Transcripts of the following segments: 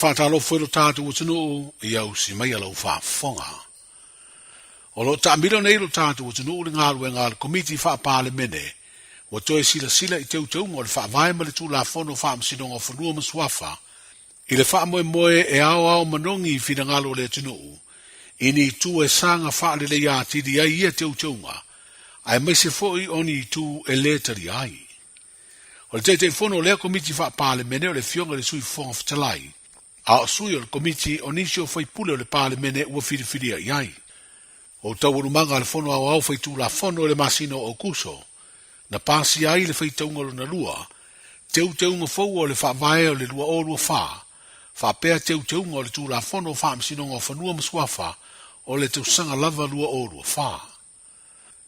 Whātalo whero tātu o tunu i au si mai alau whāwhonga. O lo ta miro nei lo tātu o tunu uri ngāru e ngāru komiti whāpāle mene, o toe sila i teu teu mo le whaavai ma le tū la whono whaamsinonga o whanua maswafa, i le whaamoe e ao manongi i whina ngalo le tunu, i ni tū e sanga whaale le ia tiri ai ia teu teunga, ai mai se foi oni tū e le tari ai. O le te whono lea komiti whaapāle mene o le fionga le sui whonga whatalai, a sui o le komiti o nisio fai pule o le pāle mene ua whiriwhiria iai. O tau manga le whono au fai tū la whono le masino o kuso, na pāsi ai le fai taungalo na lua, teunga fau o le whaavae o le lua o lua wha, whaapea teunga o le tū la whono wha amsinonga o whanua maswafa o le tausanga lava lua o lua wha.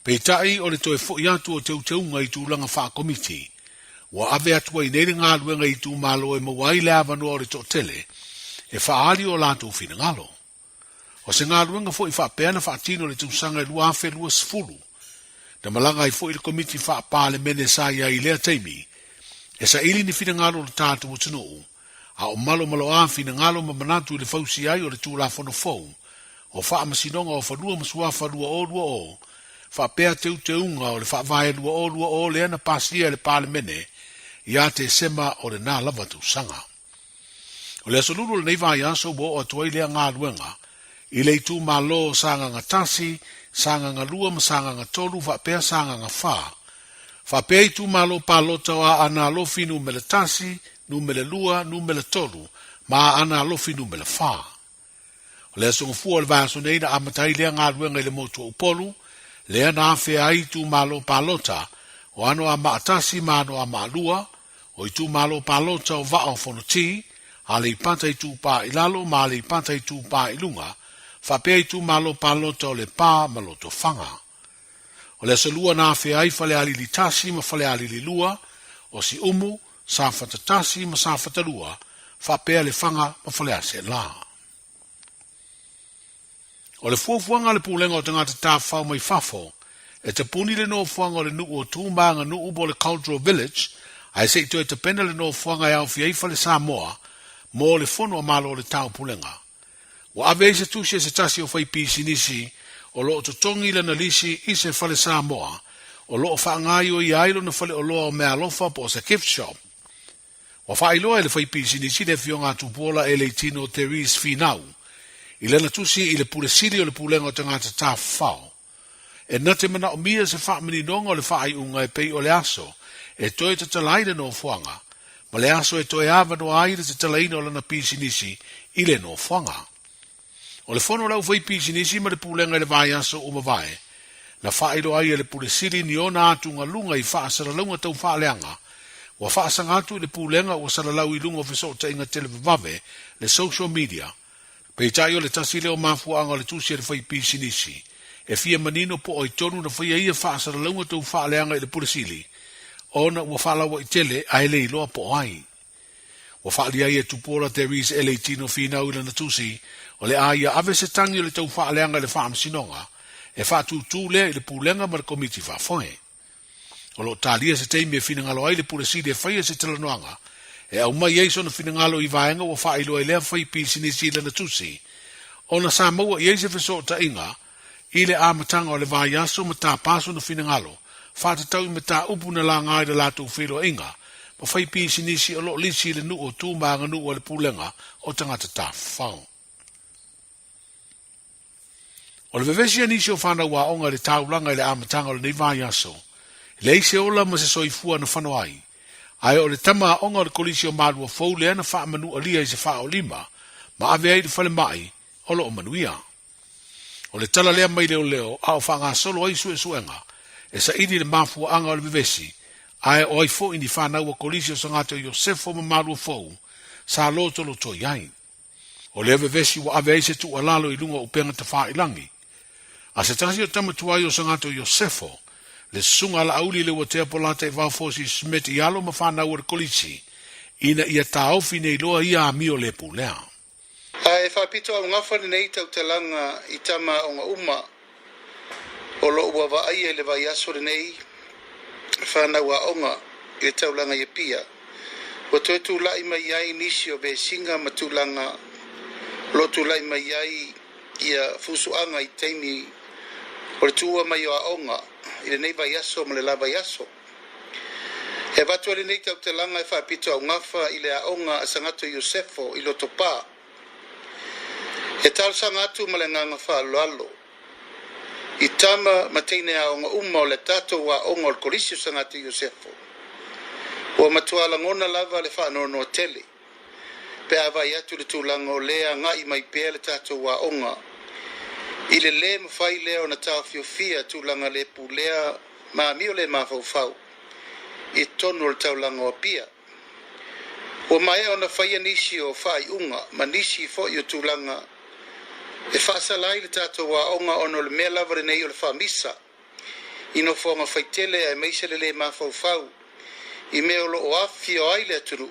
Peitai o le toe fo iatu o teunga i tūlanga wha komiti, wa ave atua i nere ngā luenga i tū malo e mawai le avanu o le tōtele, e whaari o lātou whina ngalo. O se ngā luenga fo i whaapea na whaatino le tūsanga i lua awhe lua sifuru, na malanga i fo i le komiti whaapāle mene sa ia i lea teimi, e sa ili ni whina ngalo le tātou o tunuu, a o malo a whina ngalo ma manatu i le fausi ai o le tūla whono fau, o whaamasinonga o whanua masuafa lua o, whaapea teunga o le whaavae lua o le ana pasia le pāle mene, ia te sema o le nā lava tūsanga. O le asolulu le neivai aso bo o tuai lea ngā luenga, i le tu malo sanga ngā tasi, sanga ngā lua ma sanga ngā tolu, whapea sanga ngā wha. Whapea i tu malo palota o a ana alofi nu mele tasi, nu mele lua, nu mele tolu, ma ana alofi nu mele wha. O le asonga fua le vaso neina amatai lea ngā luenga i le motua upolu, lea na awhea i tu malo palota, o ano a maatasi ma ano a maalua, o i tu malo palota o vao fonoti, a le ipata i tu pā ilalo, ma le ipata i tu pā ilunga, whapea i tu malo palota o le pā maloto whanga. O le asalua na awhea ai whale ali li tasi ma whale ali li lua, o si umu, sa whatatasi ma sa whatarua, whapea le whanga ma whale ase la. O le fuafuanga le pūlenga o tangata tā whau mai whafo, e te puni le no fuanga o le nuu o tūmbanga nuu bo le Cultural Village, ai se i to e te pena le no fuanga e au fiei whale Samoa, mo le fono a malo le tau pulenga. Wa ave se tusi se tasi o fai pisi nisi, o lo to tongi le na lisi i se whale Samoa, o lo wha ngai o i ailo na whale o loa o mea lofa po se gift shop. Wa wha iloa le fai pisi nisi le fionga tupola e le tino Therese Finau, i le na tusi i le pule siri o le pulenga o tangata tā whao. E nate mana o mia se wha mini nonga o le wha ai unga e pei o le aso, e toi te talaina no fuanga, ma le aso e toi ava no aire te talaina o lana pisi nisi i le no fuanga. O le fono lau fai pisi nisi ma le pulenga le vai aso o mawai, na wha ilo ai le pule siri ni ona atunga lunga i wha asaralaunga tau wha leanga, wa wha asangatu le pulenga o asaralau i lunga o fiso ta inga televavave le social media, pe tai o le tasi leo mafuanga le tusi le fai pisi nisi, e fia manino po o i tonu na fai ia wha asaralaunga tau wha leanga i le pule sili, ona ua whalawa i tele a ele i loa po ai. Ua whaali ai e tupola Therese ele tino whina ula na tusi, o le aia ave se tangi o le tau whaaleanga le whaamsinonga, e whaatu tūlea i le pūlenga ma le komiti whafoe. O lo tālia se teimi e whina ai le pule sidi e whaia se talanoanga, e au mai eiso na whina ngalo i vaenga ua whailo e lea whai pisinisi le na tusi, ona sa maua i eise wheso ta inga, i le amatanga o le vai aso ma tā paso na whina ngalo, whata tau me tā upu na la ngai de lātou whilo inga, ma whai pisi nisi o lo lisi le nu o tūmanga nu o le pūlenga o tangata tā whao. O le vevesia nisi o whana wa onga le taulanga i le amatanga o le neivai aso, le ise ola ma se soifua na whano ai, ai o le tama onga o le kolisi o madua fau le ana wha manu alia i se wha o lima, ma ave ai le whale mai o lo o manuia. O le tala lea mai leo a o wha ngā solo ai sue suenga, e sa idi le mafua anga o le vivesi, ai o ai fo ini whanau a kolisi o sangato Iosefo ma marua fau, sa loto lo toi ai. O le vivesi wa ave eise tu alalo i lunga upenga ta wha ilangi. A se tasi o tamatuai o sangato Iosefo, le sunga la auli le watea polata e vaufosi smeti i alo ma whanau o le kolisi, ina ia taofi nei loa ia a mio le pulea. E whapito au ngawhane nei tau te langa i tama o ngā uma, o lo ua wa ai e le vai aso nei whanau a onga i le taulanga i pia Wa toi tūlai mai ai nisi o be singa matulanga. Lo tūlai mai ai ia fusuanga I teimi o le tua mai o aonga. I le nei vai aso ma le lava aso. He watu ale nei tau te langa e whaapito au ngafa I le aonga a sangato Iosefo I lo topa. He tal sangatu ma le nganga wha loalo. I tama mateine aonga uma o le tato wa aonga o le kolisio sangato Iosefo. Wa matuala ngona lava le whaanono tele. Pe awai atu le tūlanga o lea ngai mai pēr le tato wa aonga. I le le mawhai lea o na tau fiofia tūlanga le pūlea ma mio le mawhau. I tonu le taulanga o pia. O mai o na whaia nisi o whai unga, ma nisi fo I o tūlanga. E whaasalai le tato wa onga ono le mea lavare nei o le whamisa. I no whonga whaitele ai meise le mawhau. I mea o lo o afi o aile aturu.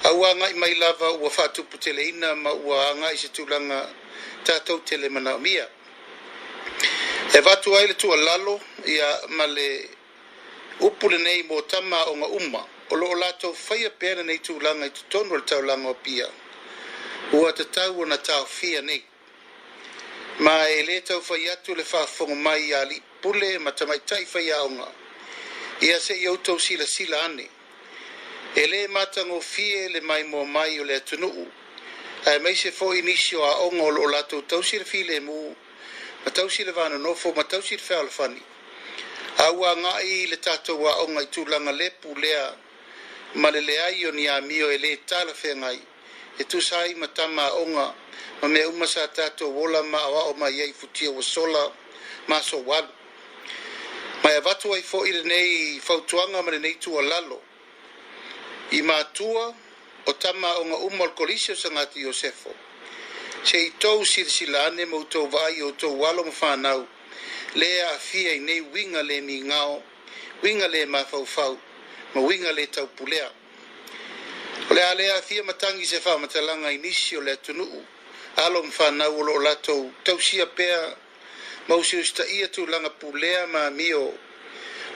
Aua ngai mai lava ua whatupu tele ina ma ua ngai se tūlanga tātou tele mana mia. E watu aile tua lalo ia ma le upule nei mo tama o nga uma. O lo o lato whaia pēna nei tūlanga I tutonu le taulanga o pia. Ua te tau o na tau fia nei. Ma e le tau whai atu le whaafonga mai a li pule ma tamaitai whai aonga. Ia se I autou sila ane. E le matango fie le mai mo mai o le atunuu. Ai mai se fo inisi o aonga o lo lato tausi le file mu. Ma tausi le vana nofo ma tausi le whea fani. Aua ngai le tatou wa aonga I tūlanga le pulea. Ma le ai o ni a mio e le tala whengai. E tu sai matama aonga. Ma mea umasa tatou wola ma awa o mai ei futia wa sola. Ma so walu. Ma e watu ai fo I le nei fautuanga ma le nei tua lalo. I mātua o tama o ngā umol kolisio sa ngati Iosefo. Se I tau silsilane mo tau vai o tau walo ma whanau. Lea a fia I nei winga le mi ngao, winga le mawhauwhau, ma winga le tau pulea. O lea lea a fia matangi se wha matalanga inisi o le atunuu. Alo ma whanau o lo lato tau sia pea, mausi o sta ia tu langa pulea ma mio.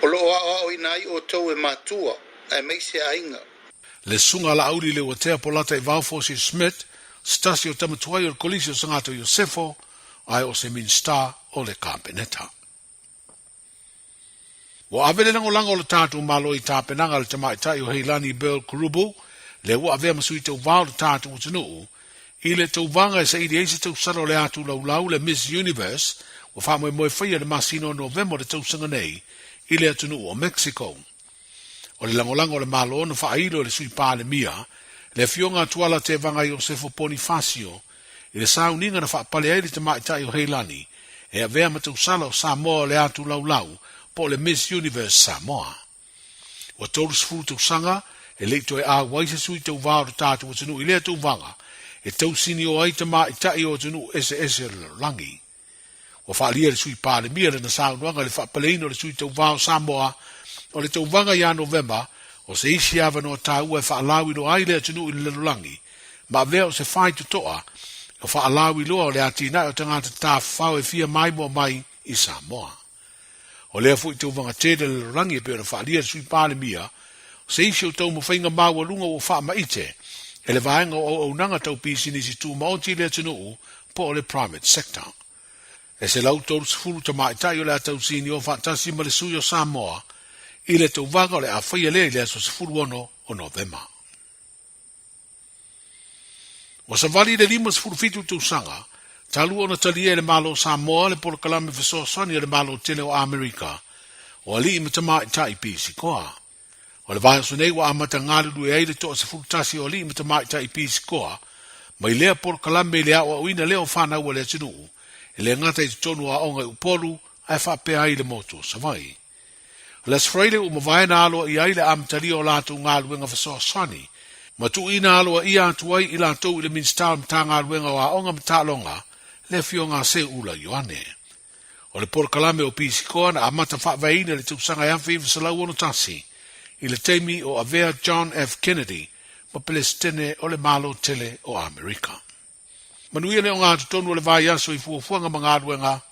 O lo o inai o tau e mātua, ai meise a inga. Le sunga la auri le watea polata I Valfosi Smith, stasi o tamatuai o le kolisio sangato Iosefo, ai o se minsta o le kampeneta. Wa avele lango o le tātou malo I tāpenanga le tamaitai o Heilani Bell Kurubu, le wa avea masui tau vau le tātou o tunuu, I le tau vanga e sa ili eisi tau saro le atu lau le Miss Universe, wa whamoe moe whaia le masino November le tau sanga nei, I le atunuu o Mexico. O le langolango le malo ono whailo le sui pāle mia, le fionga tuala te vanga Iosefo Bonifacio, I le sauninga na whaapale aile te maitai o Heilani, e a vea matau sala o Samoa le atu lau, po le Miss Universe Samoa. Wa tolu sifuru tau sanga, e leito e a waisa sui tau vāo tātu o tunu I lea tau vanga, e tau sini o aita maitai o tunu ese langi. Wa whaalia le sui pāle mia le na saunuanga le whaapale ino le sui tau vāo Samoa, o le tau vanga ia November, o se isi ava no tāua e whaalawi no aile atunu I le lelulangi, ma vea o se whai tutoa, o whaalawi loa o le atina o tangata tā whau e fia mai mo mai I Samoa. O lea fui tau vanga tēle le lelulangi e pēr o whaalia sui pāle mia, o se isi o tau mawhainga maua lunga o wha maite, e le vaenga o nanga tau pisi nisi tū maoti le atunu po o le private sector. E se lau tau sifuru ta maitai o le atau sini o whaatasi ma le sui o Samoa, I le tau vanga o le a whaia le aso sifuru ono o November. Wa sa vali le lima sifuru fitu tau sanga, talu ona talia le malo Samoa le polo kalame fesosani le malo tele o Amerika, o ali imatama I tai pisi koa. O le vai so nei wa amata ngalu e le to sifuru tasi o ali imatama I tai pisi koa, mai lea polo kalame le a o ina leo whana ua le tinu, e le ngata I tonu a onga upolu, ai whapea ai le moto sa vai. Las Friday o mavaina alo I aile amtali o lato ngaluenga fesosani, ma tu ina alo ia atuai I lato I le minstal mta ngaluenga o aonga mtalonga, le fionga se ula Ioane. O le porkalame o pisikoa na amata whaavaina le tuksanga yamfi visalau ono tasi, I le teimi o avea John F. Kennedy, ma pelestene o le malo tele o Amerika. Manuia le o ngā tutonu o le vai aso I fuafuanga mga aduenga,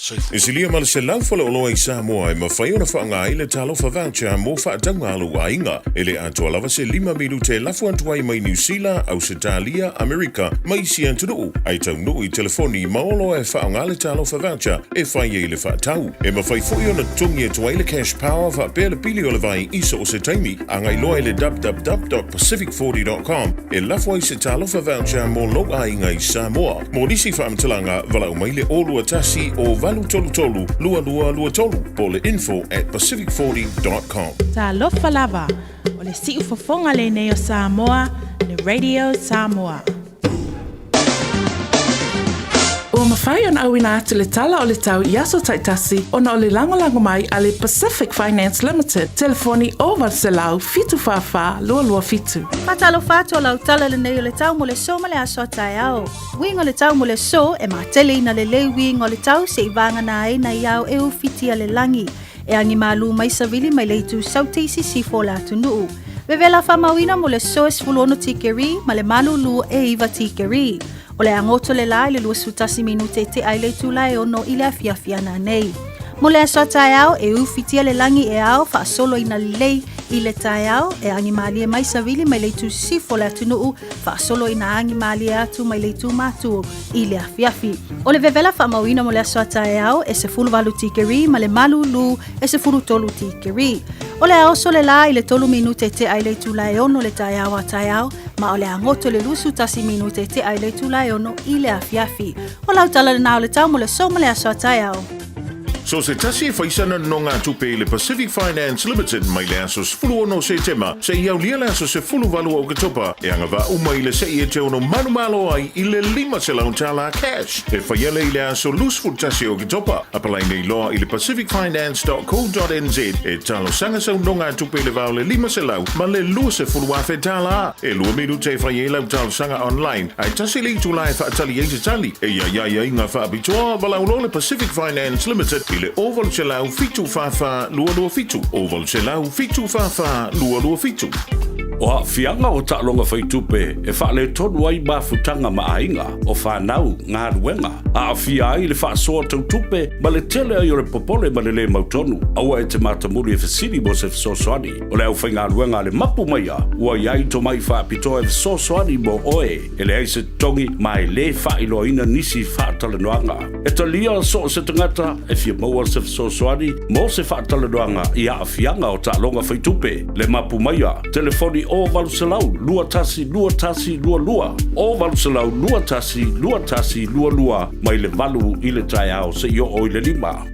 soifu. Isilia mal se lau fala oloa I Samoa ma whai ona whaanga I le talofa voucher mo whaatanga alu a inga. Ele atua lava se 5 minute lafu antuai mai New Zealand, Australia, Amerika, mai si antunu. Ai tau no I telefoni maolo e whaanga le talofa voucher e whai e le whaatau. E ma whai fui ona tungi e tuai le cash power wha pēle pili o le vai iso o se taimi. Angai loa I le www.pacific40.com e lafu ai se talofa voucher mo lo a inga I Samoa. Mo nisi whaamtalanga walau mai le olua tasi o valu tolu tolu, lua tolu, po le info@pacific40.com. Talofa lava, o le siu fofonga le nei o Samoa, le Radio Samoa. Ua mawhai an awina atu le tala o le tau I aso taitasi ona o le langolango mai a le Pacific Finance Limited. Telefoni o Valselau fitu whawha lua fitu. Patalo fato lau tala le nei o le tau mo le so ma le aso tai au. Wingo le tau mo le so e matele ina le lei wingo le tau se ivanga na e na iau e ufiti a le langi. E angi malu mai savili mai leitu sautisi sifo la tunuu. Vevela whamawina mo le so e sfuluono tikeri ma le malu lu e iwa tikeri. O le angoto le lai le lua sutasi minute te ai le tula e ono I le afiafiana nei. Mo le aso tai au e ufitia le langi e au wha solo ina lei I le tai au e angi maali e mai savili mai leitu sifo le atunuu wha solo ina angi maali e atu mai leitu matu I le afiafi. O le vevela wha mawina mo le aso tai au e se fulu walu tikeri ma le malu lu e se fulu tolu tikeri. O le aoso le la I le tolu minute te ai le tula e ono le tai au a tai au ma o le angoto le lusu tasi minute te ai le tula e ono I le afiafi. O lau tala le nao le tau mo le so ma le aso tai au. So se tasi e whaisana no ngā tupe le Pacific Finance Limited mai le aso sefulu ono se tema se iau lia le aso sefulu walu o katopa e anga wa umai le se I e te ono manumalo ai I le 5 se laun tala cash e whaiele I le aso lusful tasi o katopa apalai nei loa I le pacificfinance.co.nz e talo sanga sau no ngā tupe le vau le 5 se lau ma le lua se fulu wafe tala e lua miru te whaiele au talo sanga online ai tasi le tu lai whaatali e te tali e ia inga whaabitoa walau lo le Pacific Finance Limited I le oval se lau fitu whawha lua fitu. Oval se lau fitu whawha lua fitu. O a fianga o ta'longa whaitupe e whaale tonu ai mafutanga maainga o whanau ngā ruenga. A fia ai le whaasoa tautupe ma le tele ai o le popole ma le mautonu. Aua e te matamuri e whasiri mo se whasosoani. O le au whai ngā ruenga le mapu maia. Ua iai to mai whaapitoa e whasosoani mo oe. E le aise tongi ma e le whailo ina nisi whaatale noanga. E ta lia so se tangata e fia maua se whasosoani mo se whaatale noanga I a fianga o ta'longa whaitupe. Le mapu maia. Telefoni o Valuselau, lua tasi, lua. O Valuselau, lua tasi, lua. Mai le valu I le tai au se io o I le 5.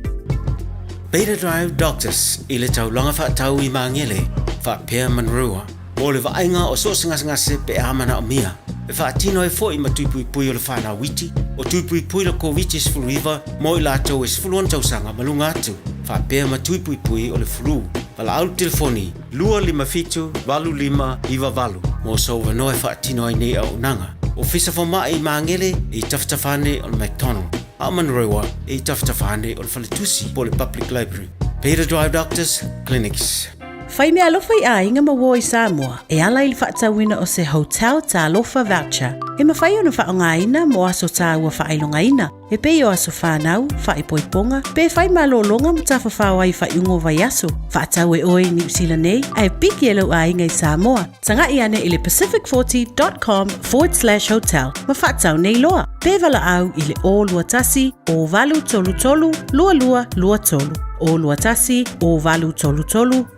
Beta Drive Doctors I le taulanga whaatau I mangele, whaapea manrua. O le vaenga o so ngase pe amana o mia. E whaatino e fo I matuipui o le whana witi, o tuipui le COVID sfuluiva, mo I lātou e sfuluan tausanga malunga atu. Whaapea matuipui o le flu. Pala au telefoni, 255 iwa valu. Mo so wanoe whaatino ai nei au nanga. O fisa whama I mangele I taftafane o le McDonald. A manrewa I taftafane o le Whaletusi po le Public Library. Beta Drive Doctors Clinics. Whai mea alofa I a inga maua I Samoa e ala I le whaatawina o se hotel talofa voucher. E mawhai ona whaongaina mo aso tā ua whailongaina. E pei o aso whanau, whaipoiponga, pe whai malolonga mo tawhawhau ai whaiungo vai aso. Whaatau e oe New Zealand nei, ai piki e lau a inga I Samoa. Tanga I ane I le pacific40.com/hotel. Ma whaatau nei loa. Pe vala au I le o lua tasi, o valu tolu, lua tolu. O lua tasi, o valu tolu,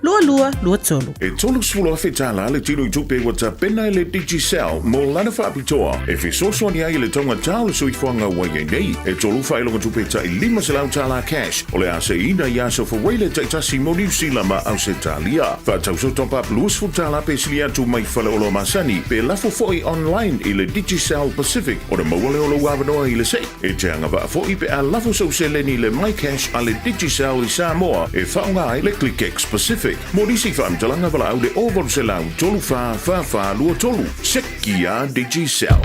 lua tolu. E tolu sfulu afe tala le tino I tupe wata pena I le Digicel mo lana whaapitoa. E whisoswani ai le tonga tala suifuanga wai nei. E tolu whailonga tupe ta I 5 se lau tala cash. O le ase ina I aso whaweile taitasi mo New Zealand ma Australia. Whaatau so top up luas futala pe sili atu mai whale olo masani. Pe lafo foi online I le Digicel Pacific. O le mawale olo wawanoa I le se. E te anga wa foi pe a lafo so se leni le my cash a le Digicel I Samoa. E whaonga ai le ClickX Pacific. Mo nisi whaamtalanga wala au le oval se lau tolu wha lua tolu. Sekia Digicel.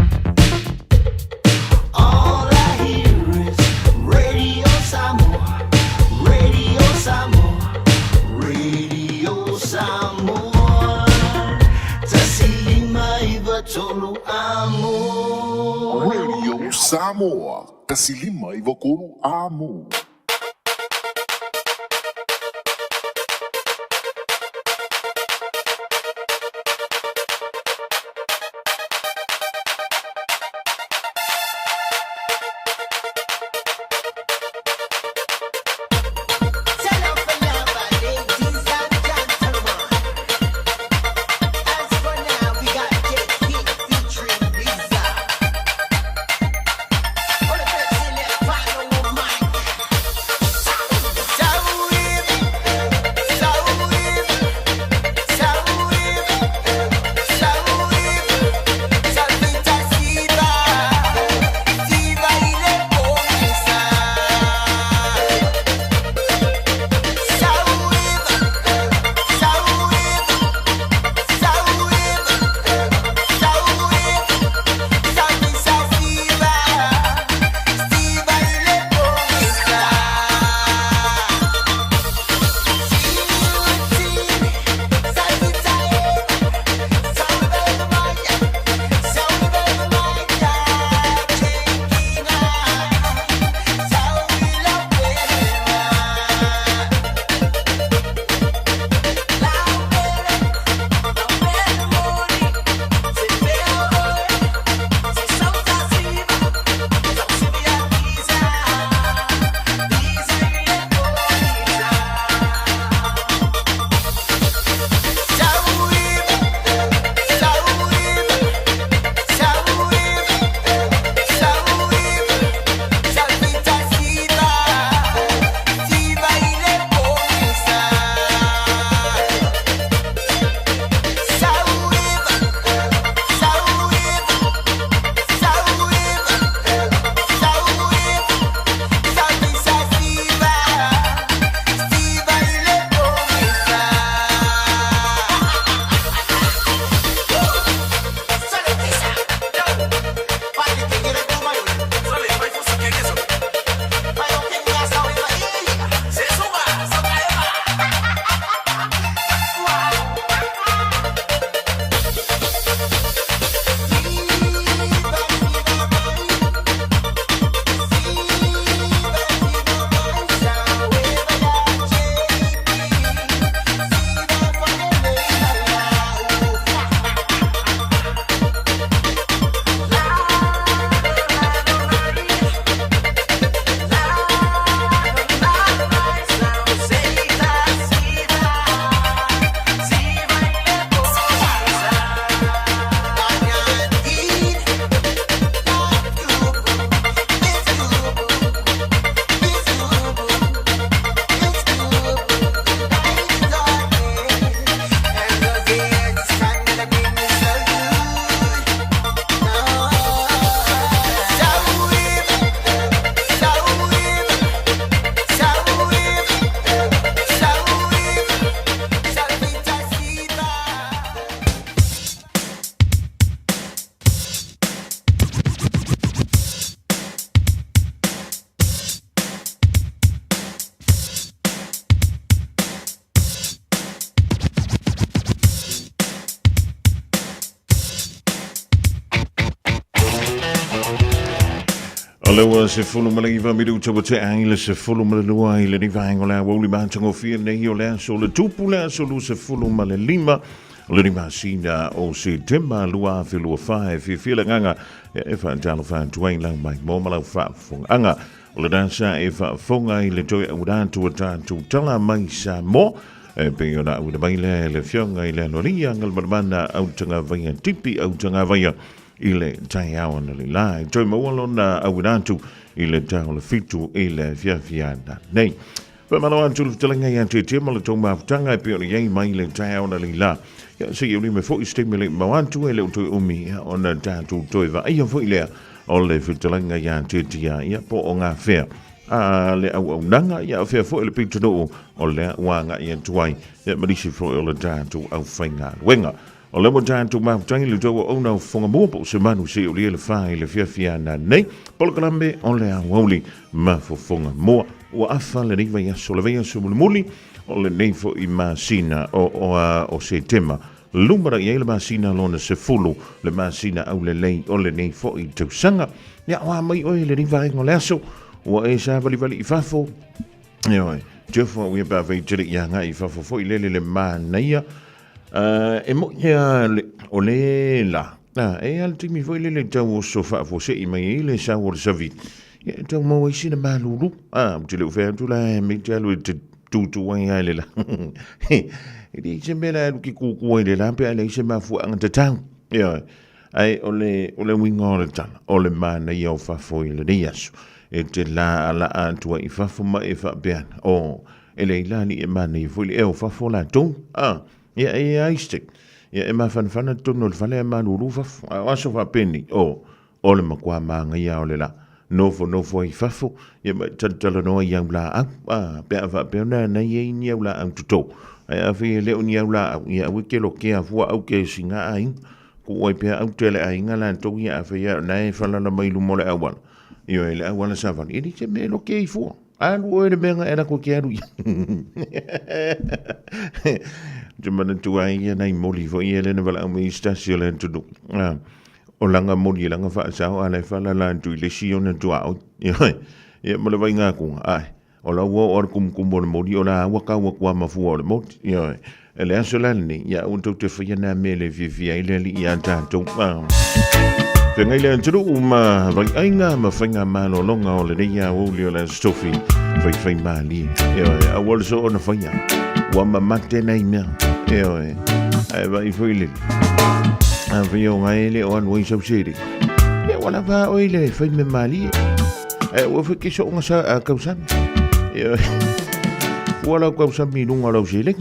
All I hear is Radio Samoa, Radio Samoa, Radio Samoa. Tasilima iwa tolu amo. Radio Samoa, tasilima iwa tolu amo. Aloha se fulu malagi va midu tau te aile se fulu malua i le ni vaengo la woli mantango fia nei o lea so le tupu lea so lu se fulu male lima le ni masina o se tema lua filua fae fi fila nganga e fa antalo fa tuain lang mai mo malau fa fung anga o le dansa e fa funga i le toi audantu atatu tala mai sa mo e pe ona u de baile le fionga i le noria ngal marmana au tanga vaia tipi au tanga vaia ile tai au na le lai toi mo lona audantu ile tau le fitu ile fia na nei pa malo antu telenga ya te malo toma tanga pe ona yai mai le tai au na le la ya se eu me fo stimulate mo antu ele to umi ona tatu toi va ai fo ile o le fitelenga ya te tia ya po onga fair a le au nanga ya fair fo le pitu no o le wanga ya tuai ya marisi fo le tatu au fainga wenga o le mo tātou māputangi le tau o nau whonga mōpo se manu se o le whai le whiawhia na nei. Polokalambe o le awauli ma fo whonga moa o awha le niwa ia so le veia so muli o le neifo i māsina o se tema. Lumara i eile māsina lona se fulu le māsina au le lei o le neifo i tausanga. Ia oa mai oi le niwa ingo le aso o e sa vali i whafo. Ia oi, tewha ui ba vei tere i anga i whafo fo i lele le mānaia. E mo ia o le la e al timi foi le tau o sofa fo se i mai le sa o savi e tau mo i sina malulu te le fe tu la me te alu te tu wai ai le la e di se mela ki ku ku le la pe le se ma fu ang te tau ia ai o le wingo le tana o le mana i o fa foi le dias e te la ala antua i fa fo ma e fa ben o ele la ni e mana i foi e o fa fo la tu ia e aistek ia e mawhanwhana tono le whale a manu rufa aso whapeni o le makua maanga ia o le la nofo i whafo ia tala noa i au la au pea whapena na ia ni au la au tuto ai a whi leo ni au la au ia wike lo kea fua au ke singa ai ku oi pea au tele ai ngala to ia a whi na e whalala mailu mo le awan ia e le awan sa whan ili te me lo ke i fua alu oe le menga era ko ke aru Jumana tuai ia nei moli fo ia le na vala au stasio le tu o langa moli langa fa sa o ale fa la tu le siona tu au ia mo le vai nga ku ai o la wo or kum mo moli o la wa ka wa kwa ma fu o le mot ia ele aso la ni ia un tu te fa na me le vi ile li ia ta tu Pengai le tu ma vai ainga ma fanga ma lo longa o le ia o le la stofi vai mali ia a wol so ona fanya wa ma mate nei mea e vai foi le a vio ngai le on woi so siri e wala va oi le fai me mali e o fe ki so nga sa a kausan e wala kausan mi nunga lo sile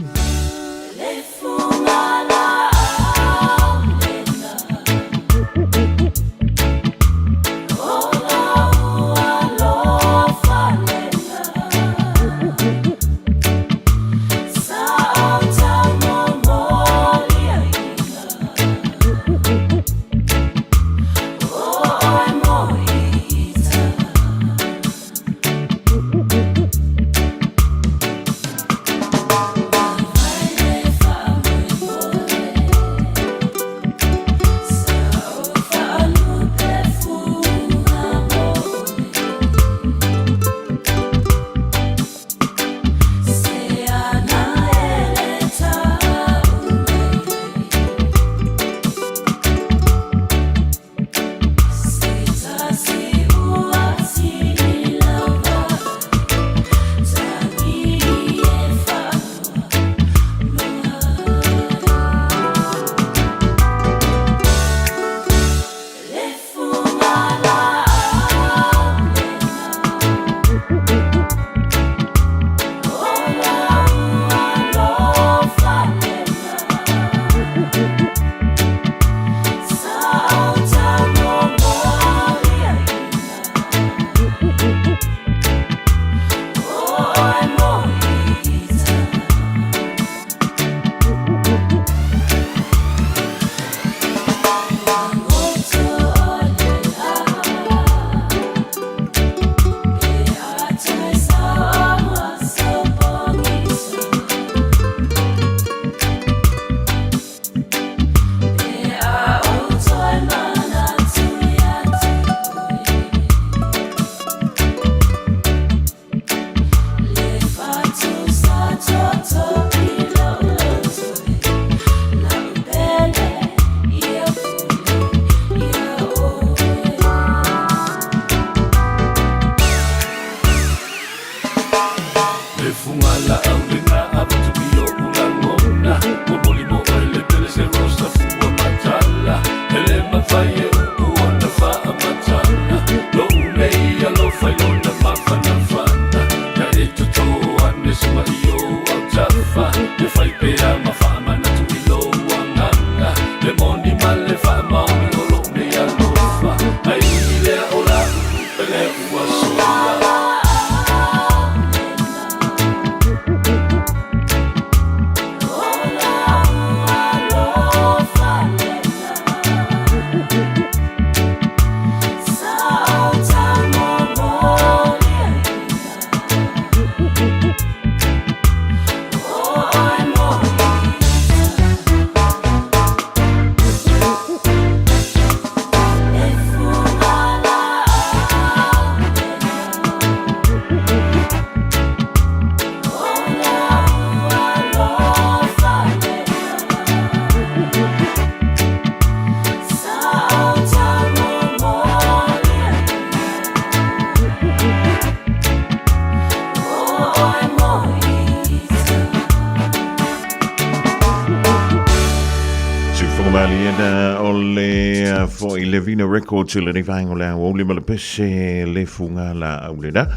fo i le vina records le ni vaingo la o le malapese le funga la au le da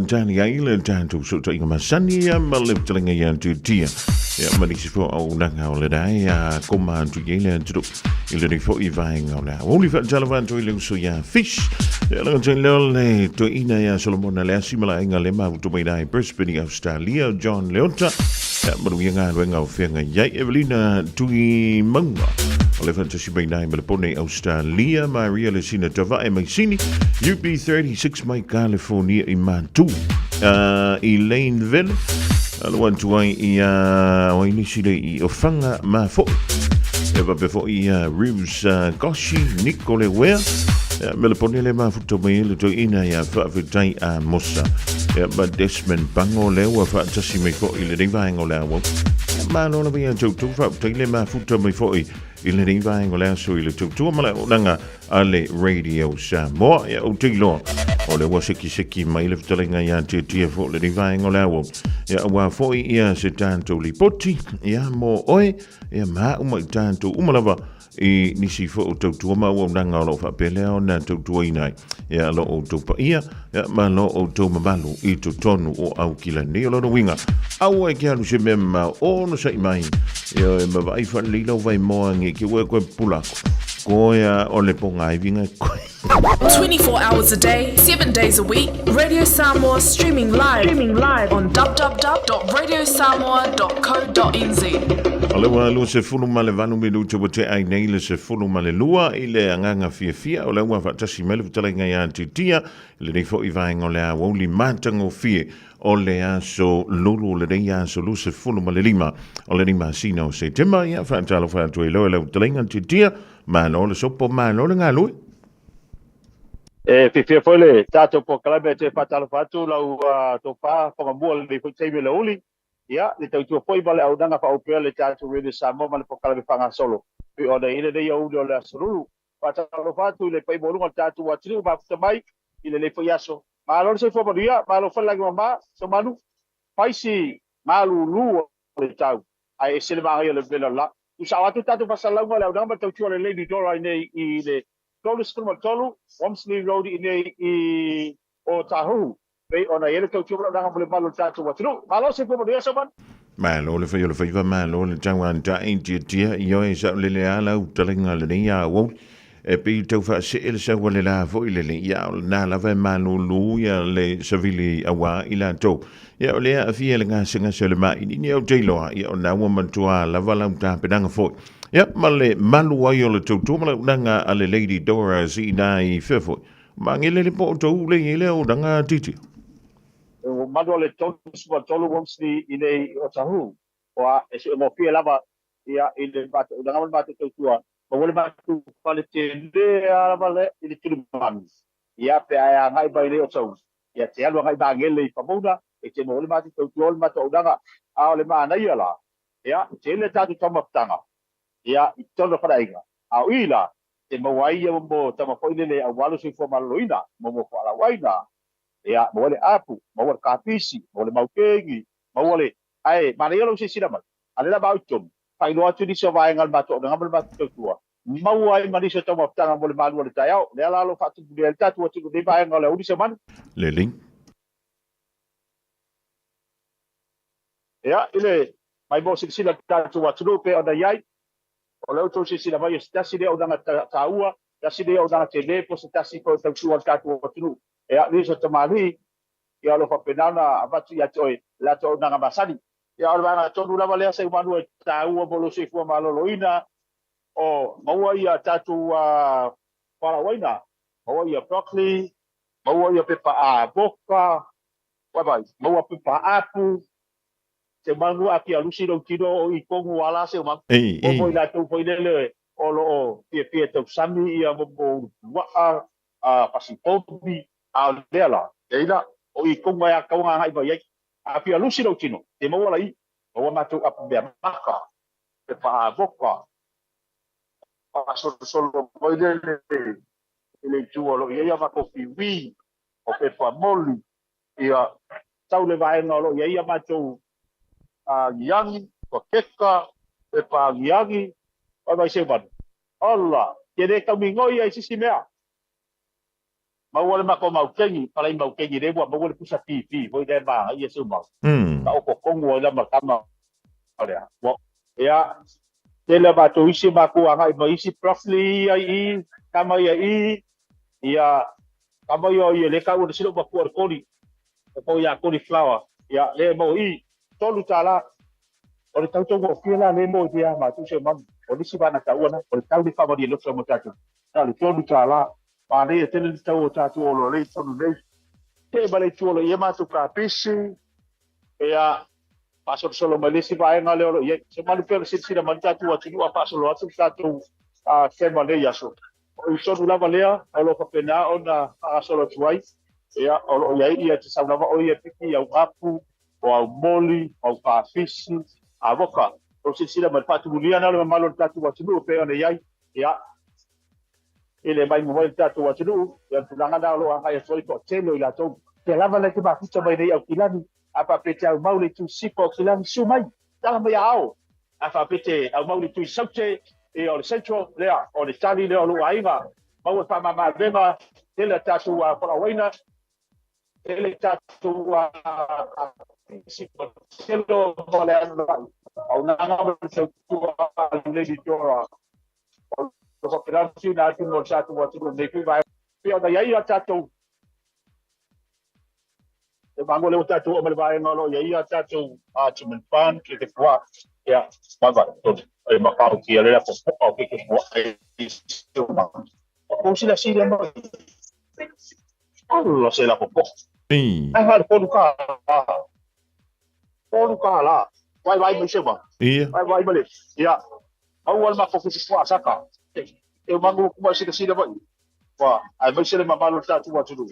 jani ai le jantu so to inga masani ya malip telinga ya tu tia ya manisi fo au nanga o le da ya koma tu yele tu ile ni fo i vaingo la o le fa jalavan to ile so ya fish ya la le to ina ya Solomon le asimala inga le ma to mai dai Brisbane Australia John Leota ya maru yanga wenga o fenga ya Evelina tui manga ole fa tasi mai dai Melbourne Australia Maria Lucina Tava e mai sini UB36 mai California i Mantu Elaine Ville alwan tuai i o inisile i ofanga ma fo eva befo i Reeves Goshi Nicole Ware Melbourne le ma futo mai le to ina ya fa vitai a mosa ya ba Desmond Bango le wa fa tasi mai fo i le riva ngola wo ma no na bia tu fa tai le ma futo mai fo i le riva ngola so i le tu ma nanga ale radio Samoa ya o tilo o le wasiki mai le ftalinga ya te fo le riva ngola wo ya wa fo i ya se tanto li poti ya mo oi ya ma uma tanto umalava i nisi fo o tautua ma ua unanga o lo fa pele o na tautua inai ya lo o tupa ia ya ma lo o tau mabalu i to tonu o au kila ni o lo winga au e kia se mema o no sa imai ya e ma vai fa lilo vai moa nge ki ue koe pulako ko ya o le ponga i vinga koe 24 hours a day, 7 days a week. Radio Samoa streaming live on www.radiosamoa.co.nz. Alewa lu se funu male vanu minuto bote ai nei le se funu male lua ile anganga fia o le wa fatasi mele vitalenga ya titia le nei fo i vainga le a woli matango fie o le aso lulu le nei aso lu se funu male lima o le lima sino se tema ya fatalo fatu lo le vitalenga titia ma no le sopo ma no le ngalu Fifia fole tato po kalabe te fatalo fatu lau topa pangambua le fo tei le oli ya le tau tua foi bale au danga fa o pe le tato Radio Samoa ma le po kalabe fanga solo pe o ile de yo le asuru fatalo fatu le pai bolunga tato wa triu ba tamai ile le fo yaso ma lo se fo bodia ma lo fa la ngamba so manu paisi malu lu le tau ai se le ba le bela la tu sa watu tato fa sala ngole au danga tau tua le lady dora nei i le Tolu skuma tolu, Wamsley Road ini i o tahu. Pe ona ele tau tua danga bole malu tato wa triu ma lo se fo bodia so man ma lo le fai ma lo le tangwan ta intia io e sa le ala utalinga le ia wo e pe tau fa se ele sa wale la fo ile le ia na la va ma lu ya le savili awa ila to ya le a fie le nga singa se le ma ni o jelo ya na wo man tua la vala ta pedanga fo ya male malu wa yo le to ma nanga ale Lady Dora si nai fefo ma ngele le po to le ile o danga titi o madu le tolu sua tolu Wamsley ini o tahu o e se mo fie lava ia ile bate o danga bate tau tua ma wole batu pale tende ala vale ile tuluman ia pe ai ngai bai le o tau ia te alu ngai bangele i pamoda e te mo wole bate tau tua le mata o danga a le mana ia la ia te le tatu tama tanga ia i tolo para inga a uila te mo wai ia mo tama foi le a walu se fo maloina mo fala waina ya mo le apu mo le kapisi mo le maukengi mo le ai mana yelo se sila mal ale la bautum pai lo atu di se vai ngal bato ngal bato tua mau ai mari se toma tanga mo le malu le taiao le ala lo fatu de tatu atu de vai ngal udi se man le ling ya ile mai bo se sila tatu atu pe ona yai o le auto se sila vai stasi de ona taua stasi de ona te le po stasi po tatu atu atu ya ni se tamali ya lo fa penana avatu ya toi la to na masani ya lo bana to dula vale se manu ta u bolo se fu malo loina o maua ia tatu para waina maua ia broccoli maua ia pepa a boka wa bai maua pepa apu se manu aki alusi do tino o i kongu wala se ma o foi la to foi le o lo pie to sami ia bo wa a pasipopi a dela eila o i konga ya kaunga hai ba yai a pia lusi do tino te mo wala i o ma tu ap be maka pe pa boka pa solo moi le tu o lo ia ma ko wi o pe pa moli ia tau le vai no ia ma tu a yangi ko keka pe pa yangi o vai se ban Allah le ka mingo ia sisi mea ma wale ma ko mau kengi para mau kengi le wa wale pusa pipi voi le ba ia su ma ka o ko kongo la ma kama ole wa ia tele ba to isi ba ku anga ba isi properly ai kama ia kama ia le ka o silo ba ku koli ko ia koli flower ia le mo tolu tala o le tau tongo fiela le mo dia ma tu se mam o le sibana ka ona o le tau di favori lo so mo tatu le tolu tala pa le tele tau tatu o lo le tonu le te ba le tu lo ia ma tu ka pisi ia paso solo ma le siba nga le o ia se malu pe se sira ma tatu o tu a paso lo atu tatu a se ma le yaso o tonu la valea o lo ka pena ona a solo tuai ia o ia te sa lava o ia piki au apu o au moli o ka fisi avoka o se sila mai patu mulia na le malo tatu wa tunu pe ona ia ele mai mo tatu wa tunu ya tulanga na lo anga ya soi ko telo ila to te lava le ba ficha mai nei au kilani apa pete au maule tu sipo kilani su mai tala mai ao apa pete au maule tu saute e o le central lea o le tali lea o lo aiva mau pa mama vema tele tatu wa para waina tele tatu wa sipo telo vale au nanga se tu le di tora o pedaço de nada que no chato o outro nem que vai pio da aí a chato e mango le chato o me vai no e aí a chato a chimen pan que te qua ya vai e macau que ele é o que o se la sila mo o se la popo ai ha po ka la vai me chama vai me ya au al ma ko que qua saka eu mango kuma sila vai wa ai vai sila mamalo tatu wa tudu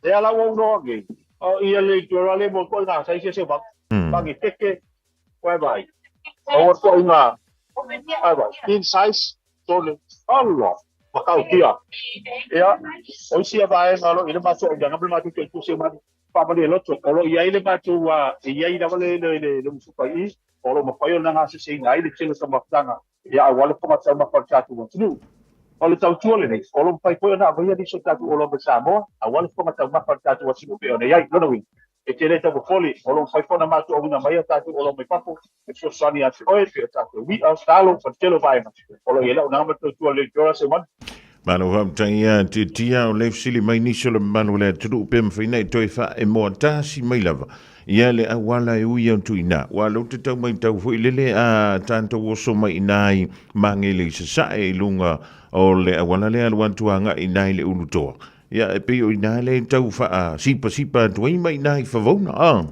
e ala wa no ge o ia le tora le mo ko na sai se ba bangi teke vai o ko ina vai in size tole Allah makau kia ya o sia vai ngalo ile ma so jangan belum mati tu se ma pa ma le loto o ia ile ma tu wa ia ida vale le musukai o lo ma payo na nga se ngai le chelo sa mafanga ya wala ko matsa ma tatu wa tudu o le tau tuole nei o lo pai poe na vai di so tatu o lo besamo a wala ko matsa ma tatu wa tudu pe o nei lo no wi e te leta ko foli o lo pai pona ma tu o na mai tatu o lo mai papo e so sani atu o e pe tatu wi a stalo fa telo vai o lo yela na ma tu tuole jora se man Mano ham tanga te tia o le sili mai ni so le manu le tudu pe mfina toi fa e mo tasi mai lava ia le awala e uia tuina wa lo te tau mai tau foi lele a tanto o so mai nai mangele se sa e lunga o le awala le alwan tuanga i nai le ulutoa ia e pe o nai le tau fa a sipa tuai mai nai fa vona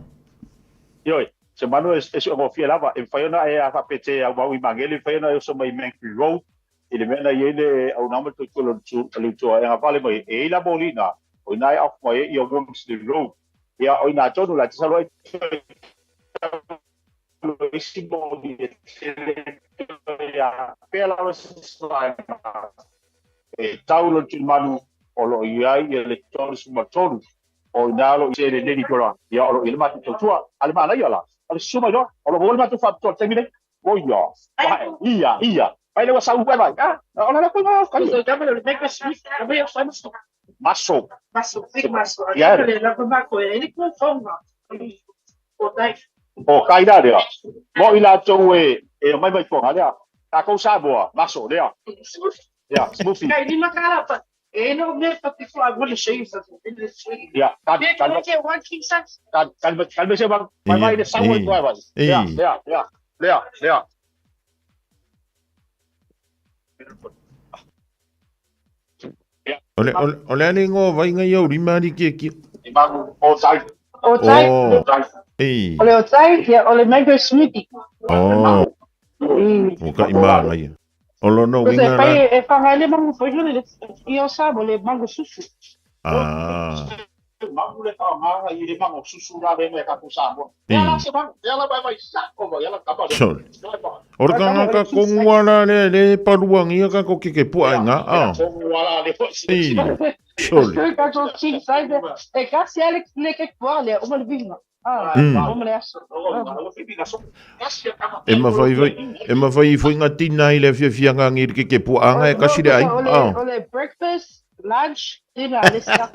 yoi se manu e so mo fia lava e fa ona e a fa pete a wa wi mangele fa ona so mai Mankey Road ile mena yele au namba to kolo tu to e ngapale mai e la bolina o nai af mai e o Wormsley Road ya o ina tonu la tsalo isi bodi ya pela slime e taulo tu manu o lo ia le tonu suma tonu o nalo se le ni kola ya o ile ma to tua ale ma la yala ale suma lo o lo volma tu fa to termine o ya ia Vai levar saúde, vai. Ah, olha lá como eu falei. Eu vou make a switch. Eu vou fazer maço. Maço. Ele lá como coisa. Ele com forma. O cai da dia. Vou ir lá então e mai pon, olha. Tá com sabor, maço, dia. Ya, smoothie. Cai de uma carapa. Ele não me faz falar agora cheio isso. Ya, calma se vai de saúde vai. Ya. Ole ale ngo vai ngai au rima di ki. O sai. Ole o sai ya ole mango smoothie. O ka ima ngai. Olo no winga. Pai e fa ngale mango foi le io sabo le mango susu. Mango le fa nga i le mango susu la be me ka kusamo. Ya la vai saco, ya la capa. Ora ka kongwana le paruang ia ka ko ke pua nga kongwana le Sorry. Ka so sin sai e ka se ale le ke pua le o mal vinga E mawhai fo inga tina i le fianga ngir ke puanga e kasire ai. Ole breakfast, lunch, dinner, let's start.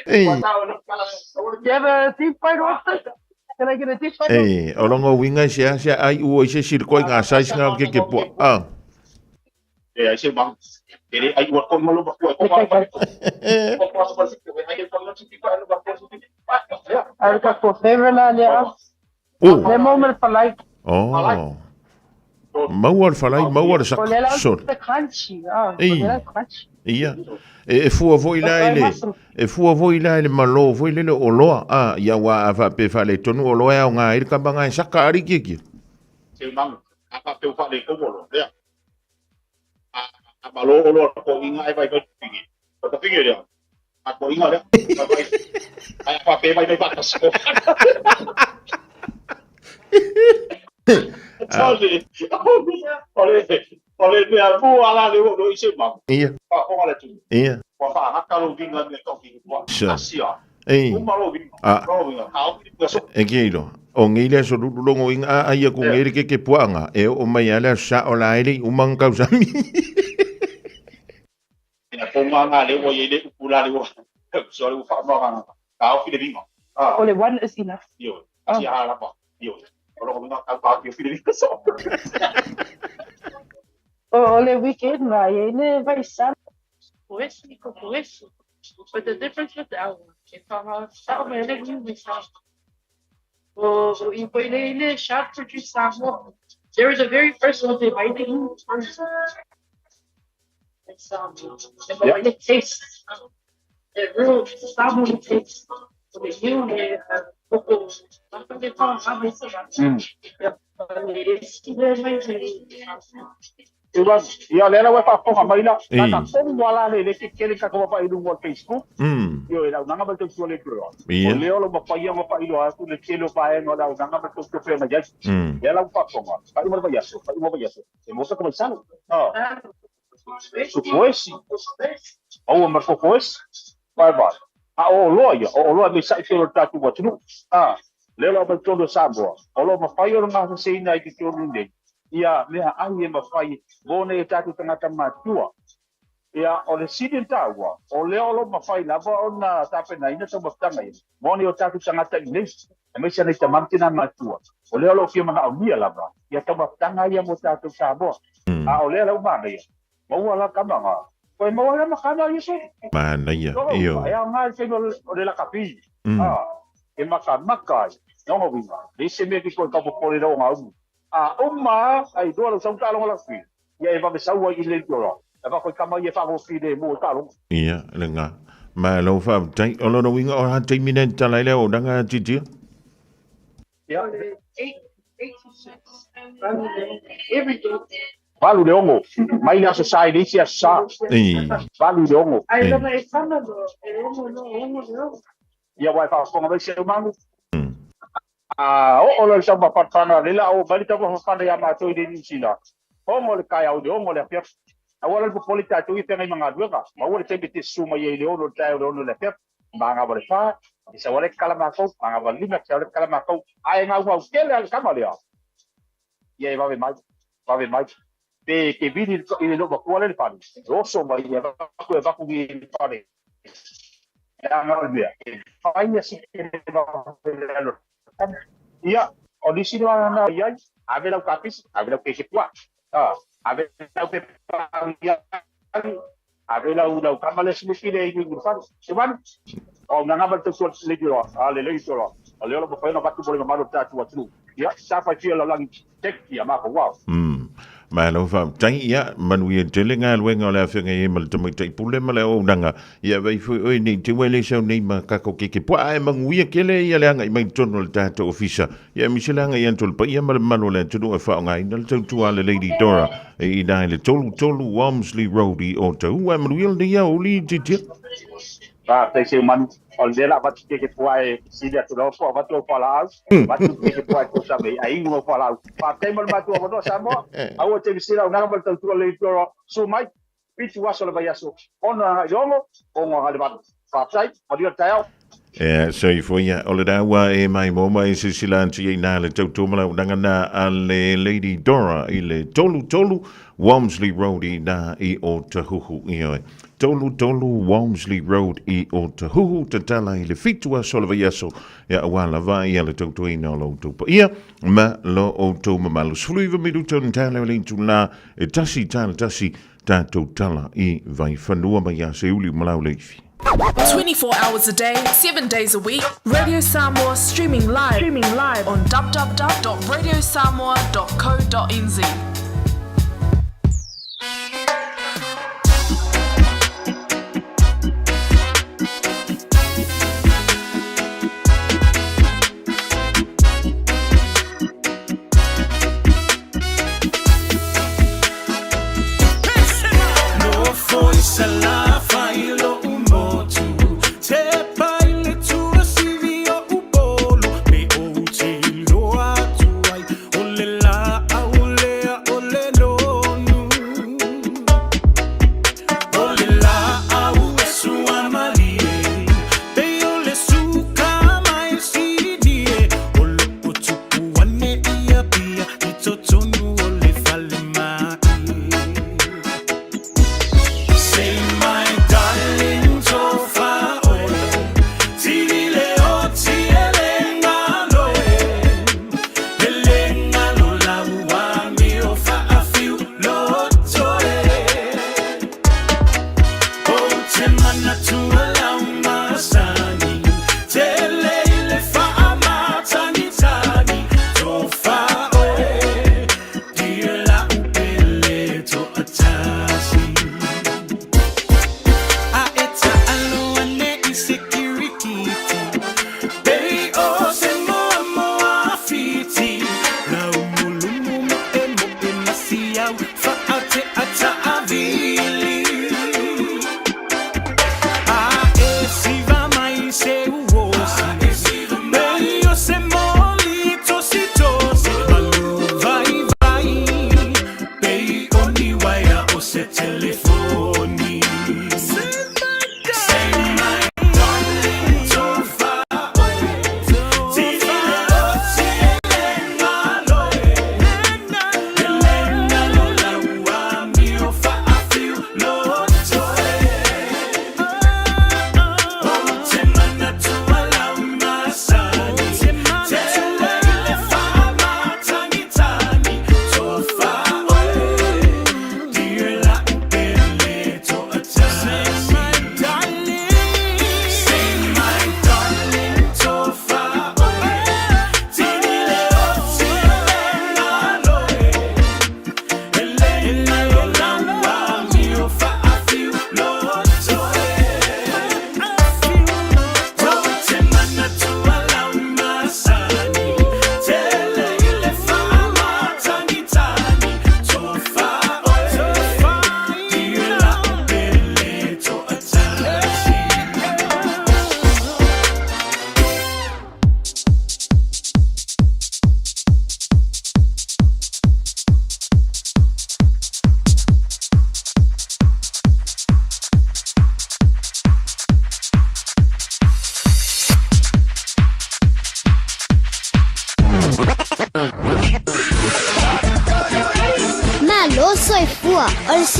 Ei, You have a deep fried lobster? Can I get a deep fried lobster? ei, olongo winga sia ai ua se sirko inga sais nga ke pua. I say, Bang, I work on Maluma. I've got for favorite yeah. Oh, The moment for like, oh. Mauar falai, mauar sak sor. the crunchy. Ei. Crunchy. Ia. E fua voi la ele. E fua voi la ele malo, voi le oloa. Ia wa afa pe fa le tonu oloa o nga ir ka banga e saka ari kiki. Say, Bang, apa pe ufa le komolo, yeah. Malo olo ko inga ai vai pingi. Ko pingi dia. Ako inga dia. Ai apa pe vai batas ko. Ole me afu ala le do ise ma. Ia. Ko ala tu. Ia. Ko fa hakalo vinga me to ki ko. Asia. Ei. Malo vinga. Malo vinga. Ka o so. E keilo. O ngeile so longo inga ai ko ngere ke puanga. E o mai ala sa o la ele umang kausami. Nga le wo yele pula le wo so le fa ma ka o fi de vinga Only one is enough. yo si ala pa yo olo ko nga ka fi de vinga so Only weekend, yene vai sam. Pues, Nico, pues. But the difference with our one, if I'm out, I'm going to be some. Oh, you put in a shop for you some. There was a very first one they might do. It's but it tastes the real salmon tastes the you ya le la wa fa ko mai la ka ko wala le ke ke ka ko pa i du Facebook yo era una ba to le pro le lo ba pa ya ba pa i lo aku le ke lo pa e no la una ba to pe ma ya ya la fa ko ma pa i mo ba ya so pa i mo ba ya so e mo sa ko sa no Supoesi. O marco poes. Vai vai. O loia me sai pelo tatu watu. Lelo ba todo sabo. O lo ma fai o nga se ina i ki o nde. Ia me ai e ma fai bone tatu tangata matua. Ia o le sidin tawa. O leo lo ma fai lava ona tape na ina so mafutanga ia. Mone o tatu tangata nei. E me se nei tamantina matua. O leo lo ki mana o mia lava. Ia to mafutanga ia mo tatu sabo. O leo lo ma ia. Mau ala kamanga. Koe mau ala makana iso. Mana ia. Iyo. Ai nga se no le la kapi. E maka. No vinga. Dise me ki ko ka po le ro nga u. Uma ai do lo sa ka lo la fi. Ia e va me sa wa i le toro. E va ko kama ia fa mo fi de mo ka lo. Ia, lenga. Ma lo fa tai o lo winga o ha tai minen tala le o danga titi. Ia. 8 to 6. Every day. Valu de ongo. Mai na society sia sa. Valu de ongo. Ai lama e fana do. E no. Ia vai fa ko ngai se mangu. O lo sa ba patana le la o bali ta ba fa ya ma to de ni sila. O mo le kai au de ongo le pia. Awala po polita tu i penga mga duga. Ma wala te biti suma ye le ono tai o ono le pia. Manga ba fa. Isa wala kala ma ko, manga ba lima sa wala kala ma ko. Ai nga wa kele al kamalia. Ia va ve mai. Ke vini i lo ba kuale le pani. Rosso mai ia va ku i pani. Ya nga olvia. Fai si ke va lo. Ia, o di sini na ia, ave la kapis, ave la ke kwa. Ave la pe ia. Ave la una kamale smuki le i gurfan. Seban. O nga ba to so le diro. Le diro. Ale lo ba fa na ba tu bole ma lo tatu watu. Ia, sa fa fia la lang tek ia ma ko wow. Ma lo fa tai ia manui tele nga luenga le afenga e mal tamo tai pule ma le o nanga ia vai fu o ni te wele so nei ma ka ko ke pa e mangui ke le ia le nga i mai tono le tato ofisa ia mi se langa ia tol pa ia mal malo le tu e fa nga i dal tu ale lady Dora e dai le tolu Walmsley Road i auto wa manui le ia o li titi te se man on dela va ke puai si dia tu lo po va tu fa va tu ke puai ko sa me ai no fa la pa te mal ma tu va do sa mo a o te sila una va tu le toro su mai Pitu aso le vai aso. Ona yongo, ongo hale manu. Whātai, maria teo. So I foi o le dawa e mai moma e se silanti e nā le tautomala o nangana a le Lady Dora i le tolu Walmsley Road i nā i o Tahuhu i oe. Tolu Walmsley Road i o Tahuhu te tala i le fitua solva yaso ia awala vai ia le tautoina o lo tupa ia ma lo o tau mamalu sfluiva miru tau tala le tu nā e tasi tātou tala i vai whanua mai a se uli malau leifi. 24 hours a day, 7 days a week. Radio Samoa streaming live on www.radiosamoa.co.nz.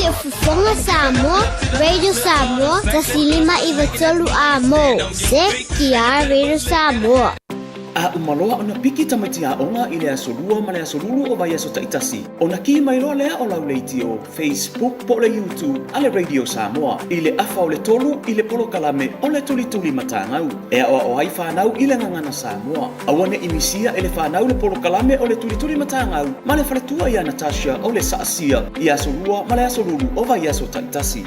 Fufonga Samoa, Radio Samoa, Tasilima Ivatolu Amo, Sekia Radio Samoa. A umaloa ona piki tamati a onga i le asolua ma le asolulu o vai aso taitasi. Ona ki mai loa lea o lau leiti o Facebook po le YouTube a le Radio Samoa. I le afa o le tolu i le polo kalame o le tuli matangau. Ea o ai whanau i le ngangana Samoa. Awane imisia e le whanau le polo kalame o le tuli matangau. Ma le whaletua i a Natasha o le saasia i asolua ma le asolulu o vai aso taitasi.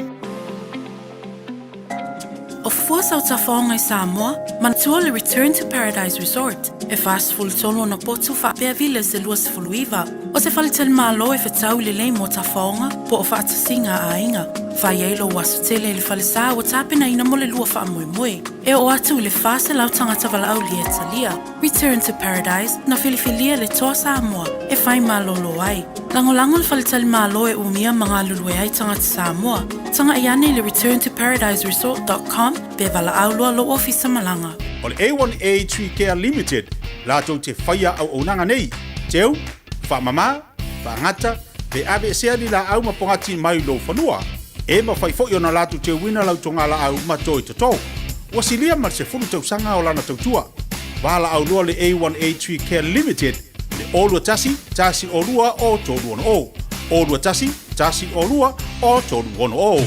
O fuasa o tafonga i Samoa, manatua le Return to Paradise Resort. E fast full tolo na potu whapea vile se luas fuluiva. O se whalitel malo e whetau le lei mo tafonga po o whaatasinga a inga. Whaielo wasu tele le falesa wa tapena ina mole lua wha moe moe. E o atu le fase lau tangata wala au lia talia. Return to Paradise na filifilia le toa Samoa e whai malolo ai. Langolango le falitali malo e umia mga lulue ai tangata Samoa. Tanga iane le returntoparadiseresort.com pe wala au lua lo ofisa malanga. O le A1A Tree Care Limited, lātou te whaia au onanga nei. Teu, whamama, whangata, pe ave sea li la au mapongati mai lo whanua. E ma whai fo na lātou te wina lau tonga la au matoi to tau. Wasilia mar se funu tau sanga o lana tau tua. Wala au lua le A1A Tree Care Limited, le olua tasi, tasi olua o tolu ono o. Olua tasi, tasi olua o tolu ono o.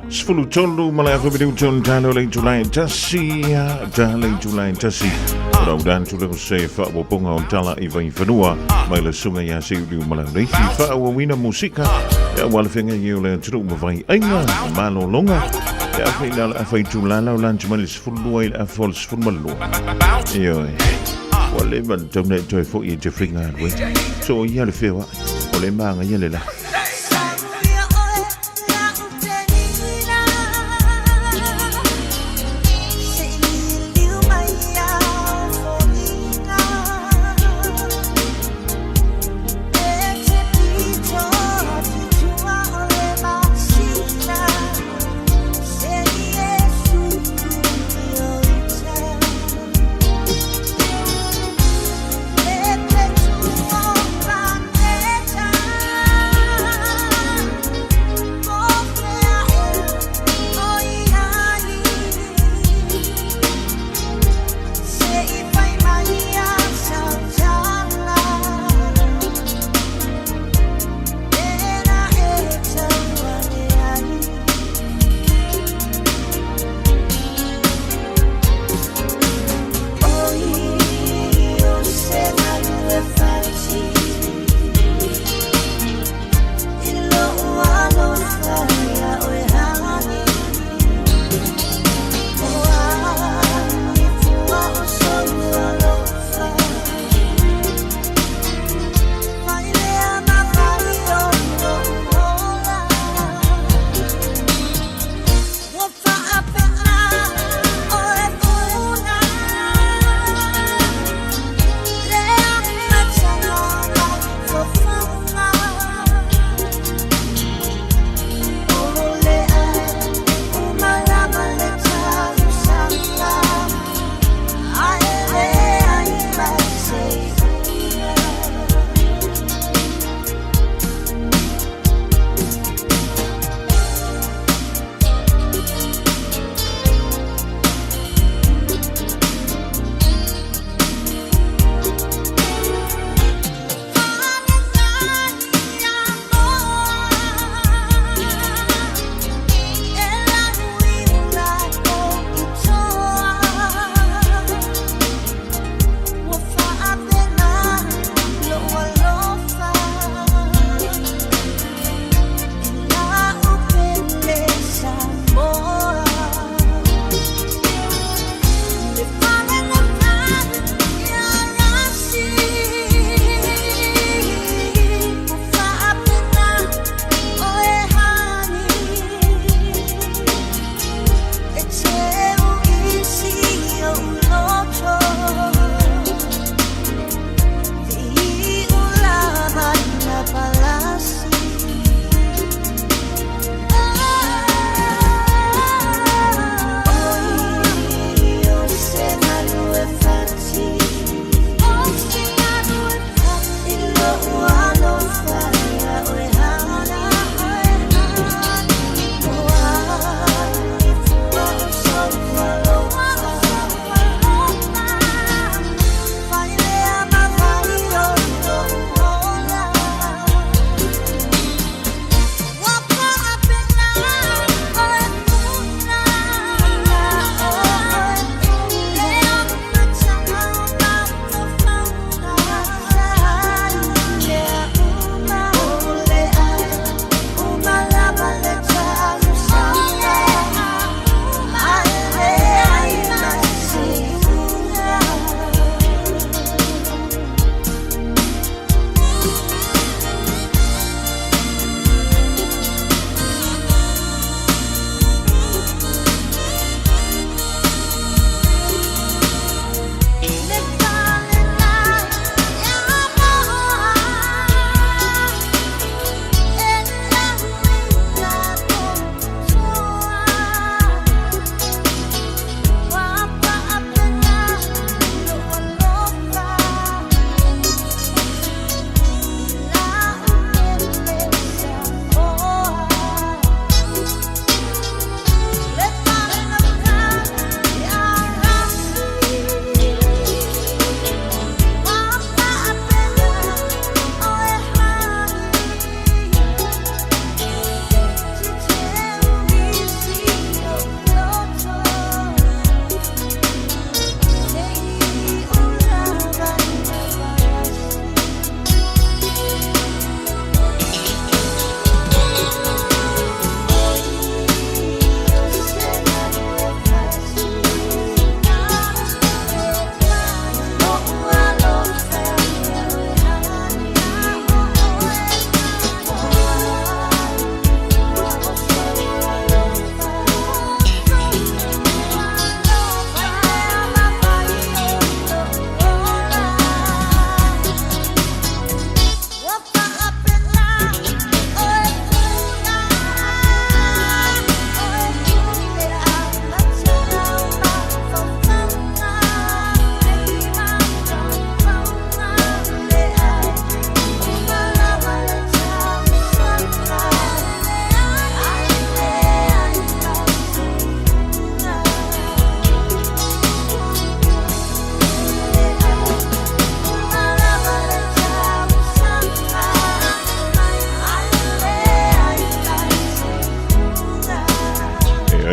Sfulu tolu malaya video ton talo le July tasia tale July tasi. Rau dan tu le se fa bo ponga on tala i vai fanua mai le sunga ya se u malaya le fa o wina musika ya wal fenga you le tru mo vai ainga malo longa ya final a fai tu la la lan mal sfulu ai a fol sfulu malo yo wale ban tone joy fo i te fringa we so ya le fewa ole manga ya le la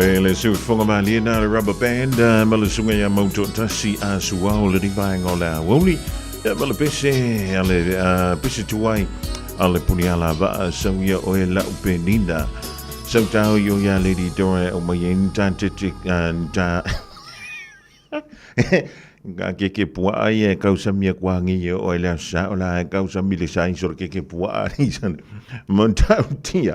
le su fonga malina le rubber band mala sunga ya moto tasi asua o le divang o la woli mala pese ale pese tuai ale puniala va sauya o la upenina sautao yo ya lady Dora o mayen tantic ta ga ke pua ai causa mia kwangi o la sa o la causa mi le sai so ke pua ni san monta tia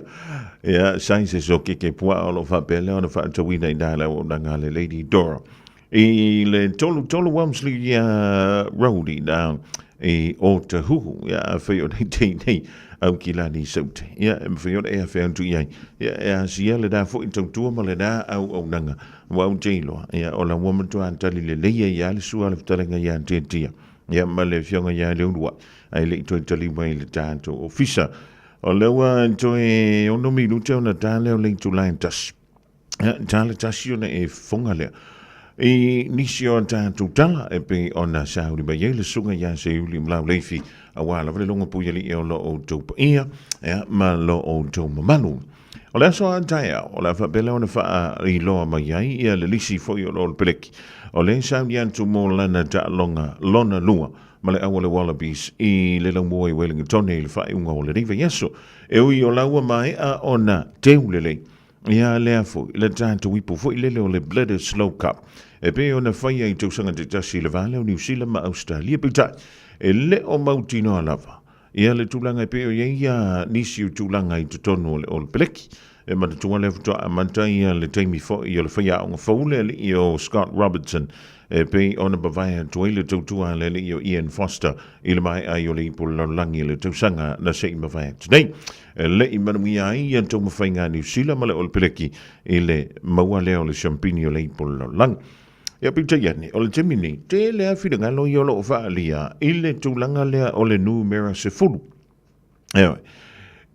ya sai se so ke pua o lo fa pele o fa to wina dala o nga le lady Dora e le tolu Wamsley ya roadie down e o te hu ya fe o nei au kila ni saute ya fe o e fe antu ya ya siele da fo into tu ma le da au nanga wa jelo ya o la woman to antali le ya le su al ftalenga ya tia ya ma le fionga ya le ndwa ai le to tali mai le tanto ofisa o le wa to e ono mi lu te ona ta le to line tas ya tale tasione e fonga le e nisio tanto tala e pe ona sauri ba ye le sunga ya se uli mla lefi awala vale longa pu yeli e o lo o to ia ya ma lo o to manu o la so antaya o la fa bele ona fa i lo ma yai ia le lisi fo yo lo peleki o le sauri antu mo lana ta longa lona lua ma le awale wallabies i le longo e Wellington le fa unga o le riva yeso e ui o laua mai a ona teulele ia le afo le tanto wipo fo i le o le bladder slow cup e pe ona fai ai tau sanga te tasi le vale o New Zealand ma Australia pita e le o mautino alava ia le tulanga e pe o ia nisi o tulanga i tutono o le peleki e matatunga le futa amanta ia le taimi fo i o le fai aonga faule le i o Scott Robertson e pe ona bavaya tuele tautua le i o Ian Foster i le mai ai o le ipo langi le tausanga na se i bavaya today le i manui ai i anto mawhainga New Zealand ma le o le peleki i le maua leo le champagne o le ipo langi ia pita iani o le temini te lea whiranga lo i o lo whaalia i le tūlanga lea o le numera se fulu ewe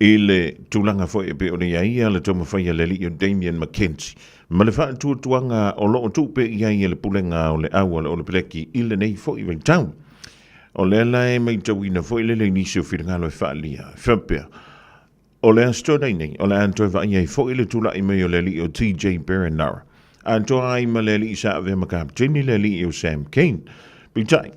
i le tūlanga fo e pe o le iaia le toma whaia le li o Damien McKenzie ma le wha tuanga o lo o tūpe iaia le pulenga o le aua o le peleki i le nei fo i wei tau o le lai mai tauina fo i le nisi o whiranga lo e whaalia whapea o le astronai nei o le antoi whaia fo i le tūla i mei o le li o TJ Berenara anto ai maleli sa ave makapteni le li o Sam Kane pitai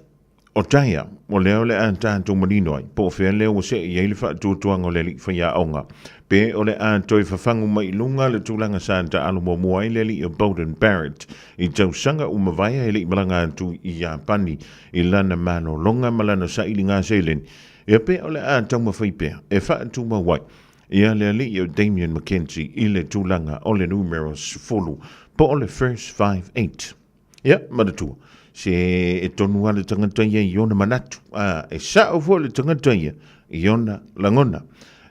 o taia o leo le antanto manino ai po fe leo se i le fa tuanga le li fa ya onga pe o le anto fa fangu mai lunga le tulanga santa alo mo mo ai le li o Bowden Barrett i tau sanga uma vai e li malanga tu i ya pani i lana mano longa malana sa ilinga selen e pe o le anto ma fa pe e fa tu ma wai ia le li o Damien McKenzie i le tulanga o le numeros folu po le first 5-8. Ia, maratua. Se e tonu ala tangataia i ona manatu. E sa o fo le tangataia i ona langona.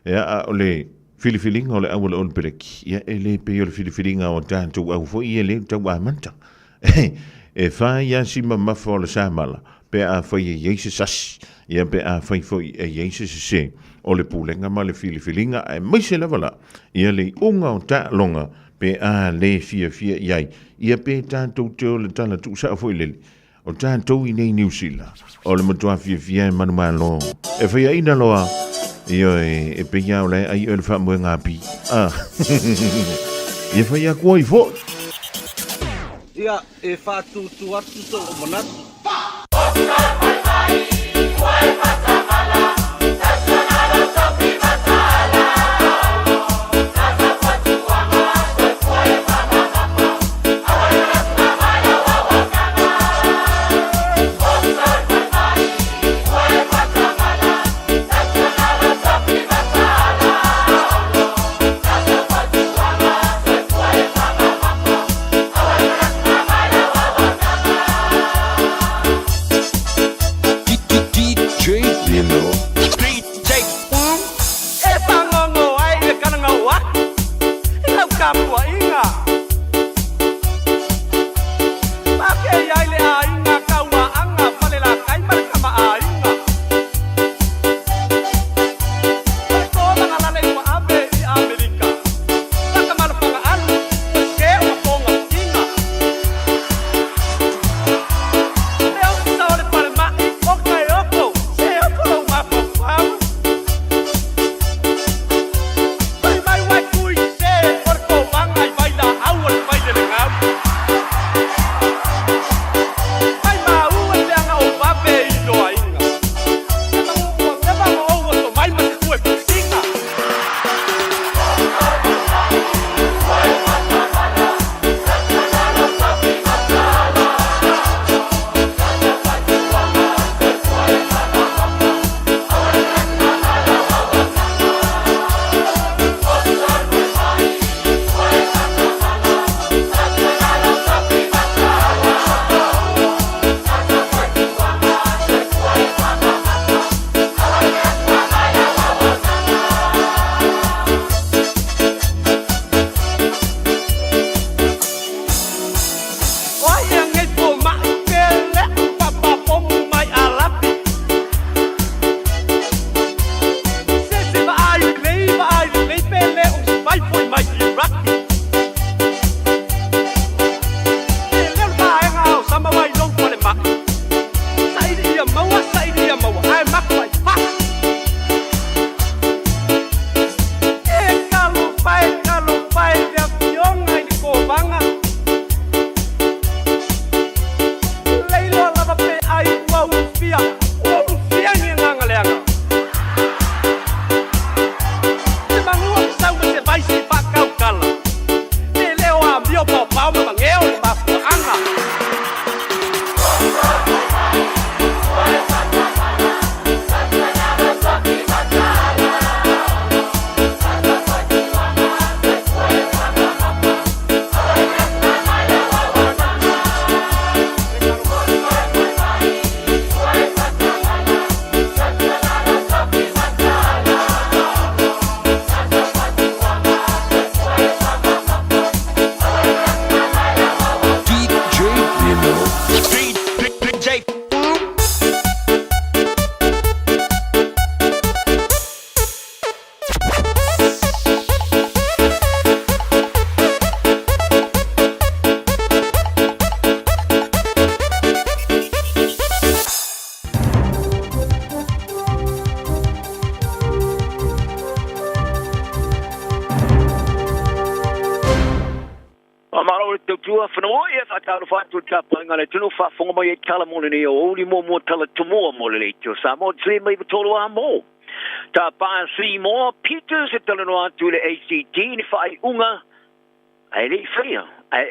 Ia, o le filifilinga o le awala o le pereki. Ia, e le pe o le filifilinga o tātou au fo i e le tau amanta. E whai ia si mamafa o le sāmala. Pe a whai e yeise sasi. Ia, pe a whai fo i e yeise se. O le pūlenga ma le filifilinga. E maise lavala. Ia le unga o tā longa. Pe a le fia iai ia pe tātou te o le tala tu sa foi lele o tātou i nei New Zealand o le matua fia manumalo e whaia ina loa ia e pe ia o le ai o le wha mua ngāpi ia whaia kua i fo ia e whātu tu atu so o manatu DJ maki. Leo ba nga sama wai long pole maki. Sai dia maua, ai maki wai pa. Kalau pai dia pionga di kobanga. Leilo lava pe ai wa ufia ni ngangaleanga. Se mangua sau se vai se pa kau kala. Ne leo a mio pa pa ma ngeo pa anga. Talo fatu tapa ngale tunu fa fonga mai tala mo ni o uli mo tala tumo mo le tio sa mo tse mai tolo a mo ta pa si mo Peters e tala no atu le ACT ni fa unga ai le fia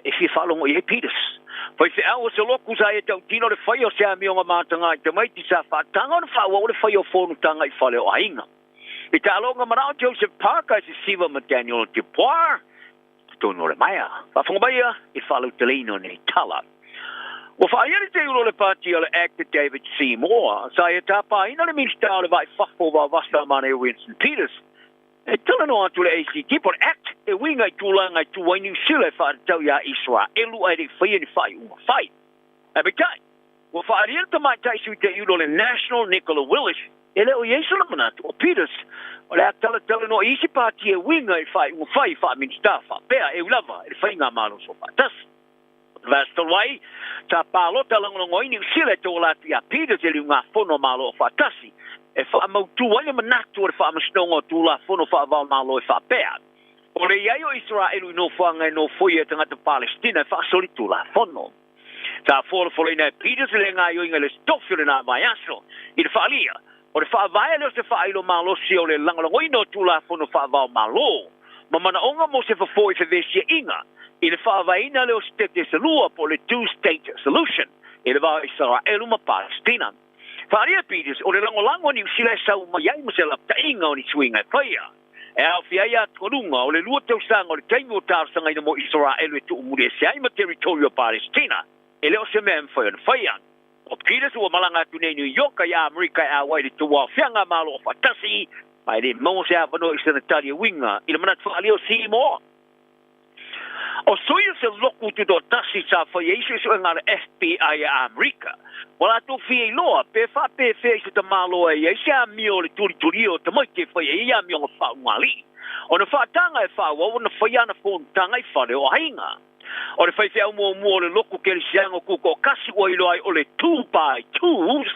e fi falo mo e Peters foi se au se loku sa e tau tino le fai o se a mi o matanga te mai ti sa fa tanga no fa o le fai o fonu tanga I fale o ainga e talo nga marao Joseph Parker se siva ma Daniel Dubois tono le maia fa fonga baia I falo telino ne tala o fa ia te ulo le party o le actor David Seymour sa e tapa ina le minsta le vai fafo va vasta mane Winston Peters e tala no atu le ACT por act e winga I tulanga I tuai New Zealand fa tau ya Israel elu ai de fai ni fai uma fai e betai o fa ia te mai tai su te ulo le National Nicola Willis ele o yesu le manatu o Peters o le tala no isi party e winga I fai uma fai fa minsta fa pea e ulava e fai nga malo so fa tas Vasta wai ta palo ta langoi New Zealand to la tia Peters ele nga fono malo fa tasi e fa mo tu wale manatu fa mo stongo tu la fono fa va malo fa pea o le ia o Israel no fanga no foi tanga te Palestina fa solitu la fono ta for ina Peters le nga yo ngale stofile na mai aso I fa lia o le fa vai le se fa ilo malo si o le langoi no tu la fono fa va malo mamana onga mo se fa foi fe vesia inga I le whaavaina leo stete se lua po le two-state solution. I le wā Israel ma Palestina. Whaaria Peters, o le langolango ni usila sau mai ai se la tainga o ni swinga whaia. E au whiaia tolunga o le lua tau sanga o le tainga o tārsanga ina mo Israel e tu umure se ai ma territorio Palestina. E leo se mea mwhaia na whaia. O Peters ua malanga tu nei New York ai Amerika a wai le tuwa whianga malo o whatasi. Mai le mo se a wano I sanataria winga. I le manat whaalio Seymour. O soia se loku tu do tasi sa whai eisu su ngā FBI a Amerika. Wala tu whiei loa, pe wha pe whei su ta malo e eisi a mio le turi o ta mai ke whai e a mio ngā whaungali. O na whaatanga e whaua, o na whai ana whōntanga I whare o hainga. O le whai whiau mua le loku ke le siango kuko kasi o ilo ai o le 2x2s,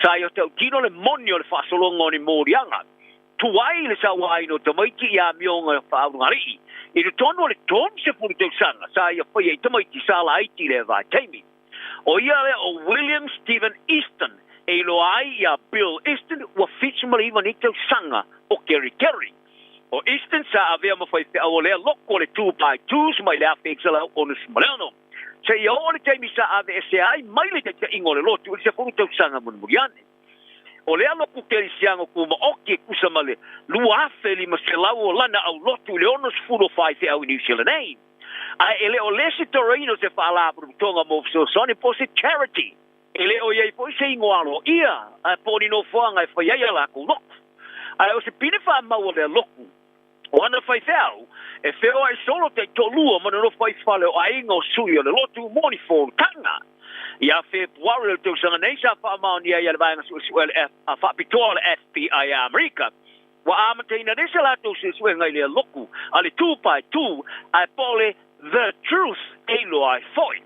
sa i o tau tino le moni o le whasolonga o ni mōrianga. Tuai le sa wai no ta mai ki a mio ngā whaungali. I le tono le ton se puri tau sanga, sa ia whai e tamaiti sala aiti le vai taimi. O ia le o William Stephen Easton, e lo ai ia Bill Easton, wa fitsumari iwa ni tau sanga o Kerry. O Easton sa avea mawhai te au lea loko le 2x2s mai le awhexala o nus maleno. Se ia o le taimi sa ave e se ai mai le te ingo le lotu, ili se puri tau sanga munmuriane. O lea loku ke siango kuma oke kusamale lua afe li maselau o lana au lotu le onos furo fai te au New Zealand nei. A ele o lesi torino se whaala tonga mo so soni po se charity. Ele o iei po se ingoalo ia a poni no whanga e whaiaia lako loku. A o se pine wha mau le loku. O ana whai thau e wheo ai solo te tolua mana no whai whale o ainga o sui o le lotu moni fōru tanga. Ia Februari tau sanga nei sa wha maoni ai alwainga su a whapitoa le FBI a Amerika. wa amateina de sala to se swe ngai le loku ale 2x2 ai pole the truth e lo ai foi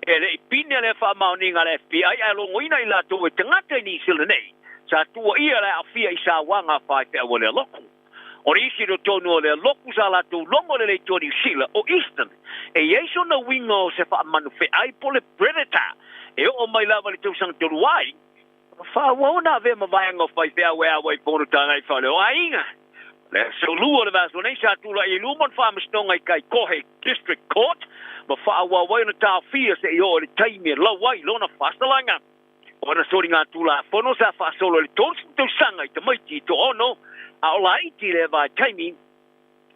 ele pine le fa mauni ngale FBI ai lo ngoina ila to e tangata ni sila nei sa tua ia le afia isa wanga fa pe wole loku o isi do tono le loku sala to longo le toni sila o eastern e yeso na wingo se fa manu fe ai pole predator e o mai lava le to sang to wai fa wona ve ma vai ngo fa pe we away pono tanga i fa le ainga le so luo le vas nei sa tu la i lumon fa mstonga kai kohe district court ma fa wa wai na ta fia se yo le taimi la wai lona fastalanga ona soringa tu la fono sa fa solo le tons to sanga i te mai ti to ono a ola i ti le vai taimi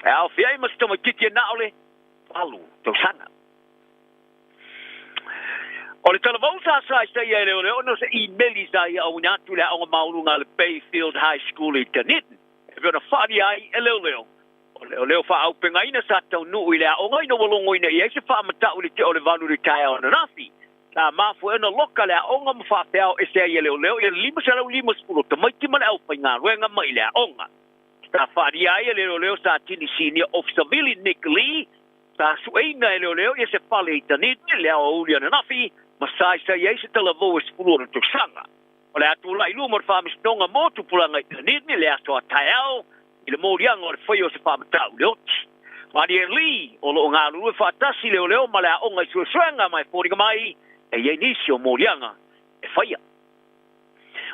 a fia i mstoma kiti na ole palu to sanga o le talavosa sa ia le ono se emaili sa ia o nga tu le o maulunga le Bayfield High School i Dunedin e vena whaari ai e leo o leo wha au penga ina sa tau nuu i lea o ngai no walongo ina i eise wha matau li te o le vanu ri tae o na nafi la mafu ena loka lea o nga mwhawheao e se ia leo i lima sa lau lima spuro ta maiti mana au whainga ruenga mai lea o nga ta whaari ai e leo sa tini senior officer Billy Nick Lee ta sueina e leo i se pale i Dunedin lea o uli ana nafi masai sa ia se talavo e spuro na tuksanga o le atu lai lumor whamistonga mo tupulanga i Dunedin lea so a taeao i le morianga o le whaio se whamatau le oti. Mani e li o lo ngā lulu e whatasi leo ma lea onga i suesuenga mai fōringa mai e iei nisi o morianga e whaia.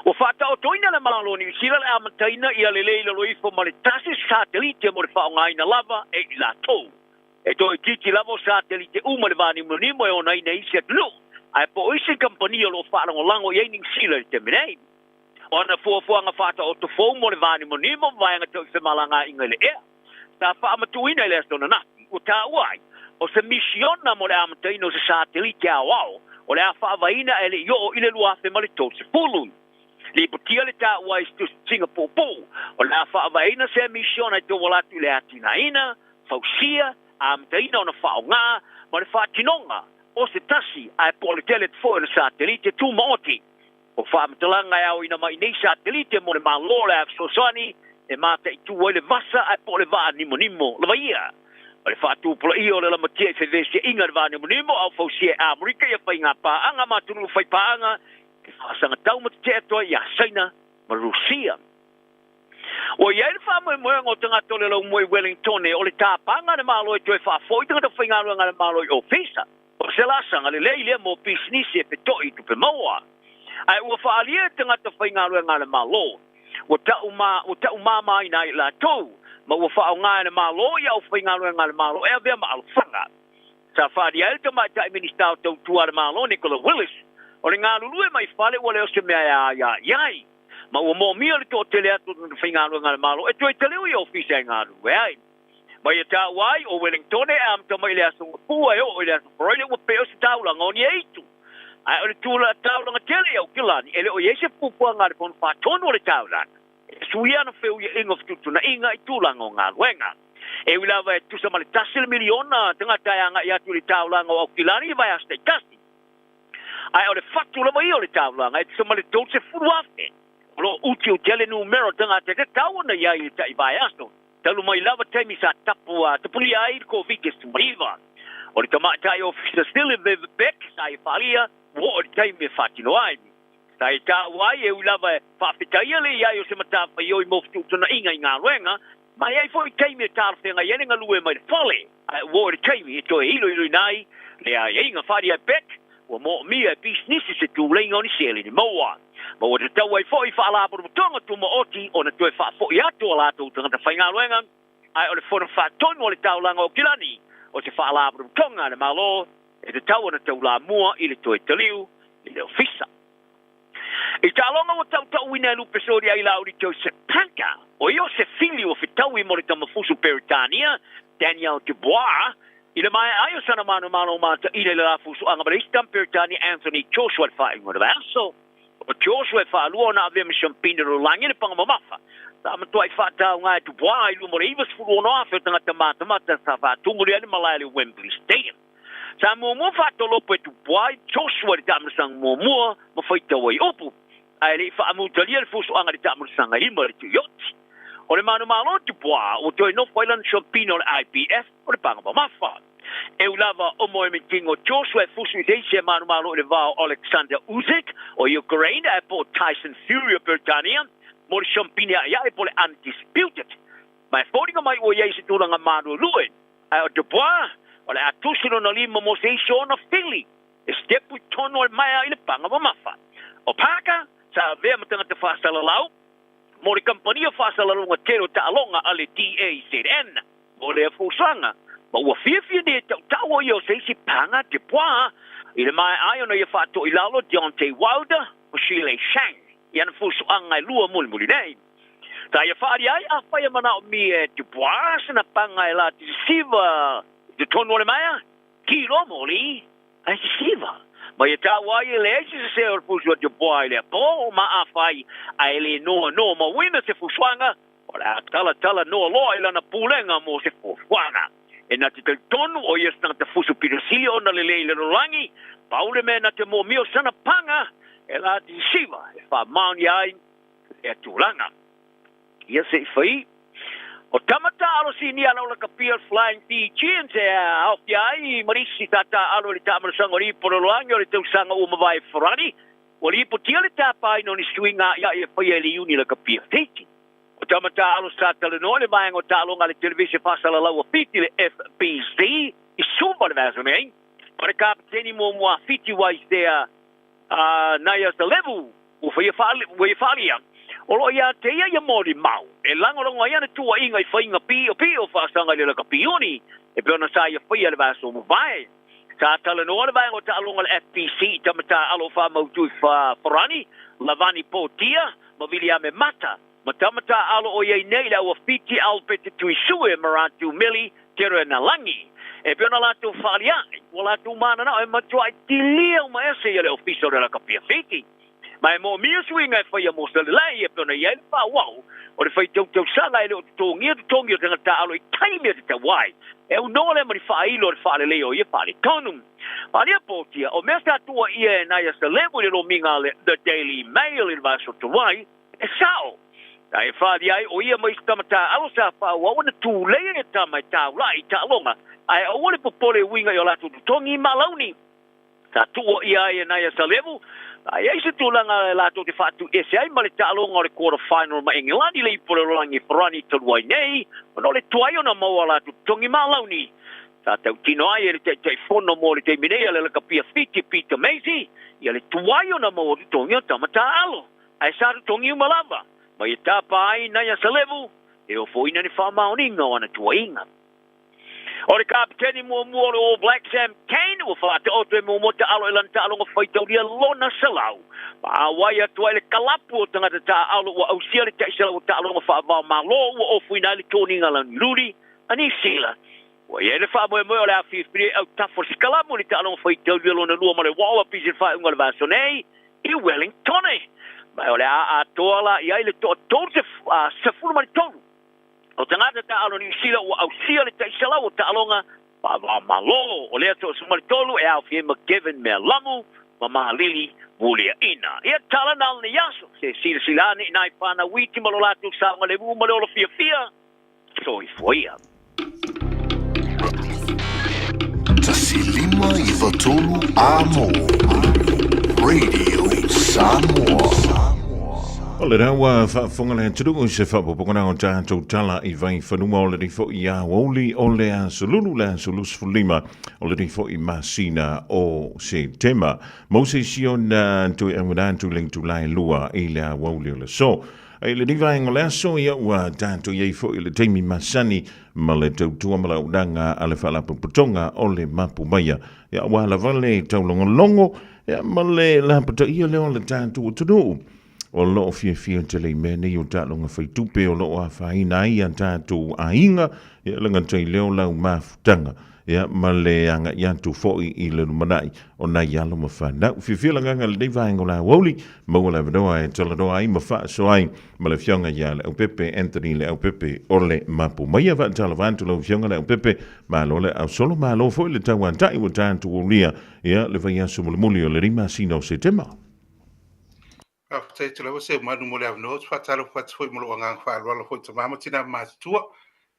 O whata o toina le malalo ni sila le amataina i ale leila loifo ma le tasi satelite mo le whaongaina lava e i la tau. E toi kiki lavo satelite uma le vani munimo e ona ina isi atlu. Ai po isi kampania lo wharango lango i eining sila i te minei. Ona fuafuanga whata o tofou mo le vani monimo vaianga tau se malanga inga le ea. Ta whaamatuina le astona nati, o ta uai, o se misiona mo le amataina o se satelite a wao, o le a whaavaina e le io o ile luafe ma le tau se pului. Li putia le ta uai stu Singapore po, o le a whaavaina se misiona e to walatu le atina ina, fausia, amataina o na whaonga, ma le whaatinonga, o se tasi ai pole telet fo na satelite tu maoti. O whaamatalanga e au ina mai nei satelite mo le malole a sosani e mata i tu le vasa ai po le vaa nimo le vaia. O le whaatupula i o le lamatia i whewese inga le vaa nimo au fausia e Amerika i a whainga paanga matunu whai paanga e whaasanga taumata te atoa i a Saina ma Rusia. O iei le whaamoe moe ngō tanga tole lau moe Wellington e o le tāpanga le malo e toi whaafoi tanga ta whainga rua ngā le malo i o Fisa. O se lasanga le leile mo pisnisi e petoi tupe maua. Ai ua whaalia tanga ta whainga rua ngā le malo. O ta uma mai nai la tau. Ma ua whaau ngā le malo i au whainga rua ngā le malo e avea ma alwhanga. Sa whaalia el ta mai ta ministau tau tua le malo Nicola Willis. O le ngā lulue mai whale ua leo se mea iai. Ma ua mō mia le tō tele atu na whainga rua ngā le malo. E toi teleu i ofisa e ngā rua ai. Ma ia tā wai o Wellington e am ta mai le asonga pua e o le asonga proile ua peo se taulanga o ni eitu. Ai o le tūla taulanga tele au kilani, ele o iese pupua ngā le kona whātono o le taulanga. E sui ana wheu ia inga whtutuna inga i tūlanga o ngā luenga. E wilawa e tusa male tasile miliona tangata anga i atu le taulanga o au kilani i vai asta i tasi. Ai o le whatula mai o le taulanga, e tusa male tōse furuafe. O lo uti o tele numero tangata te tauna ia i ta i vai asto. Talu mai lava taimi sa tapuli ai ko vikes tumariva. O le tamatai ofisa stile bebek sa i whalia, o le taimi e whatino ai. Sa i tā wai e ulava e whawhitaia le iai o se matawha i oi moftu tuna inga i ngā ruenga, mai ai fo i taimi e tāwhenga i enenga lue mai le whale. O le taimi e toi ilo nai, le ai inga wharia bek, o mo mia e bisnisi se tu leinga o ni sele ni maua. Ma o te tau ai fo i whaalaparu tonga tu mo oti o na toi wha fo i ato o lato tanga ta whainga ruenga, ai o le whona whatonga o le taulanga o kilani, o te whaalaparu tonga le malo, e te tau o na tau la mua i le toi taliu, i le ofisa. I tālonga o tau ina lupe sori ai lauri tau se panka, o io se fili o fitau i mori tamafusu Peritania, Daniel Dubois, i le mai ai o sana manu malo mata i le lafusu angabaristam Peritania Anthony Joshua le whaingo le verso. O Joshua e whaalua na avea mishampina ro langi le pangamawafa. Ta matua i whaatau ngā e Dubois i lumore iwas furu ono awhio tangata mata sa whaatunguri ane malai le Wembley Stadium. Sa mua whaatolopo e Dubois, Joshua le tamarasang mua ma whaitau ai opu. Ai le whaamutalia le fusu anga le tamarasanga ima le tuyoti. O le manu malo tu poa o toi no foilan shopping o le IPF o le panga ba mafa. E ulava o moe meetingo Joshua Fusu Deise manu malo le vao Alexander Usyk o Ukraine e po Tyson Fury o Britannia mo le shopping ia e po le undisputed. Mai fōringa mai o iei se tūranga manu luen. Ai o te poa o le atusino na lima mo se iso na Philly. E stepu tono le mai i le panga ba mafa. O paka sa vea matanga te whasala lau mo le kampania whasala runga tero ta alonga ale DAZN mo le fusanga ma ua fiafia ne tau o i o se isi panga te poa i le mai ai ona i whato i lalo Deontay Wilder o Shile Shang i ana fusuanga i lua muli nei. Ta ia whaari ai a whaia mana o mi e te poa sana panga i la te siva te tono le maia ki lo moli ai te siva. Ma ia tā wai e le eisi se se o fusu a te poa i le po ma a whai a ele noa ma wina se fusuanga o le a tala noa loa i lana pūlenga mo se fusuanga. E na te tonu o ias nang te fusu pirasili o na lele i le rolangi paule me na te mo mio sana panga e la te siva e wha mauni ai e tūlanga. Ia se i whai o tamata alo si ni ala ka Pier Flying PG se hauki ai marisi tata alo li tamara sanga ri poroloangi o le tau sanga o mawai Ferrari o li potia le tapa ai no ni swinga ia e whai ele uni la ka Pier Fiti o tamata alo sa tala no le mai o talo ngale television pasala lau a fiti le FBC i sumba le vaso mei o le kapiteni mo mua fiti wai stea naya sa level o whai whalia o lo ia te ia mori mau e langorongo ia na tua inga i whainga pio whaasanga le laka pioni e peona sa ia whaia le vaso mo vai sa tala no le vai o ta alonga le FPC tamata alo wha mautu i wha Ferrani Lavani Potia ma Viliame Mata ma tamata alo o iei nei la ua fiti alpete tui sue marantu mili tera na langi e peona la tu whalia o la tu mana na e matua i tilia ma ese ia le ofiso le laka pia fiti mai mo mia swinga e whaia mo sa lelai e pena iei wha wau o le whai tau sanga e leo tongi o tanga ta alo i taimi e te wai e unoa le mani wha ilo le wha le leo i e wha le tonum Palia potia o mea sa tua ia e naia sa levo le lo minga le The Daily Mail i le vaso tuai e sao ta e wha ai o ia mai stamata alo sa wha wau na tu leia e tamai tau lai ta alonga ai o wale popole winga i o latu tongi malauni sa tua ia e naia sa levo ai ai se tulanga la to te fatu ese ai male talo ngore quarter final ma England le pole rolangi Ferrani to wai nei no le tuaio na mo la tu tongi malauni sa tau tino ai le te fono mo le te minea le ka pia fiti Peter Macy ia le tuaio na mo tu tongi tamata alo ai sa tongi malava ma ia tapa ai na ya selevu e o foina ni fa maoninga ona tuainga o le kapiteni mo le All Black Sam Kane o fa te oto mo ta alo e lanta alo ngofai tau dia lona salau pa wai atu ele kalapu o tanga ta alo o ausia le taisela o ta alo ngofa va malo o fuina le toninga lan luri ani sila o ele fa mo le afi fri au ta for skalamu le ta alo ngofai tau dia lona lua mo le wala pisi fa unga le vasonei i Wellington ma o le a toala ia le to se fulu ma tonu o tangata ta alo ni sila o ausia le taisela o ta alonga pa malo o le to sumali tolu e au fie McGivern me lamu mama lili wulia ina ia tala nal ni yaso se sila ni nai pana witi malola tu sa ngale bu malolo fia so i foia Tasilima i vatolu amo Radio Samoa O le rawa whaafonga le turugu se whaapopongana o tātou tala i vai whanuma o le rifo i a wauli o le a sululu le a sulus fulima o le rifo i masina o se tema. Mose sio na tui amudantu ling tu lai lua i le a wauli o le so. Ai le riva ingo le aso ia ua tātou iei fo i le teimi masani ma le tautua ma la udanga a le whaalapu putonga o le mapu maya. Ia ua la vale taulongo longo ia ma le la puta ia leo le tātou tunu. O loo fia te lei mene i o tālonga whaitupe o loo a whaina i an tātou a inga ia langa tei leo lau mafutanga ia ma le anga i antu foi i le rumanai o nai alo ma whanau fia langa le dei vaengo la wauli maua la vadoa e tala doa ai ma wha so ai ma le fionga ia le au pepe Anthony le au pepe o le mapu maia va tala vantu lau fionga le au pepe ma lo le au solo ma lo foi le tau antai o tātou o lia ia le vai aso muli o le rima sino se tema After to level say manu mo le no fatalo fat foi mo nga fa lo foi to mama tina ma tua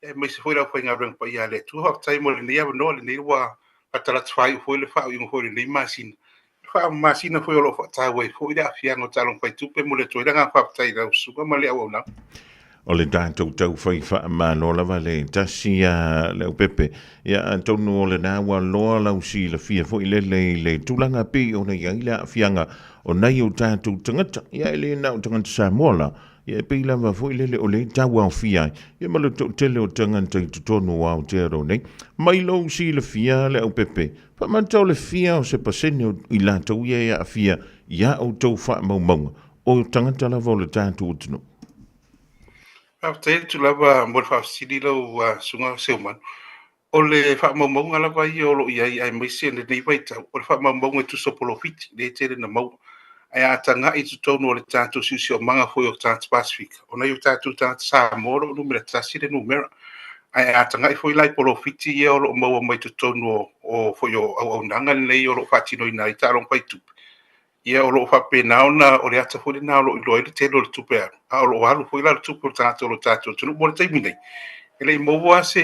e me se foi la foi nga ren pa ya le tu ha tai mo le ya no le wa patala fai foi le fa yung foi le masin fa masin foi lo fa ta we foi da fia no talon fai tu pe mo le to nga fa tai la su ma le o na o le tātou tau whai wha mālo lawa le tasi a leo pepe ia tonu o le nāua loa lau si la fia fo i le tūlanga pi o nei ai la fianga o nei o tātou tangata ia le nau tangata Samoa ia e pei lava fo i le o le tau au fia ia malo tele o tangata i tutonu au te aro nei mai lau si la fia le au pepe pa mantau le fia o se pasene i la tau ia a fia ia o tau wha maunga o tangata lava o le tātou o tunu. After to lava mo fa sidi lo sunga seuman o le fa mo nga lava i o lo ia ai mai se le nei vai ta o fa mo e tu so polo fit le tere na mo ai atanga i tu tonu o le tanto si o manga foi o tanto Pacific o na i tatu tanto sa mo lo numero tasi le numero ai atanga i foi lai polo fit i o lo mo mai tu tonu o foi o nanga le o lo fatino ina i taron pai tu ia o lo fa pena ona o le ata foi na o lo i te lo tu pe a lo alu foi la tu por tanto lo tanto tu no mo te mine ele mo wa se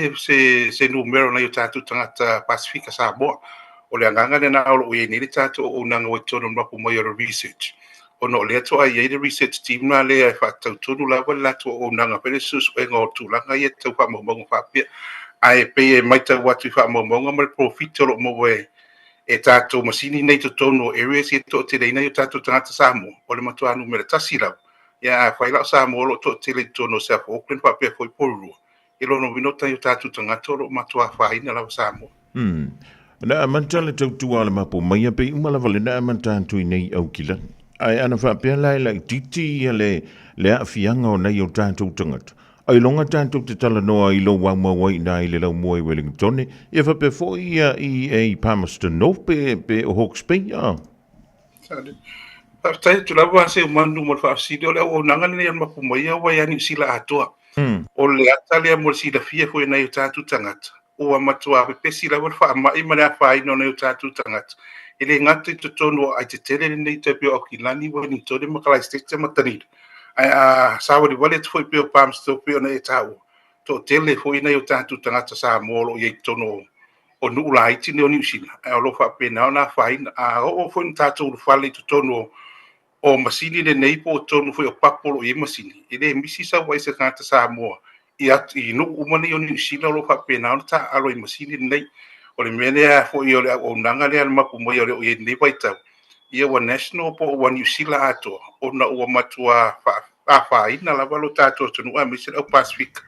numero na i tatu tangata Pacifica sa mo o le anganga le na o lo i ni tatu o nanga o tono ma po mo research o no le to ai the research team na le fa tu no la wala to o nanga pele sus e ngo tu la ngai te fa mo fa pe ai pe mai te watu fa mo mo profit lo mo we e tātou masini nei to tono areas e to te reina i tātou tangata Samoa o le matua numera tasi lau ia whaila o Samoa lo to te le tono sa po Auckland pa pia foi porurua e lono winota i tātou tangata lo matua whaina lau Samoa na amanta le tautua le mapo mai a pe umala vale na amanta antui nei au kila ai ana wha pia lai lai titi le a fianga o nei o tātou tangata ai longa tātou te tala noa i lo wau wai na i le lau mua i Wellington e fa pe fo i Palmerston North pe o Hawke's Bay tai tu lava se manu mo fa sidi o le o nanga ni an mapu mai wa ya ni sila atoa o le atale mo sila fia foi na i tātou tangata o matua pe sila wa fa mai mana fa i no na i tātou tangata ele ngati to tono ai te tele nei te pe o kilani wa ni to de makala state matani ai sawa di wale foi pe Palmerston pe na e tau to tele foi na i tātou tangata sa molo i tono o nu la iti ne o ni sila ai lo fa pe na na fa o foi tātou fale to tono o masini le nei po tonu foi o papolo i masini ele misi sa wai se kanta sa mo i no umani o ni sila lo fa pe na ta alo i masini nei o le mene foi o le o nanga le al mapu mo o le nei vai tau ia wa national po wa New Zealand ato o na o matua fa ina la valo tato tonu a misi o Pacific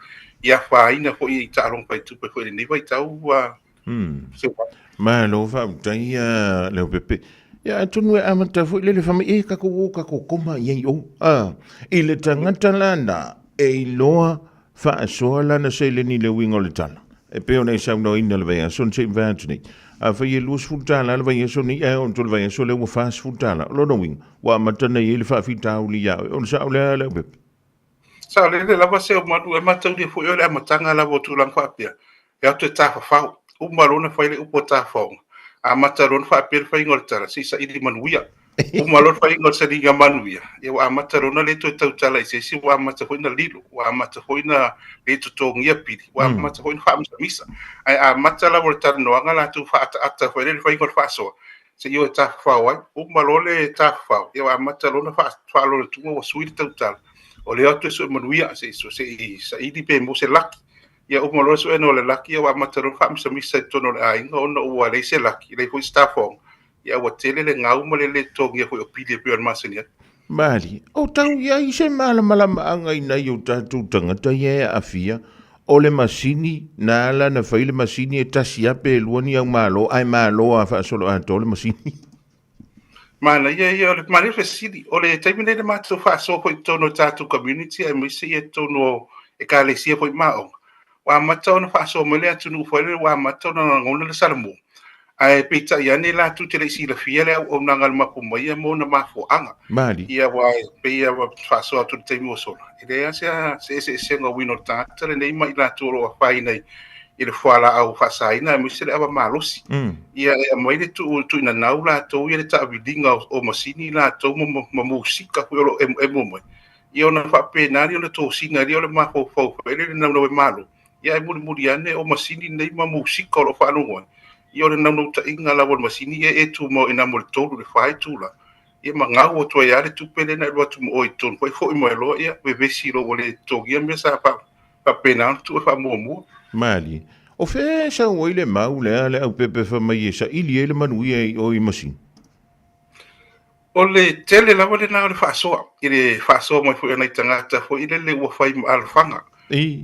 ia fa ina foi i taron pai tu pe foi nei vai tau wa ma lo fa tai le pepe ia tonu e amata foi le fami e ka ko koma ia o i le tangata lana e loa fa sola na se le ni le wingo le tala e pe ona sa no ina le vai son se vantuni a fa ye lus futala le vai so ni e on tol vai so le wo fa futala lo no wing wa matana ye le fa fita uli ya on sa le pepe sa le lava se o matu e matau de foi o le matanga la votu lang fa pia ya to ta fa o malona fa le upo ta fa a mataron fa per fa ingor tara si sa idi manuia o malor fa ingor sa diga manuia e wa mataron le to tau tala se si wa mata foi na lilo wa mata foi na le to tongia pili wa mata foi fa misa ai a matala voltar no ngala tu fa ata foi le fa ingor fa so se yo ta fa wa o malor le ta fa e wa mataron fa lo tu o suir tau tala o le auto so manuia se so se sa idi pe mo se laki ia o malo so eno le laki wa mataro fa msa misa tono le ainga ona o le se laki le foi stafong ia wa tele le ngau mo le tongia foi o pili pe on masenia mali o tau ia i se mala anga ina i o tatu tangata ia afia o le masini na la na fai le masini e tasia pe luani au malo ai malo a fa solo a to le masini mana ia le mali fesidi o le taimine le mato fa so foi tono tatu community ai misi e tono e ka le sia foi mao wa matona fa so mele atu no foi wa matona ngona le salmo ai pita ia ni la tu te le si la fiele o nanga ma po mai mo na ma fo anga mali ia wa pe ia wa fa so atu te mo so ile ia se ngo wino ta tele nei mai la tu ro fa nei i le whala au whasaina, mo se le awa malosi. Ia e mai le tu ina nau la tau ia le taawilinga o masini la tau ma musika hui olo e mo mai. Ia ona whapenari o le tō singa ria o le mahofau, ele le nau e malo. Ia e muri ane o masini nei ma musika o lo whanua. Ia o le nau ta inga la wal masini e tu mo ina mo le tolu le whai tula. Ia ma ngau o tua ia le tupele na lua tu mo oi tonu. Pai fo i mo e loa ia, vevesi lo o le tōgia me sa whapenari tu e whamua. Mali. O fe sa oi le mau le au pepe whamai e sa ili e le manui e o i masini. O le tele lawa le nao le whaasoa. I le whaasoa mai fui anai tangata fo i le ua whai ma alwhanga.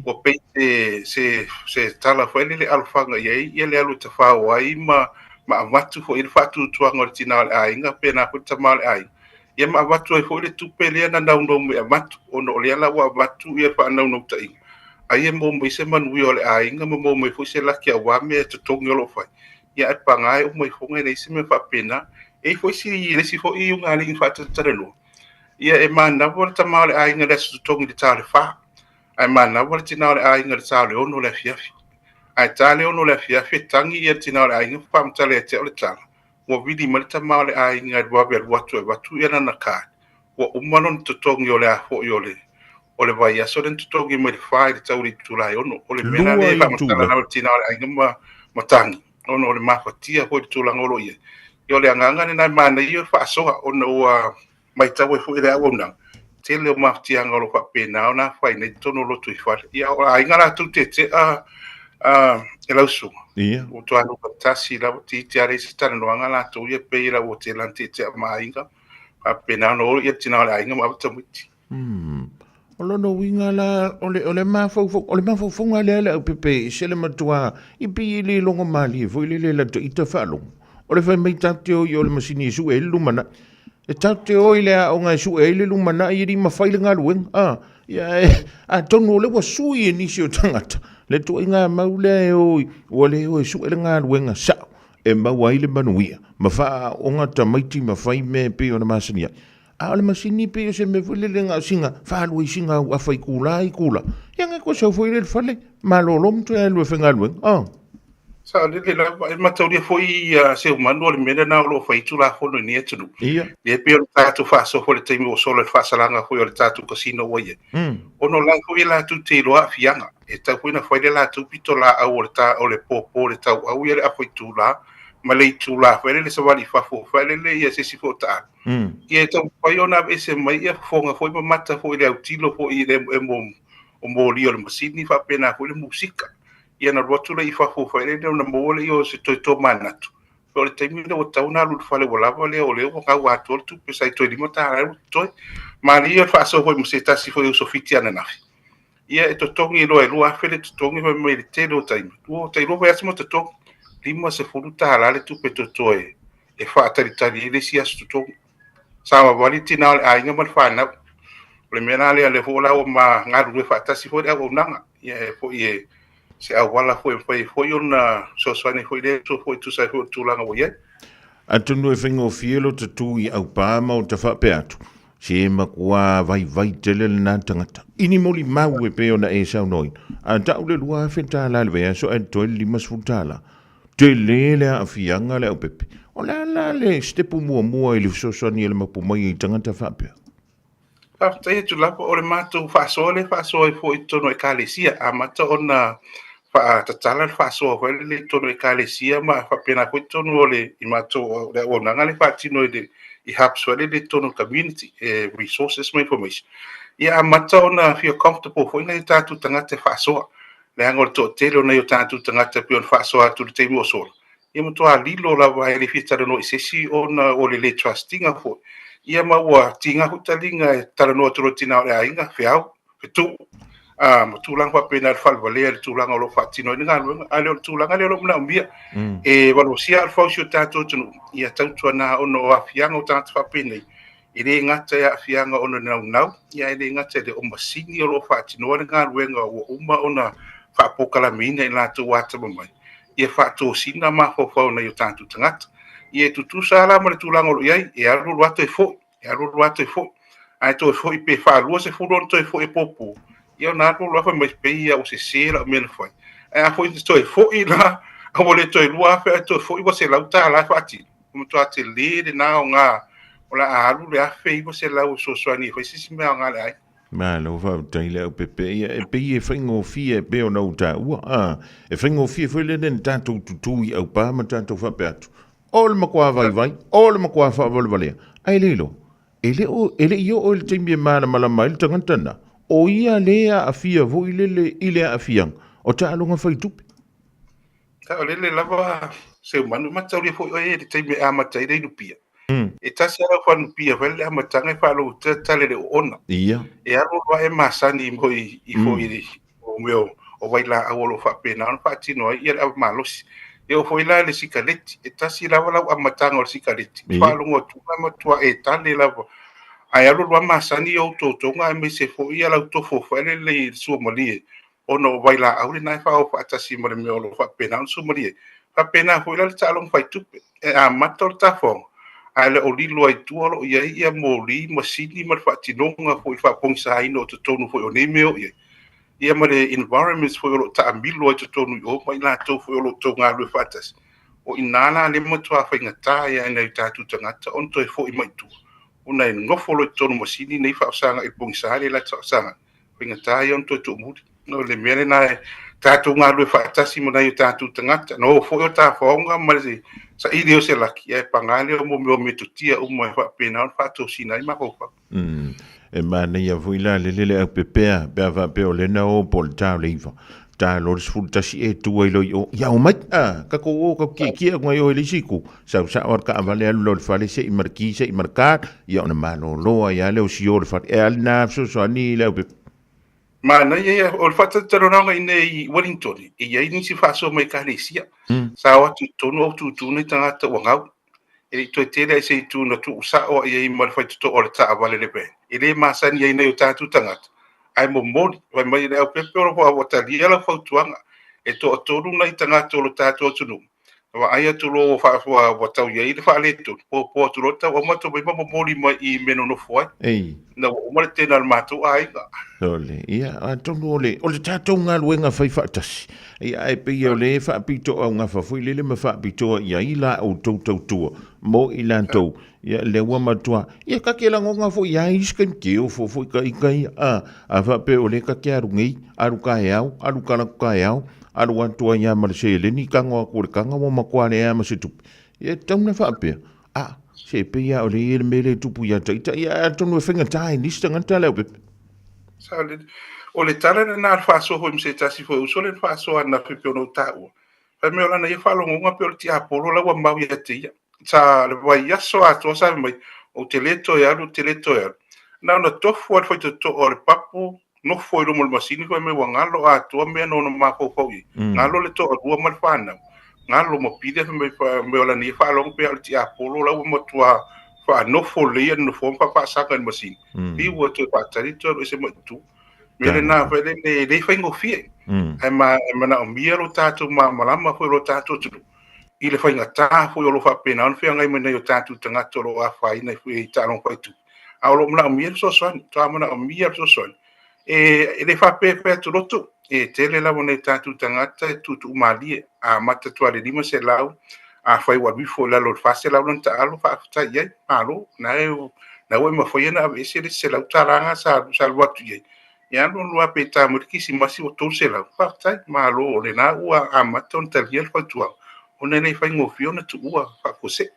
O pei se tala fo i le alwhanga ia le alu ta whao ai ma amatu fo i le whatu tuanga o le tina le ainga pena fo ta male ai. Ia ma amatu ai fo i le tupe lea na naunou me amatu. Ono o le ala wa amatu ia wha naunou ta inga. Ai e mo mai se manui o le ainga mo mai fo se laki a wame e tutongi o lo whai. Ia e pangai o mai fonga nei se me whapena. E foi si le si foi un ali in fatta terreno. Ia e mana vol tamale ai ngale su tongi de tale fa. Ai mana vol tinale ai ngale tale ono le fiafi. Ai tale ono le fiafi tangi ia tinale ai ngi fam tale te ole tala. Wo vidi mal tamale ai ngale wabe watu ia na ka. Wo umanon to tongi ole a fo yole. Ole vai aso den to tongi me fa de tauri tulai ono. Ole mena le fam tala na tinale ai ngma matangi. Ono ole mafatia ho tulangolo ia. Yo le anganga ni nai mana i whaasoha o na ua mai tau e fui rea wonang. Te leo mafti anga lo whapena o na whai nei tono lotu i whare. Ia o a ingara tu te e lausunga. Ia. O tua luka tasi la o ti te are si tana no anga la tu ia peira o te lan te a mainga. Whapena no o ia tina le ainga ma wata muiti. O lono winga la ole mafaufonga le au pepe se le matua i pi le longa mali foi le la to ita whalong. O le whai mai tateo i o le masini su e lumana. E tateo i lea o ngai su e le lumana i ri mawhaile ngā rueng. A tonu o le wa sui e nisi o tangata. Le to i ngā maule e oi. O le o e su e le ngā ruenga sao. E maua i le manuia. Ma wha o ngata maiti ma whai me pe o na masania. A o le masini pe o se me whai le ngā singa. Whaalua i singa a whai kula i kula. Ia ngai ko sau whai le whale. Ma lolom tu e lue whenga rueng. Sa le la e matauria foi se umano le mena na lo foi tu la fono ni etu. Ia. Le pe o tatu fa so foi te mi o solo fa salanga foi o tatu casino oye. Ono la foi la tu te lo afianga. E ta foi na foi la tu pitola a o ta o le popo le tau au ia a foi tu la. Ma le tu la foi le savali fa fo foi le ia se si fo ta. Ia ta foi ona ese mai ia fonga foi mata foi le utilo foi le o mo li o le masini fa pena foi le musika. Ia na rotu le ifa fofa ele na mole yo se to manatu. O le taimi o tauna lu fale wala vale o le o ka wa to tu pe sai to di mota ra to. Mali fa so ho museta si foi o sofiti ana nafi. Ia e to tongi lo e lo afele to tongi me me te lo taimi. O te lo va asmo to to. Lima se fuluta ala le tu pe to e fa tari le si as to. Sa wa vali tina ai nga mal fa na. Le mena le fola o ma ngaru fa tasi foi o nanga. Ia fo ie se a wala foi ona so swane foi le so foi tu sai tu langa wo ye atu no e fengo fielo te tu i au pa ma o te fa pe atu se ma kwa vai tele na tangata ini moli mau e pe ona e sa noi a ta ule lua fenta la le so en to li masfutala te le a fianga le o pepe ona le stepu mo i le so swane le mapu mai tangata fa pe te tu la o le matu fa so e foi tono e kalesia a mata ona fa tatala fa so foi le tono e kalesia ma fa pena foi tono le i mato le ona ngale fa tino i hap so le tono community resources my information ia mata ona feel comfortable foi na tatu tangata fa so le angol to telo na yo tatu tangata pion fa so atu te mo so ia mo to ali lo la va ele fita no sesi ona o le trusting fo ia maua tinga hutalinga e talanoa turotina o le ainga whiau, whetu. Ma tūlanga pa pena al whalwalea le tūlanga o lo whatino i ngā luenga, a leo tūlanga leo lo mna umbia. E walo sia al whausi o tātou tunu, ia tautua nā ono o awhianga o tātou whapene. I re ngata e awhianga ono nau, ia i re ngata e le o masini o lo whatino o ngā luenga o uma ona whapokala mina i lātou wata mamai. Ia whato sina maho whau na i o tātou tangata. Ia tutu sala ma le tūlanga o lo iai, e aru ruato e fo, Ai to e fo i pe wha lua se furon to e fo e popo. Ia nā ro lafa mai pe ia o se sera o mena whai. a foi toi foi la a vole toi lua fe toi foi você lá tá lá fati como tu ate le na nga ola a lu le a fe você lá o so ni foi si me nga le ai Ma lo va tai le pepe e pe e fringo fie pe o no ta ua e fringo fie foi le den tanto tu i au pa ma tanto fa perto ol ma qua vai ol ma qua fa vol valia ai lelo ele io o il timbi mana mala mai tangantana o ia lea a fia vo ile a fiang o ta longa fai tupe ta le lava se manu matau le foi e te me a matai dei lupia e tasi ala fa lupia vele a matanga fa lo tale le ona ia e alo va e masani mo i foi o meu o vai la awolo fa pena on fa tino ia a malos e o foi la le sikaleti e tasi la wala a matanga o sikaleti fa lo ngo tu ma tua e tale la ai alo wa masani o to nga me se foi ia la to fo fele le su mali ono vai la au na fa o fa tasi mo me o fa pena on su mali fa pena foi la talong fai tu e a mator ta fo ale o lilo ai tu o ia moli masini ma fa tinonga foi fa pongsa ino to tonu foi o nemeo ia ma le environments foi o ta amilo to tonu o mai la to foi o to nga lu fatas o inana le mo to fa ngata ia na ta tu tangata on to foi mai tu una no folo tonu masini nei fa sanga e pongsa le la sanga foi ngata ia on to mu no le mele na ta tu nga lu fatas mo na ta tu tangata no foi o ta fonga ma le sa idio se laki e pangale o mo me tutia o mo fa pena fa to sina ma ko fa e mana ia vuila le a pepea pe va pe o le na o pol ta leiva ta lo sfulta si e tu e lo ia o mai ka ko ki ngai o le siku sa or ka vale lo fale se marki se marka ia ona malo lo ia le o si o fa e al na so ni le ma na ia o fata taronga i Wellington ia ni si fa so mai kalesia sa o tu no tu ni tanga ta wanga e to tele se tu no tu sa o ia i mal fa tu o ta vale le pe ele ma san ia nei ta tu tanga ai mo modi vai mai le o pepe o ta dia la fa tuanga e to nu nei tanga to lo ta to tu wa ai tu lo fa wa ta ia i fa le tu po tu lo ta o ma to mai mo modi mai i meno no foi na o ma te na ma tu ai Ole, ia, a tonu ole tātou ngā luenga whai whaatasi. Ia, e pe o le whaapito au ngā whawhui lele ma whaapitoa, ia i la au tau tua, mo i lantou, ia le ua matua, ia kake la ngonga fo, ia iskan keo fo kai, a whape o le kake arungei, aru kai au, aru kalaku kai au, aru antua ia marase le ni kangoa kore kanga mo makuare ea masitupi. Ia, tauna whaapea, se pe ia o le ele mele tupu ia taita, ia tonu e whengatai, nista nganta leo pepe. Sale o le tala na fa so ho mse tasi fo so le fa so na pe no ta o fa me ola na ye fa lo nga pe ti apolo la wa ma ya ti sa le wa ya so a to sa mai o teleto ya na no to fo to o le papu no fo lo mo masini ko me wa ngalo a to me no ma ko fo yi ngalo le to o mo fa na ngalo mo pide me ola ni fa lo pe ti apolo la mo to fa no fo le no fo fa sa kan masini i wo to pa tari to se mo tu me na vele le fa ngo fie ai ma na o miero tatu ma malama fo lo tatu tu i le fa ngata fo lo fa pena on fe ngai me no tatu tanga to lo a fa ina fu i ta lo fa tu a lo na miero so so to ma na miero so so e le fa pe tu lo tu e tele la mo tatu tanga tu mali a mata to le limo se lau a fai wa bifo la lo fase la non ta lo fa ta ye alo na o ma foi na ese se la taranga sa wa tu ye ya no lo apeta mo ki si masi o to se la fa ta ma lo le na u a maton ta ye fa tu o ne le fai ngo fio na tu u fa ko se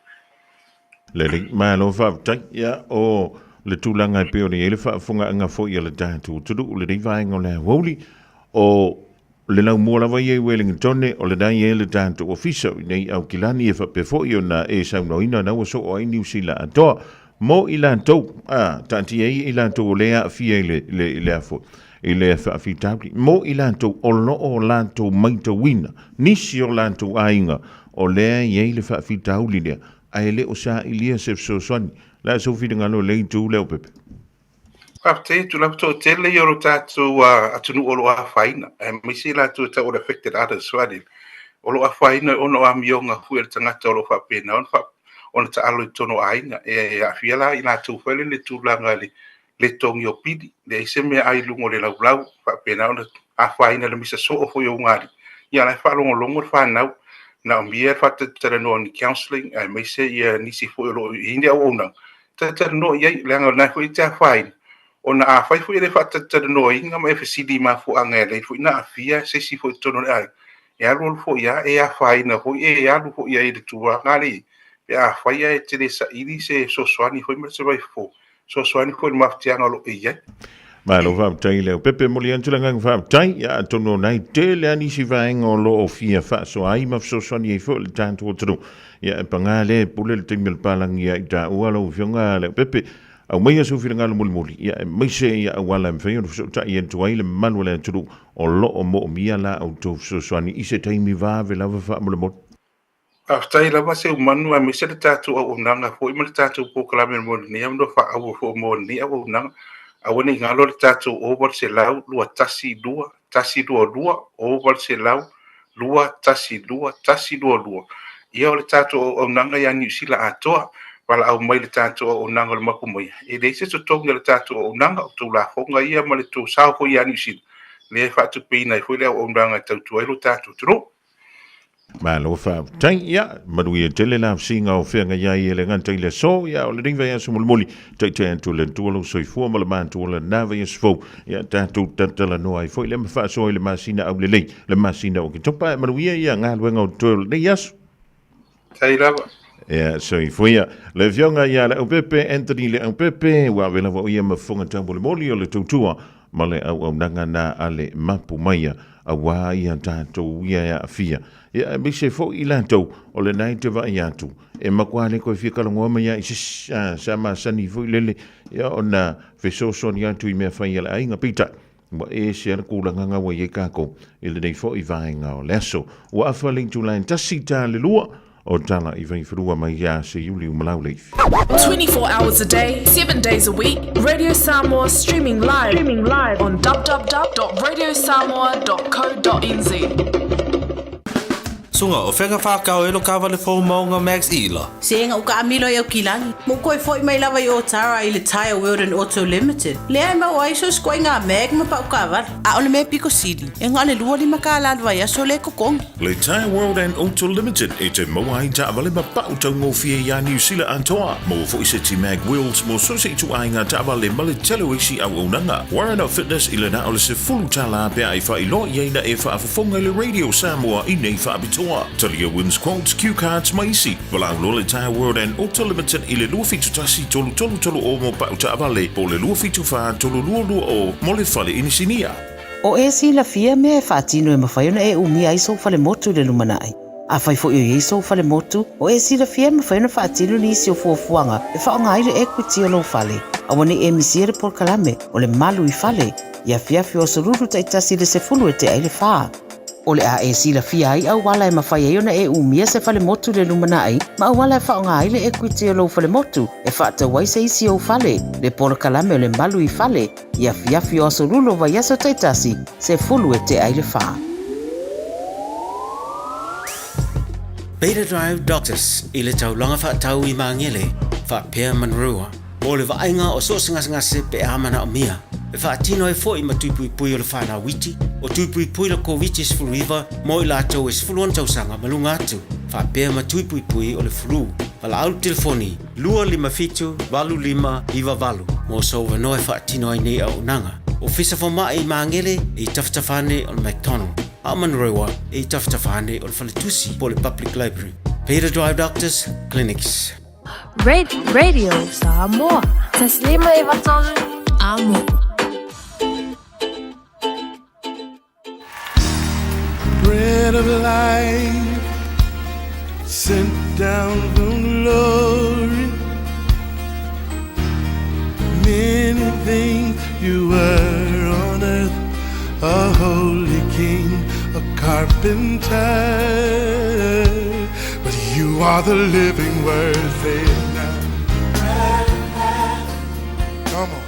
le ma lo fa ta ya o le tulanga pe o le fa funga nga fo ye le ta tu le vai ngole woli o le lau mua lawa iei Wellington o le dai e le tanto ofisa nei au kilani e whape fo i o na e saunoina na so o ai New Zealand atoa mo i lantou tanti i lantou o lea fia i le afo i le whaafitauri mo i lantou o no o lantou maita wina nisi o lantou ainga o lea iei le whaafitauri lea a ele o sa i lia se fsoswani la so fidangalo le tu leo pepe After tu la to tele yo tatu atunu olo a faina mi si la tu ta o affected others swadi olo a faina ono a mionga fuer tanga tolo fa pena on ta alo tono aina e a fiela ina tu fele le tu la ngali le tong yo pidi le se me ai lungo le lau fa pena on a faina le misa so fo yo ngari ia la whaalongolongo whanau na o mia whatatara no ni counselling ai mai se ia nisi fo lo hindi au ona tatara no ia leanga na fo ita fine ona a fai fo ile whatatara no inga mai FCD ma fo anga le fo na afia se si fo tono ai ia rol fo ia e a fine fo e ia lu fo ia i tua ngali pe a fai e te sa ili se so swani fo mer se vai fo so swani fo ma ftianga lo ia Ma lo va tai le pepe moli antu langa va tai ya tono nai te le ani si va en o lo fia fa so ai ma so so ni fo le tanto tru ya pangale pule le timel palang ya ita o lo fionga le pepe au mai so fia ngalo moli ya mai se ya wala me fio so tai en tu ai le manuel tru o lo o mo mia la au to so so ni ise tai mi va ve la va mo le mo aftai la se manu a mi se tatu o nanga fo i tatu po klame mo ni am do fa au fo mo ni au nanga awani ngalo le tatu over se lau lua tasi dua over se lau lua tasi dua ia o le tatu o nanga ya New Zealand atoa wala au mai le tatu o nanga le makumai e le se totonga le tatu o nanga o tu la fonga ia ma le tu sao fo ya New Zealand le fa tu pina i fo le o nanga tatu lo tatu tro ma lo fa tai ya madui tele la singa o fenga ya ile ngante le so ya o le ringa ya so moli tai tai to le to lo so fo mal man to le nava ya so ya ta to tala no ai fo le fa so le masina au le masina o ki topa madui ya nga lo ngo to le yas tai la ya so fo ya le vionga ya le pepe Anthony le pepe wa vela vo ia ma fonga tambo le moli o le tutua ma le au nanga na ale mapu maya awa ia tatou ia ya afia ia mi se fo ilantou o le nai te va iatu e makwale ko fika lo ngoma ia sa ma sani fo lele ia ona fe so so ni atu i me fa ia ai nga pita mo e se ana kula nga wa ye kako ile nei fo i va nga o leso wa afaling tu line tasita le lua o tala i vai frua mai ia se yuli umalau le 24 hours a day, 7 days a week. Radio Samoa streaming live on www.radiosamoa.co.nz. Sunga o whenga whakao elo ka wale fo maunga Max Ila. Senga uka amilo i au kilangi. Mo koe foi mai lava i o tara i le Tire World and Auto Limited. Lea ma o aiso skoi ngā meg ma pa uka wale. A ole me piko sidi. E ngā le lua lima ka alalwa ia so le kokongi. Le Tire World and Auto Limited e te moa i ta wale ma pa utau ngofia ia New Zealand antoa. Mo fo ise ti mag wheels mo so se tu ai ngā ta wale ma le telo isi au unanga. Warren of Fitness i le na ole se fulu tala pia i fa i lo i na e fa afafonga le Radio Samoa i nei fa abitoa. Talia wins quotes, cue cards, maisi. Walau Lola Tire World and Auto Limited i le lua fitu tasi tolu o mo pa uta avale. Po le lua fitu fa tolu lua o mo le fale inisinia. O e si la fia me e whaatino e mawhaiona e umia iso fale motu le lumanai. A whai fo i iso fale motu, o e si la fia me whaiona whaatino ni isi o fuafuanga e whaonga aile equity o lo fale. A wane e misiere por kalame o le malu i fale. Ia fiafi o soruru taitasi le se fulu e te aile faa. O le a e sila fia ai au wala e mawhai e ona e umia se fale motu le lumana ai, ma au wala e whaonga ai le equity o lo fale motu, e whaata wai se isi o fale, le pora kalame o le malu i fale, ia fiafi o aso rulo vai aso taitasi, se fulu e te aile wha. Beta Drive Doctors, i le tau longa whaatau i maangele, whaapea manrua, o le vaenga o so ngase pe amana o mia, e whaatino e fo i matuipui o le whana witi, o tuipui la COVID sfuluiva, mo i la tau e sfuluan tau sanga malunga atu, whaapea matuipui o le flu, ala au telefoni, 255 iwa valu, mo so wanoe whaatino ai nei au nanga, o fisa whama i maangele i taftafane o le McDonald, a manrewa i taftafane o le Faletusi po le Public Library. Beta Drive Doctors Clinics. Radio Samoa. Taslima Ivatolu Amo. Bread of life sent down from glory. Many things you were on earth, a holy king, a carpenter, but you are the living word. Say it now. Come on.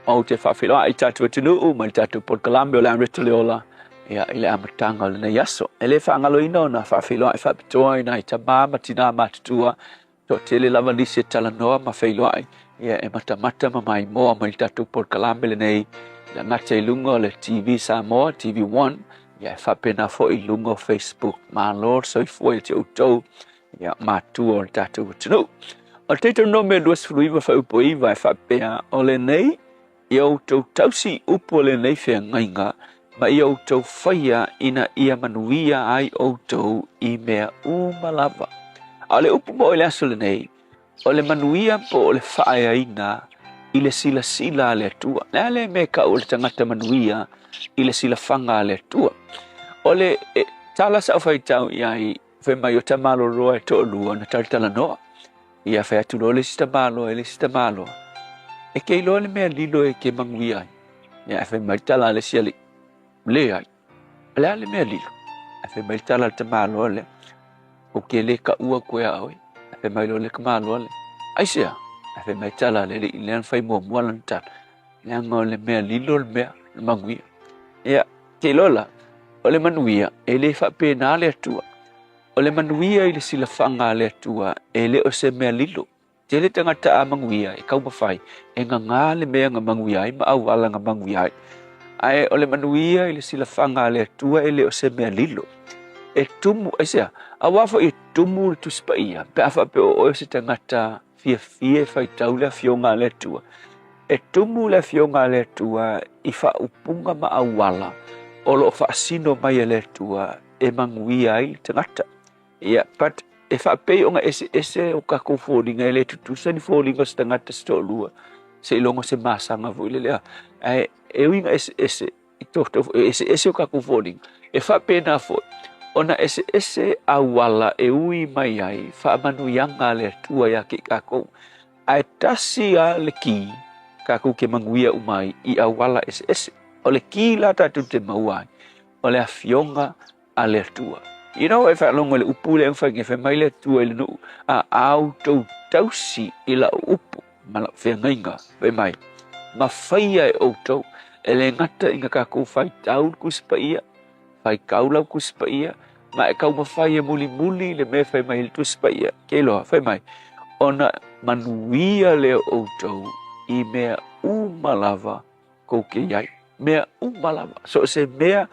O te whawhiroa i tātua tunu, mai tātua Port Columbia o le Anrita Leola, ia ile amatanga le yaso ele fa ngalo ino na fa filo fa toa ina tama matina matutua to tele lava lise tala noa ma filo ai ia e mata mai mo mai tatu por kalambele nei la ngate lungo le TV Samoa TV1 ia fa pena fo i lungo Facebook ma lord so foi te uto ia matu o tatu tunu o te no me dos fruiva fa upoi vai fa pea ole nei ia to tausi upo le nei fe ngainga ma ia to faia ina ia manuia ai o to i mea umalava ale upo mo le asole nei ole manuia po ole faia ina ile sila le tua le me ka ole tangata manuia ile sila fanga le tua ole tala sa fai tau ia fe mai o tamalo roa to lua na tala noa ia fe atu le stamalo e ke lo le me lilo e ke manuia ia fe mai tala le sia le ai le me lilo fe mai tala tamalo le o ke le ka ua ko ai fe mai lo le kamalo le ai sia fe mai tala le le fai mo lan ta le ngol me lilo le me manuia ia ke lola ole manuia ele fa pena le tua ole manuia ile sila fanga le tua ele o se me lilo tele tangata a manuia e kau mafai e nga le me nga manuia ma au ala nga manuia ai ole manuia ile sila fanga le tua ele o se me lilo e tumu esa awafo e tumu tu spaia pe afa pe o se tangata fie fai taula fionga le tua e tumu le fionga le tua ifa upunga ma awala o lo fa sino mai le tua e manuia ai tangata ia pat e fa pe onga ese o ka ko folinga le tu sa ni folinga sta ngata sto lua se longo se masanga vo le ai e winga ese ese o ka ko folinga e fa pe na fo ona ese awala e ui mai ai fa manuianga le tua ya ki ka ko ai tasi a le ki ka ko ke manguia umai I awala ese o le ki la ta tu te mauai o le afionga a le tua you know if I longo le upu le fa nge fe mai le tua le no a auto tausi ila upu mala fe ngainga fe mai ma faia e auto ele ngata inga ka ko fai tau ku spaia fai kaula ku spaia ma e kau ma fai muli le me fai mai tu spaia ke lo fe mai ona manuia le auto I mea umalava ko ke yai mea umalava so se mea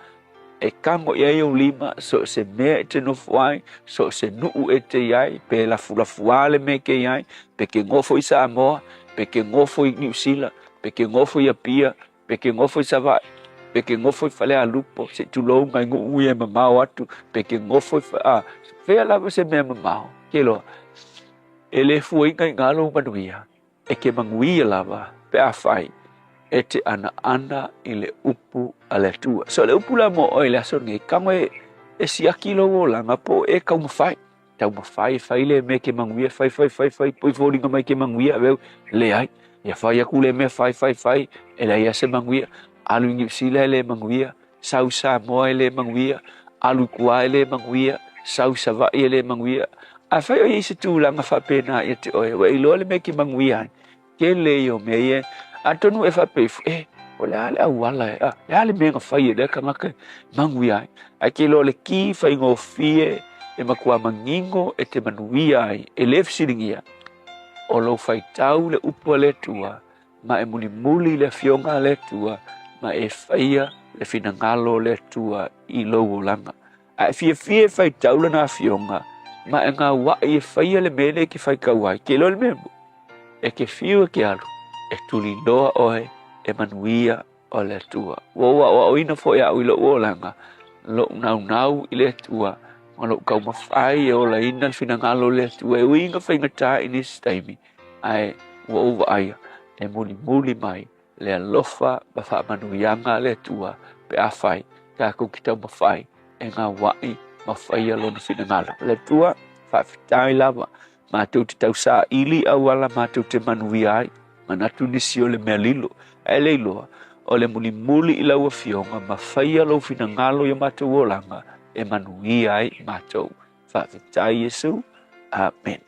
e kango ia o lima so se mea te no fuai so se nuu e te iai pe la fuale me ke iai pe ke ngofo I Samoa pe ke ngofo I New Zealand pe ke ngofo I Apia pe ke ngofo I Savai pe ke ngofo I Fale a Lupo se tu lo ngai ngu e mamao atu pe ke ngofo I fea lava se mea mamao ke lo ele fuai ngai ngalo manuia e ke manguia lava pe a fai e te ana I le upu a le tua. So le upu la mo o le aso ngai kango e siaki lo o langa po e kau mawhai. Tau mawhai fai le me ke manguia fai poi fōringa mai ke manguia veu le ai. Ia fai aku le me fai e la ia se manguia. Alu New Zealand le manguia. Sau Samoa le manguia. Alu Kua le manguia. Sau Savai le manguia. A fai o isi tu langa whapena e te oe. Wa ilo le me ke manguia. Ke le yo me ye. Atonu e whapefu o le ale awala le ale menga fai e ka ngaka manguia ai ke lo le ki fai ngo fie e makua mangingo e te manuia ai e le fsiringia o lo fai tau le upu le tua ma e muli le fionga le tua ma e faia le finangalo le tua I lo langa ai fie fai tau le na fionga ma e nga wa e faia le mele ki fai kawai ke lo le membo e ke fio ke alu e tuli loa oe e manuia o le tua. O ina fo ia ilo o langa. Lo nau I le tua. Ma lo kau mawhai e o la ina finangalo le tua. E uinga whaingata I nisi taimi. Ai o aia. E muli mai. Le alofa ma wha manuianga le tua. Pe a whai. Ka kou kitau mawhai. E ngā wai mawhai alo na finangalo. Le tua whawhitai lava. Mātou te tau sa ili awala mātou te manuia ai. Manatu nisi o le mea lilo. E leiloa, o le muli I lau a fionga, ma whaia lau finangalo I mātou o langa, e manuia ai mātou. Whawhitai Yesu. Amen.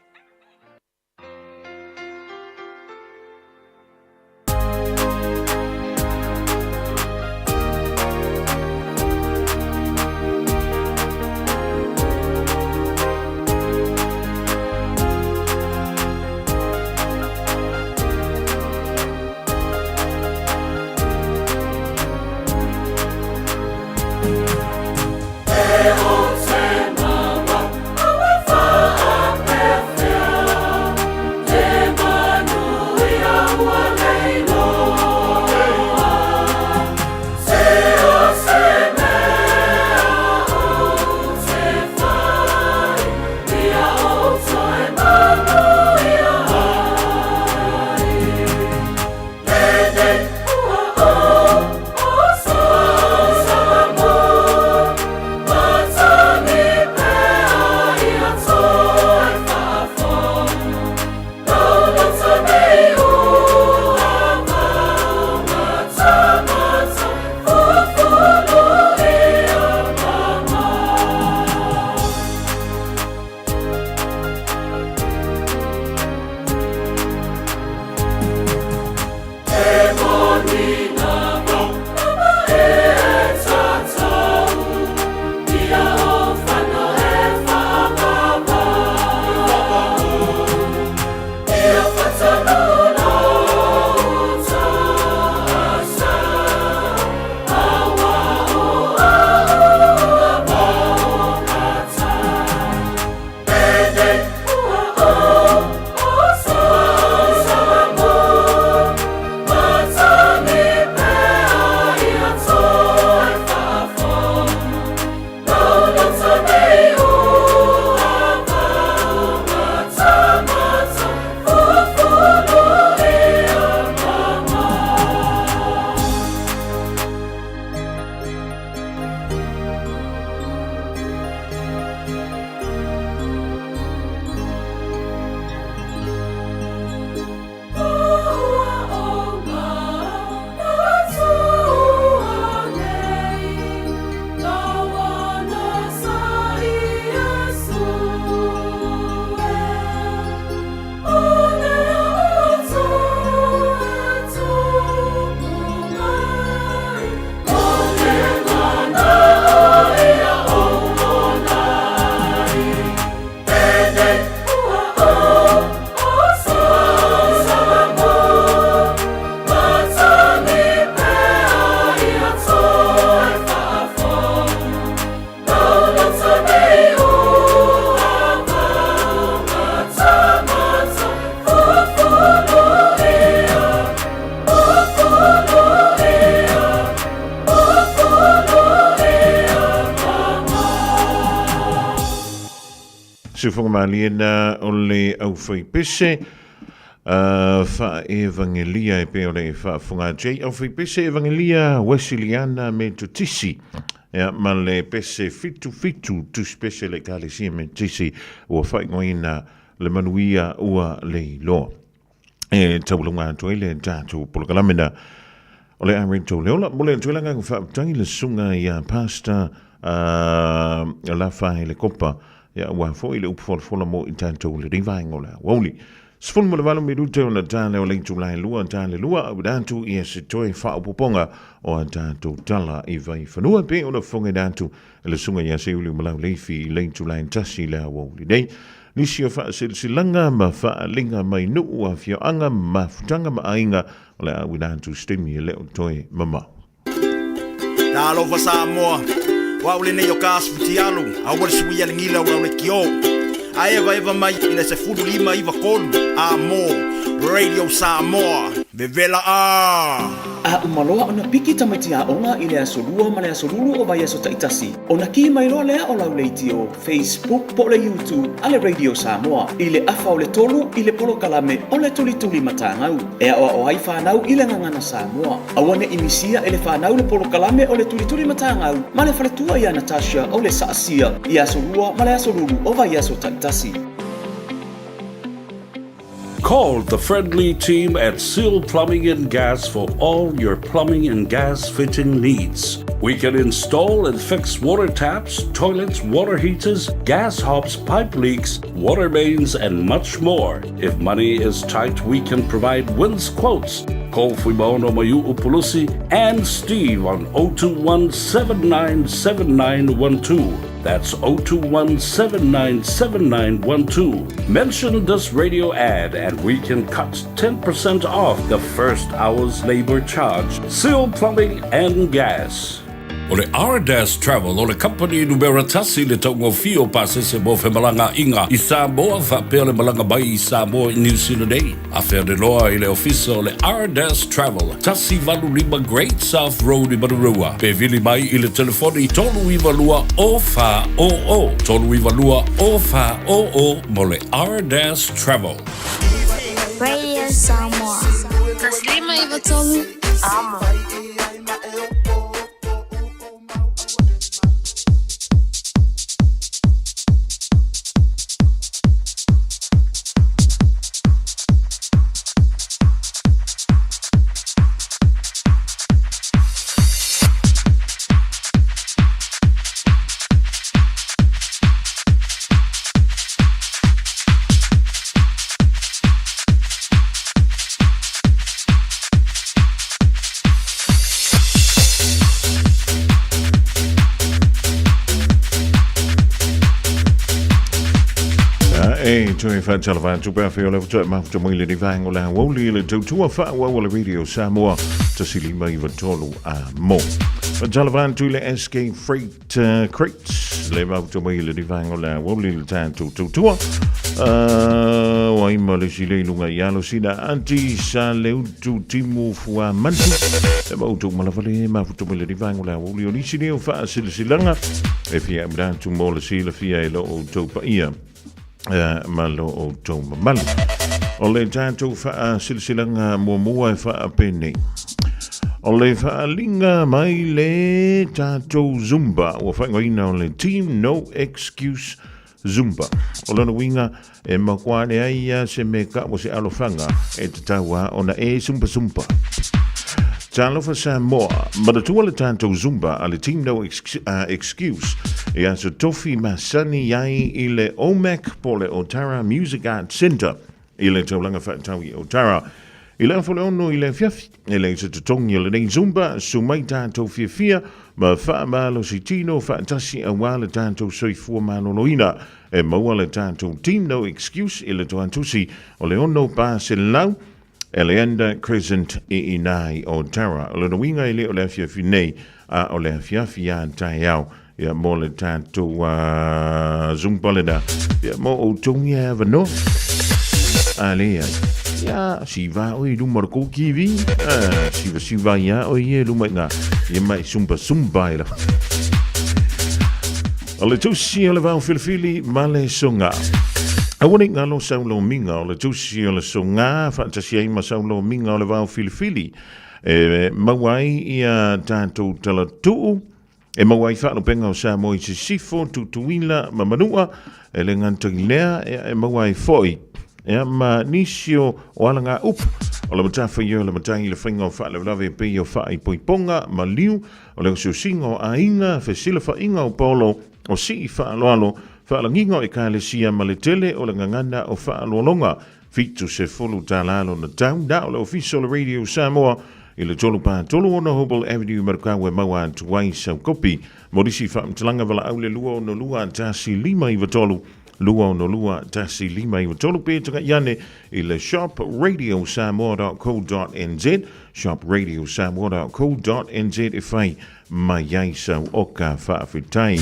Sufongamaliena ole au fai pese. Fa evangelia e pe ole fa funga J au fai pese evangelia Wesleyana me tutisi. Ja, ma le pese fitu tu spese le kalesia me tisi o fai ngoina le manuia ua le lo. E taulunga toile tatu polokalamena ole amrito leola mole tuelanga fa tangi le sunga ya pasta la fa le copa ya wa fo ile upfolfola mo intanto le rivaingola woli sfun mo le valo mi rute ona tale o le tulai lua tale lua dantu ia se toi fa upoponga o tanto tala i vai fanua pe ona fonga dantu le sunga ya se uli mo le fi le tulai tasi la woli dei Nisi o wha silanga ma wha linga mai nuu a fio anga ma futanga ma ainga o le awinantu stimi e leo toi mama. Nā alofa Samoa, wa ule nei o kāsu puti alu, a wale sui ale ngila ura ule ki o. A eva mai ina se furu lima iwa kolu, a mo, Radio Samoa, vevela a. A umaloa ona piki tamaiti a onga i lea solua ma lea solulu o vai aso taitasi. Ona ki mai loa lea o lau leiti o Facebook po le YouTube a le Radio Samoa. I le afa o le tolu i le polo kalame o le tuli matangau. Ea oa o hai whanau i le ngangana Samoa. Awane imisia e le whanau le polo kalame o le tuli matangau. Ma le whaletua i a Natasha o le saasia i a solua ma lea solulu o vai aso taitasi. Call the friendly team at Seal Plumbing and Gas for all your plumbing and gas fitting needs. We can install and fix water taps, toilets, water heaters, gas hobs, pipe leaks, water mains, and much more. If money is tight, we can provide wins quotes. Call Fuimaono Mayu Upulusi and Steve on 021-797912. That's 021-797912. Mention this radio ad and we can cut 10% off the first hour's labor charge. Seal Plumbing and Gas. O le Ardas Travel, o le company numero tasi le taungo fio pasese mo fe malanga inga i Samoa fa pele malanga bai i Samoa i New Zealand nei. A fea de loa i le ofisa o le Ardas Travel, tasi valu lima Great South Road i Marurua. Pe vili mai i le telefoni tolu i valua o fa o o. Tolu i valua o fa o o mo le Ardas Travel. Radio Samoa. Taslima i vatolu amo. Tui whantalawha tupa whio lewa tui mafuta moile ni vang o la woli le tautua wha wala Radio Samoa tasili mai tolu a mo. Whantalawha tui le SK Freight Crates le mafuta moile ni vang o la woli le tātou tautua. Waima le sile lunga yalo sina anti sa leu tu timu fua mantu. Le mautu malawale mafuta moile ni vang o la woli o nisi leo wha silanga. E fia mrantu mo le sila fia e lo o taupa ia. Malo o toma malu. O le tātou wha silsilanga mua e wha pene. O le wha linga mai le tātou Zumba. O whaingoina o le Team No Excuse Zumba. O lana winga e makwale aia se me ka mo se alofanga e te taua o na e Zumba. Talofa Samoa, maratua le tātou Zumba a le Team No Excuse. E aso tofi masani yai i le OMAC po le Otara Music Arts Center i le taulanga whaataui Otara. I le afole ono i le fiafi, e le se tutongi le nei Zumba, sumai tātou fia, ma wha malo si tino whaatasi a wā le tātou soifua malo loina, e maua le tātou Team No Excuse i le toantusi o le ono pa se lau, Eleanda Crescent i nai Otara. O le nawinga i le o le fiafi nei, a o le fiafi a tai au. Ya mo le tātou Zumba le da. Ya mo o tongi a vano. Alea. Ya si va oi lumar ko kiwi. Si va ya oi e lumai nga. Ya mai Zumba i la. O le tusi o le vau filifili ma le songa. Awane ngalo saulo minga o le tusi o le songa fantasi ai ma saulo minga o le vau filifili. Mawai ia tātou tala tuu. E mawai whaano penga o sa moi se sifo tutuila mamanua. E le ngantagi lea e mawai foi. E ma nisio o alanga upu. O le matafa i le matangi le whainga o wha le lawe pe o wha i poiponga ma liu. O le usinga o ainga fesila whainga o polo o si i wha aloalo. Wha alanginga e ka le sia ma le tele o le ngangana o wha aloalonga. Fitu se folu tālalo na tau. Da o le official radio Samoa. I le tolu pā tolu o na Hobel Avenue Marakawe maua tuai sau kopi. Morisi wha mtalanga wala au le lua o na lua tasi lima i watolu. Lua o na lua tasi lima i watolu pētanga iane i le shopradio.samoa.co.nz shopradio.samoa.co.nz e whai mai ai sau oka whaafitai.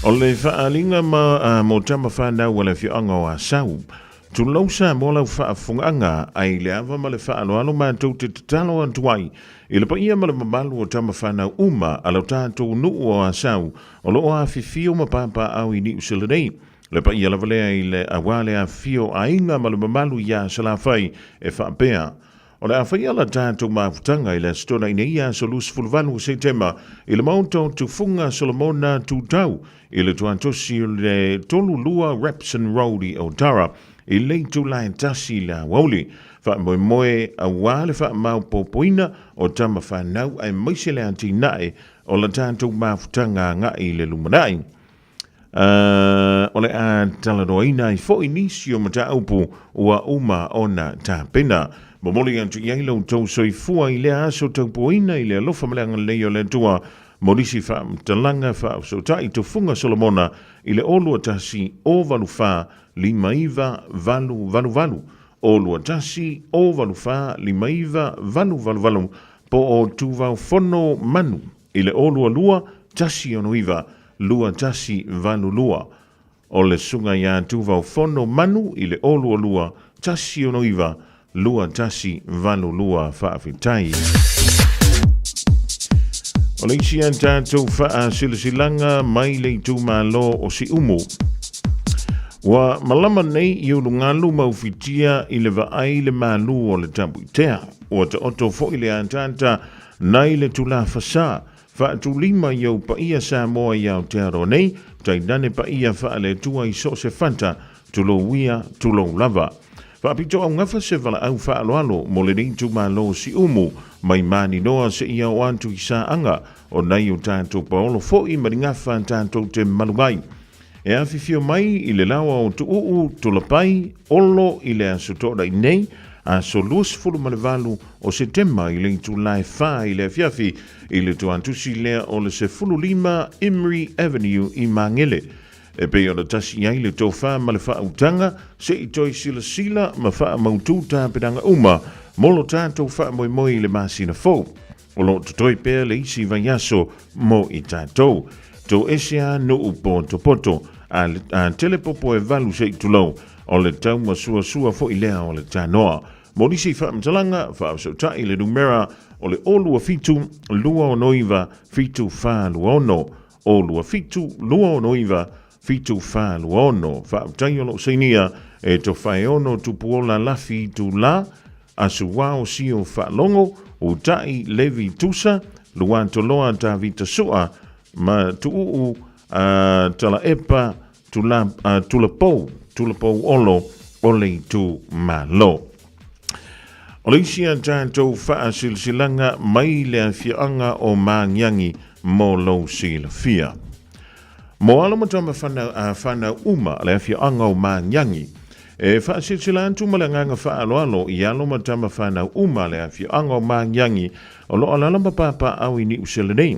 O le whaalinga mo tama whanau wale whianga o a sau. Tu lausa mo lau whaafunganga ai le awa ma le whaaloalo mātou te tatalo antuai. I le paia ma le mamalu o tama whanau uma a lau tātou nuu o asau o lo a fifio ma pāpā au i ni usilanei. Le paia la valea i le awale a fio a inga ma le mamalu ia salawhai e whaapea. O le awhai ala tātou mafutanga i le stona i neia solus fulvanu se tema i le mauto tu funga Solomona tu tau i le tuantosi le tolu lua Repson Road i Otara. I leitu lai tasi la wauli. Wha moe a wale wha mau popoina o tama whanau ai maise le anti nae o la tātou mafutanga ngā i le lumanai. O le a talaroina i fo inisio ma ta upu ua uma ona ta pena. Momoli antu iailo tau soifua i le aso tau poina i le alofa malanga leo le tua. Morisi wha mtalanga wha so tai tu funga Solomona i le olua tasi o valufa limaiva valu. Olua tasi o valufa limaiva valu po o tuvau fono manu. I le olua lua tasi onoiva lua tasi valu lua. O le sunga ia tuvau fono manu i le olua lua tasi onoiva lua tasi valu lua whaafitai. O le isi an tātou wha silasilanga mai le tūmalo o si umu. Wa malama nei i ulungalu maufitia i le vaai le malu o le tambu itea. O te oto fo i le antanta nai le tula fasa. Wha tulima i au paia Samoa i au tearo nei. Tai nane paia wha le tua i so se fanta tulo wia tulo lava. Wha pito au ngafa se vala au wha aloalo mo le nei tūmalo si umu. Mai mani noa se ia o antu i sa anga o nei o tātou paolo fo i maringafa tātou te malugai. E awhifio mai i le lawa o tu tulapai olo i le asotora i nei a so luas fulu malevalu o se tema i le tu lai wha i le fiafi i le tu antusi lea o le se fulu lima Emery Avenue i Mangele. E pe o le tasi iai le tō wha male wha utanga se i toi sila ma wha mautu tā pedanga uma molo tātou wha moi le masina fō. O lo tutoi pēr le isi vai aso mo i tātou. Tō esea no upo poto a telepopo e valu se i tulau o le tau ma sua fo i lea o le tānoa. Morisi wha mtalanga wha so tai le numera o le olua fitu lua o noiva fitu wha lua ono. Olua fitu lua o noiva fitu wha lua ono. Wha mtai o lo seinia e to whae ono tupuola lafi tu la asu wao sio wha longo o tai levi tusa luan toloa ta vita sua ma tuu tala epa tulapou olo ole tu malo. O le isi an tātou wha silsilanga mai le fianga o māngiangi mo lo sila fia. Mo alamatama whana uma le fianga o māngiangi. E wha silsilantu malanganga wha aloalo i alamatama whana uma le fianga o māngiangi o lo alalama papa au i ni usilanei.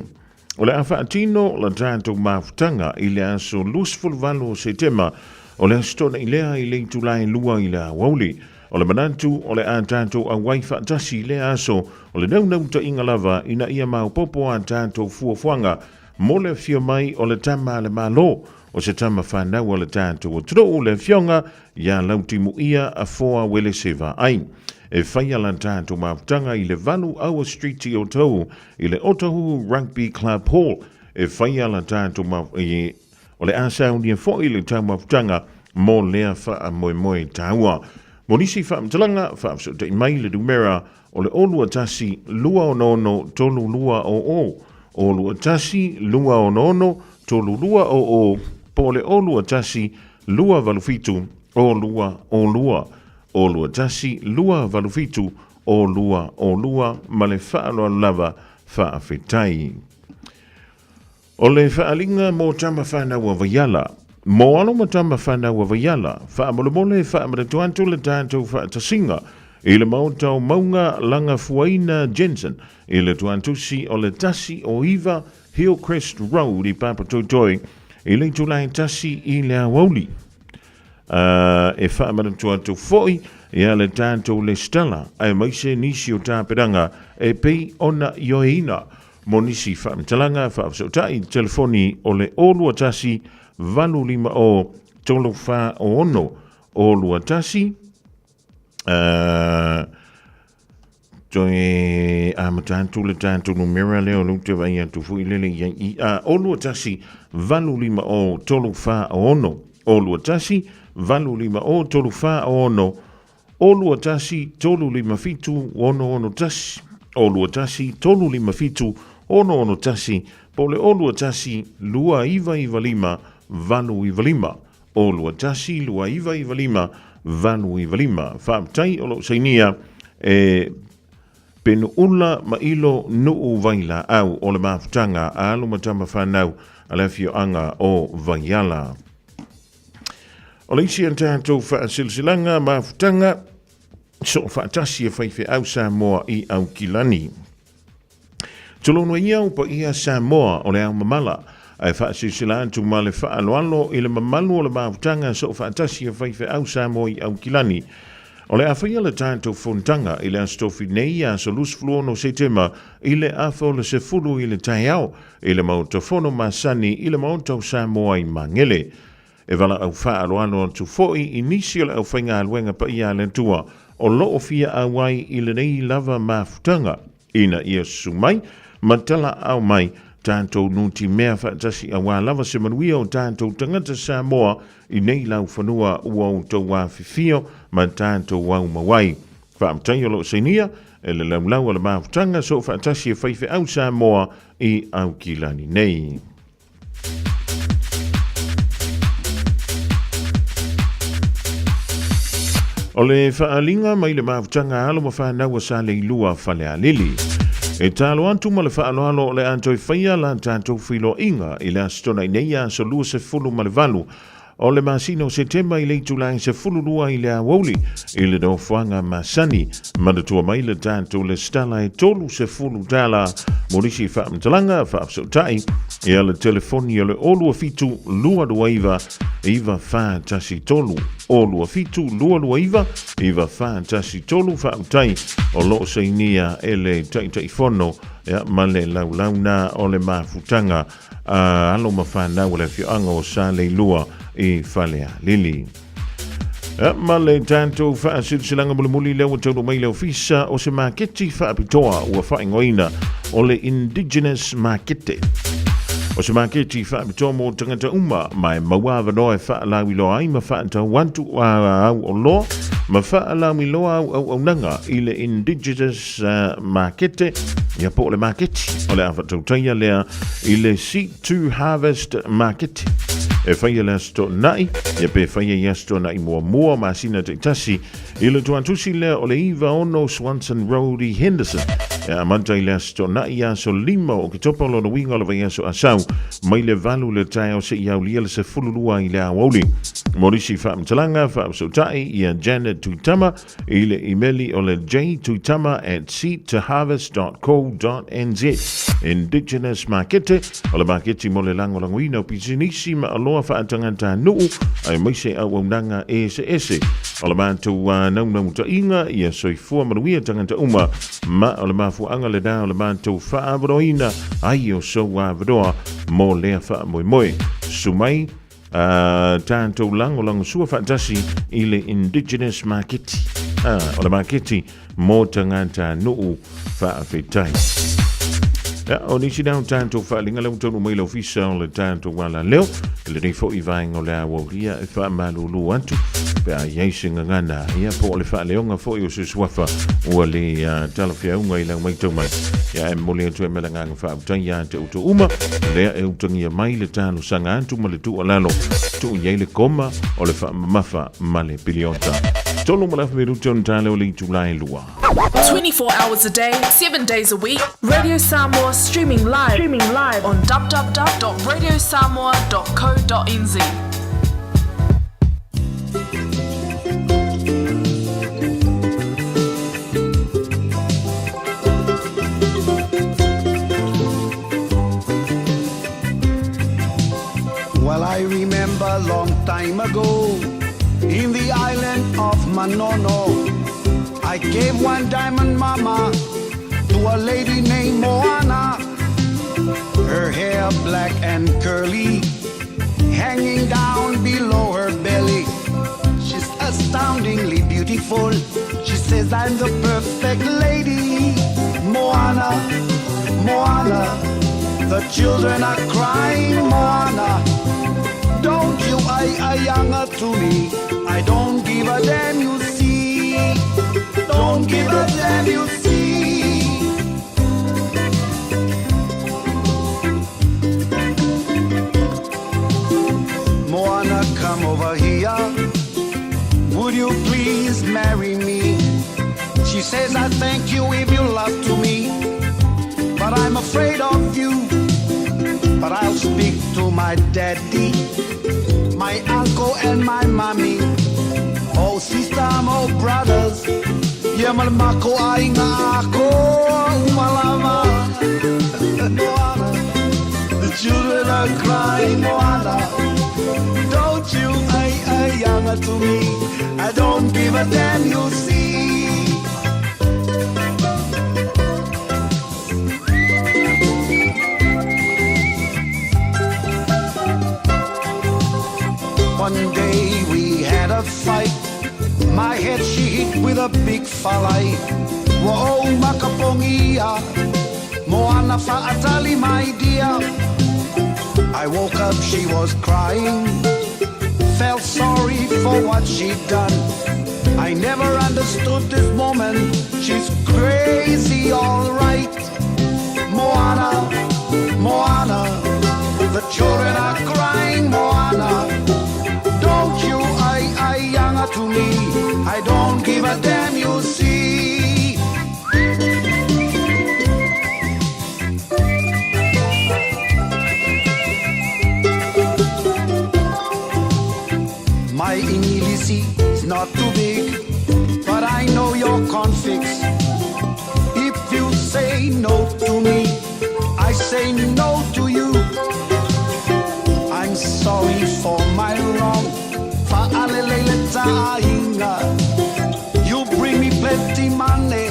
O le awhaatino la tātou mafutanga i le aso lusful valo se tema o le astona i lea i le tulai lua i le awauli. O le manantu o le a tātou a waifa tasi i le aso o le naunau ta inga lava ina ia mau popo a tātou fuafuanga mo le fio mai o le tama le malo o se tama whanau o le tātou o tro o le fionga ia lautimu ia a foa wele seva ai. e whaia lan tātou mawtanga i le valu aua street i o tau i le Otahuhu Rugby Club Hall e whaia lan tātou o le asau ni fo i le tau mawtanga mo lea wha moe taua. Mo nisi wha mtalanga wha te mai le dumera o le olua tasi lua o nono tolu lua o olua tasi lua o nono tolu lua o po le olua tasi lua valufitu o lua olua tasi lua valufitu o lua ma le whaaloa lava whaafetai. O le whaalinga mo tama whanau a vaiala. Mo alo ma tama whanau a vaiala. Whaamole whaamaratuantu le tātou whaatasinga. I le mautau maunga langa fuaina Jensen. I le tuantusi o le tasi o Iva Hillcrest Road I Papatotoi. I le tulai tasi I le awauli. E whaamaratuantu foi. Ia le tātou le stala. Ai maise nisi o tāperanga. E pei ona ioeina. Mo nisi whaamtalanga whaafsotai telefoni o le olua tasi valu lima o tolo wha o ono olua tasi toe amatantu le tātou numera leo lute vai atu fui lele i olua tasi valu lima o tolo wha o ono olua tasi valu lima o tolo wha o ono olua tasi tolu lima fitu ono tasi olua tasi tolu lima fitu ono tasi, pole olua tasi, lua iva lima, valu iva lima. Olua tasi, lua iva lima, valu iva lima. Whaamtai olo sainia, penu ula mailo nuu vaila au o le mafutanga, alu matama whanau, alafio anga o vaiala. O leisi antātou whaasilsilanga, mafutanga, so whaatasi e whaife au Samoa I au Kilani. Tolono ia upa ia Samoa o le au mamala. Ai whaasisila antu ma le whaaloalo I le mamalu o le maafutanga so whaatasi a whaife au Samoa I au Kilani. O le awhaia le tātou whontanga I le astofi nei a so lusflua no setema I le awha o le sefulu I le taiao I le mautafono masani I le mautau Samoa I mangele. E wala au whaaloalo antu foi I nisi o le au whainga aluenga pa ia le tua o loo fia awai I le nei lava maafutanga. Ina ia sumai. Matala au mai tātou nuti mea whaatasi a wā lava se manuia o tātou tangata Samoa I nei lau whanua ua o tau wā whiwhio ma tātou wau mawai. Whaamtai o lo seinia e le lau ala maafutanga so whaatasi e whaife au Samoa I au Kilani nei. O le whaalinga mai le maafutanga alo ma whanau a sa leilua whale a lili. E talo antu ma le whaaloalo le antoi whaia la tātou whilo inga I le astona I neia so lua se fulu ma le valu. O le masino se tema I le tulai se fulu lua I le awoli I le no whanga masani ma le tua mai le tātou le stala e tolu se fulu tala morisi whaamtalanga whaapsotai I le telefoni le olua fitu lua duaiva iwa whaatasi tolu. Olua fitu lua iwa whaatasi tolu whaamtai o lo seinia ele taitaifono ma le laulauna o le mafutanga alo mawhanau le fioanga o sa le lua I whalea lili. Ma le tātou whaasilsilanga mulimuli leo tauno mai leo fisa o se maketi whaapitoa ua whaingoina o le Indigenous Makete. O se maketi whaapitoa mo tangata uma mai mawawa noe whaalawi loa ai ma whaantau wantu au o loa ma whaalawi loa au nanga I le Indigenous Makete ia po le maketi o le awhatau taia lea I le Seek to Harvest Makete. E whaia le asto nai, ia pe whaia I asto nai mua masina te tasi, I le tuantusi lea o le Iwa ono Swanson Road I Henderson. E amantai le asto nai aso lima o ki topa lo na winga le vai aso asau, mai le valu le tai o se iau lia le se fululua I le awoli. Morisi whaamtalanga, whaamsotai, ia Janet Tuitama, I le imeli o le jtuitama@seektoharvest.co.nz. Indigenous Makete, o le maketi mo le lango languina o pisinisi ma aloa whaatangata nuu, ai maise au nanga ese. O le mātou nau ta inga, ia soifua manuia tangata uma, ma o le mafuanga le da o le mātou whaabroina, ai o so wāwaroa, mo lea wha moe. Sumai, tātou lango sua whaatasi I le Indigenous Maketi. O le maketi mo tangata no whaafetai. O nisi nao tanto whaalinga lau tonu mai lau fisa o le tanto wala leo, le nei fo i vainga o le awa uria e wha malulu atu, pe a yaisinga ngana, ia po o le wha leonga fo i o se swafa ua le talawhia unga i lau mai tau mai. Ia e mole atu e melanganga wha utai ia te uto uma, lea e utangia mai le talo sanga atu ma le tu alalo, tu iei le koma o le wha mamafa ma le piliota. Tolu malafu me ruton tale o le itulai lua. 24 hours a day, 7 days a week. Radio Samoa streaming live on www.radiosamoa.co.nz. Well, I remember a long time ago in the island of Manono, I gave one diamond mama to a lady named Moana. Her hair black and curly, hanging down below her belly. She's astoundingly beautiful. She says I'm the perfect lady. Moana, Moana, the children are crying. Moana, don't you younger to me. I don't give a damn, you see. Don't give a damn, you see. Moana, come over here. Would you please marry me? She says, I thank you if you love to me, but I'm afraid of you. But I'll speak to my daddy, my uncle and my mommy. Oh sister, oh brothers, yamalmako ay nga ako umalama. Moana, the children are crying. Moana, don't you ay younger to me. I don't give a damn, you see. One day we had a fight. My head she hit with a big falai. Whoa, makapongia. Moana fa'atali, my dear. I woke up, she was crying. Felt sorry for what she'd done. I never understood this woman. She's crazy, alright. Moana, Moana, the children are crying. Moana, don't you younger to me. I don't give a damn, you see. My Ingilisi is not too big, but I know your conflicts. If you say no to me, I say no to you. I'm sorry for my wrong. You bring me plenty money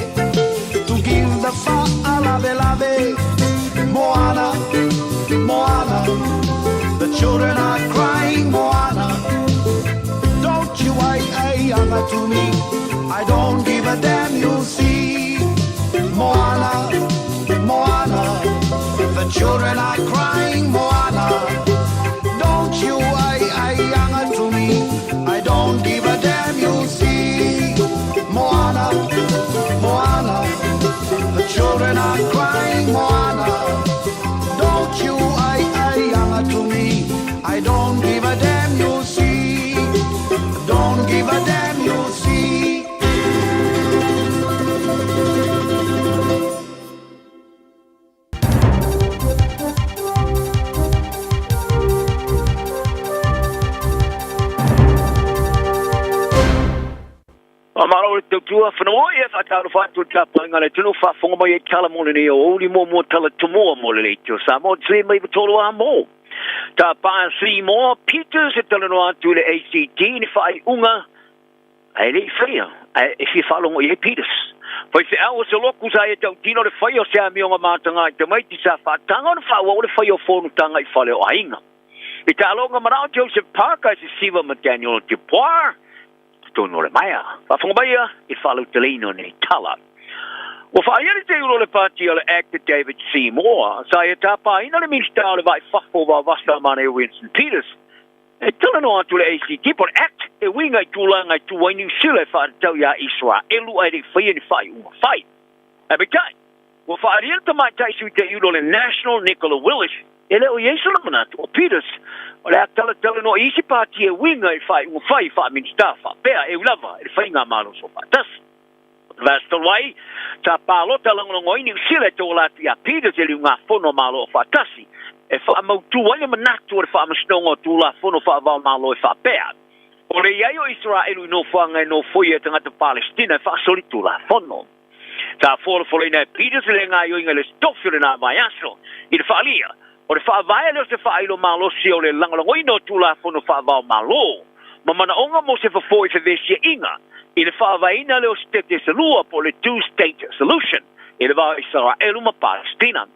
to give the fa'alave. Moana, Moana, the children are crying. Moana, don't you younger to me. I don't give a damn, you see. Moana, Moana, the children are crying. Moana, don't you younger to me. I don't give a damn, you see. Moana, Moana, the children are crying. Moana, don't you younger to me. I don't give a damn, you see. Don't give a damn, you see. Amaro te tua whanau e whakaro whātua tāpanga le tunu whafonga mai e kala mole ni o uri mo tala tumoa mole le tio Samoa tue mai vitolo a mo. Tā paa 3 more Peters e tala no atu le ACT ni whaai unga ai le whaia e fi whalongo i e Peters. Whai se au se loku sa e tau tino le whaia o se amionga mātanga i te maiti sa whātanga o le whaua o le whaia o whonu tanga i whale o ainga. I tā longa marao Joseph Parker se Siva McDaniel te poar tono le maya. Fa fonga baya il fa lo telino ne tala. Wa fa ia te ulo le party ole actor David Seymour. Sa ia tapa ina le minsta le vai fafo va vasta mane Winston Peters. E tala no atu le ACT por act e winga I tulanga tu wai New Zealand fa tau ya Israel elu ai de fai ni fai uma fai. E bekai. Wa fa ia te mai tai su te ulo le National Nicola Willis. Ele o yesu la manatu o Peters. Ole tala no isi party e winga I fai uma fai fa minsta fa. Pea e ulava e fai nga malo so patas. Vasta wai ta palo tala ngoi New Zealand to la tia Peters ele nga fono malo fa tasi. E fa mautu wale manatu e fa masnongo tu la fono fa va malo e fa pea. Ore ia o Israel no fanga no foi tanga te Palestina fa solitu la fono. Ta folo na Peters le nga yo ingale stofio na vai aso. I fa lia. Ore fa vai le se fa ilo malo si o le lango no tu la fono fa va malo. Mamana onga mo se fa foi se vesia inga. I le fa vai na le stete se lua po le two-state solution. I le va Israel ma Palestina.